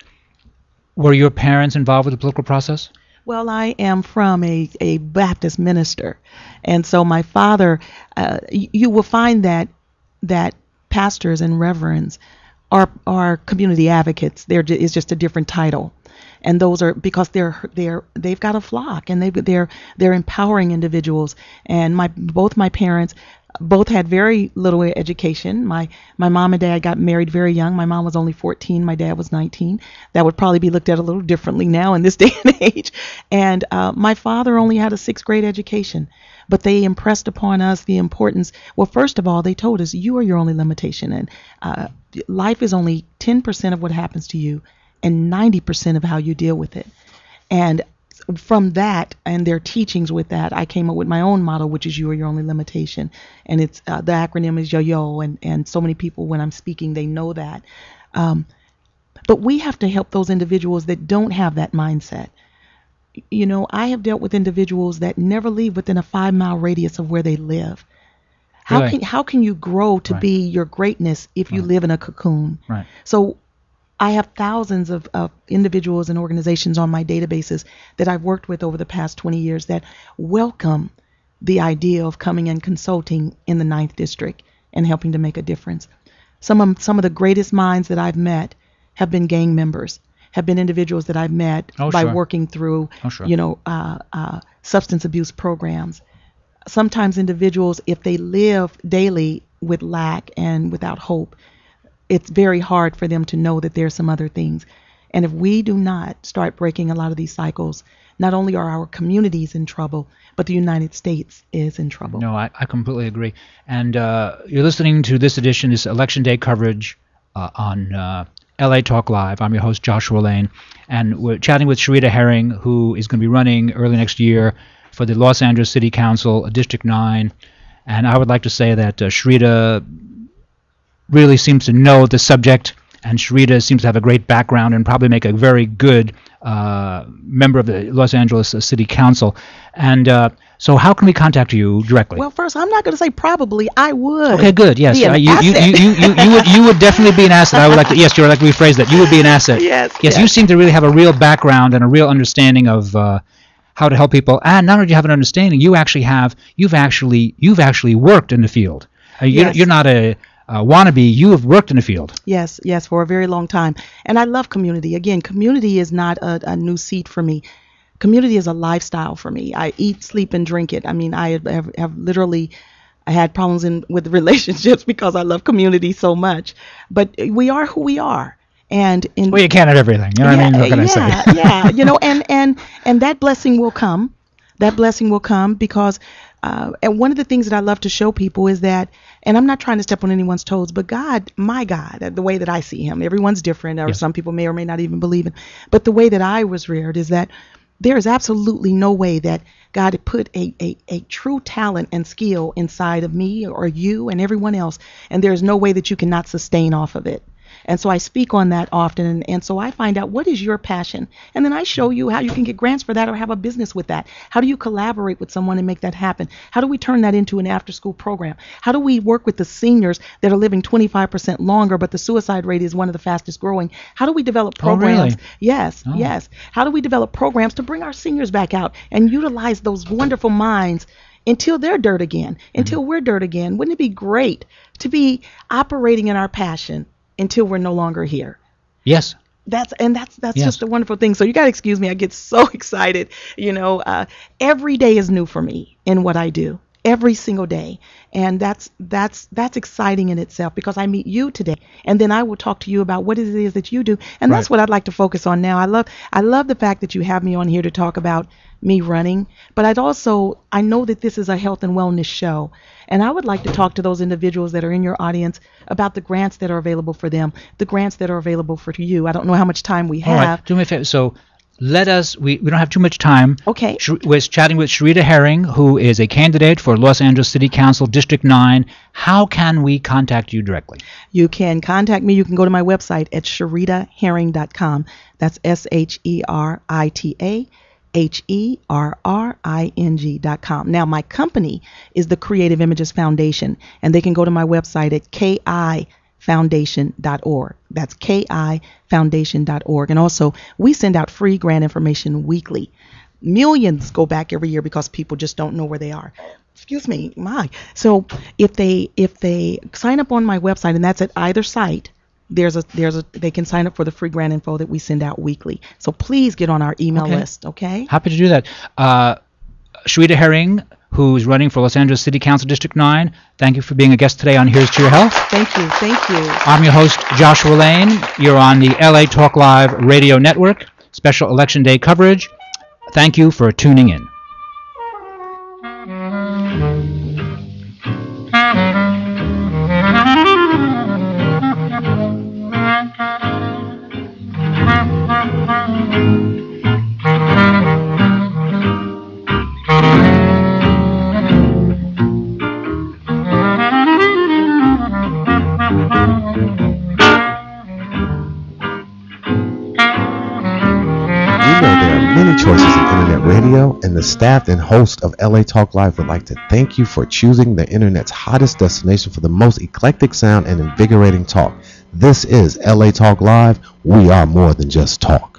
were your parents involved with the political process? Well, I am from a Baptist minister, and so my father, you will find that pastors and reverends are community advocates. Is just a different title, and those are because they've got a flock, and they're empowering individuals. And both my parents both had very little education. My mom and dad got married very young. My mom was only 14. My dad was 19. That would probably be looked at a little differently now in this day and age. And my father only had a 6th grade education. But they impressed upon us the importance. Well, first of all, they told us you are your only limitation. And life is only 10% of what happens to you and 90% of how you deal with it. And from that and their teachings with that, I came up with my own motto, which is you are your only limitation. And it's the acronym is YOYO, and so many people when I'm speaking, they know that. But we have to help those individuals that don't have that mindset. I have dealt with individuals that never leave within a 5-mile radius of where they live. How can you grow to be your greatness if you live in a cocoon? Right. So I have thousands of individuals and organizations on my databases that I've worked with over the past 20 years that welcome the idea of coming and consulting in the 9th District and helping to make a difference. Some of the greatest minds that I've met have been gang members, have been individuals that I've met by working through, substance abuse programs. Sometimes individuals, if they live daily with lack and without hope, it's very hard for them to know that there's some other things. And if we do not start breaking a lot of these cycles, not only are our communities in trouble, but the United States is in trouble. No, I completely agree. And you're listening to this edition, this Election Day coverage on LA Talk Live. I'm your host, Joshua Lane, and we're chatting with Sharita Herring, who is going to be running early next year for the Los Angeles City Council, District 9. And I would like to say that Sharita really seems to know the subject, and Sharita seems to have a great background and probably make a very good member of the Los Angeles City Council. And so how can we contact you directly? Well, first, I'm not going to say probably. I would. Okay, good. Yes, you would definitely be an asset. I would like to. Yes, you would like to rephrase that. You would be an asset. Yes. Yes, you seem to really have a real background and a real understanding of how to help people. And not only do you have an understanding, you've actually worked in the field. You're not a wannabe. You have worked in the field. Yes, for a very long time. And I love community. Again, community is not a new seat for me. Community is a lifestyle for me. I eat, sleep, and drink it. I mean, I have literally had problems with relationships because I love community so much. But we are who we are. And you can't have everything. You know what I mean? What can I say? And that blessing will come. That blessing will come because and one of the things that I love to show people is that, and I'm not trying to step on anyone's toes, but God, my God, the way that I see him, everyone's different, or some people may or may not even believe in, but the way that I was reared is that there is absolutely no way that God had put a true talent and skill inside of me or you and everyone else, and there's no way that you cannot sustain off of it. And so I speak on that often, and so I find out what is your passion, and then I show you how you can get grants for that or have a business with that. How do you collaborate with someone and make that happen? How do we turn that into an after-school program? How do we work with the seniors that are living 25% longer, but the suicide rate is one of the fastest growing? How do we develop programs? Really? Yes. How do we develop programs to bring our seniors back out and utilize those wonderful minds until they're dirt again, until we're dirt again? Wouldn't it be great to be operating in our passion until we're no longer here? Yes. That's just a wonderful thing. So you got to excuse me. I get so excited. Every day is new for me in what I do. Every single day. And that's exciting in itself because I meet you today and then I will talk to you about what it is that you do. And that's what I'd like to focus on now. I love the fact that you have me on here to talk about me running, but I know that this is a health and wellness show. And I would like to talk to those individuals that are in your audience about the grants that are available for them, the grants that are available for you. I don't know how much time we have. All right, do me a favor. So we don't have too much time. Okay. We're chatting with Sharita Herring, who is a candidate for Los Angeles City Council District 9. How can we contact you directly? You can contact me. You can go to my website at sharitaherring.com. That's SHERITAHERRING.com. Now, my company is the Creative Images Foundation, and they can go to my website at KIFoundation.org. That's KIFoundation.org. And also, we send out free grant information weekly. Millions go back every year because people just don't know where they are. Excuse me, So if they sign up on my website, and that's at either site, they can sign up for the free grant info that we send out weekly. So please get on our email list, okay? Happy to do that. Sharita Herring, who's running for Los Angeles City Council District 9, thank you for being a guest today on Here's to Your Health. Thank you. I'm your host, Joshua Lane. You're on the LA Talk Live Radio Network, special Election Day coverage. Thank you for tuning in. Choices in Internet Radio, and the staff and host of LA Talk Live would like to thank you for choosing the Internet's hottest destination for the most eclectic sound and invigorating talk. This is LA Talk Live. We are more than just talk.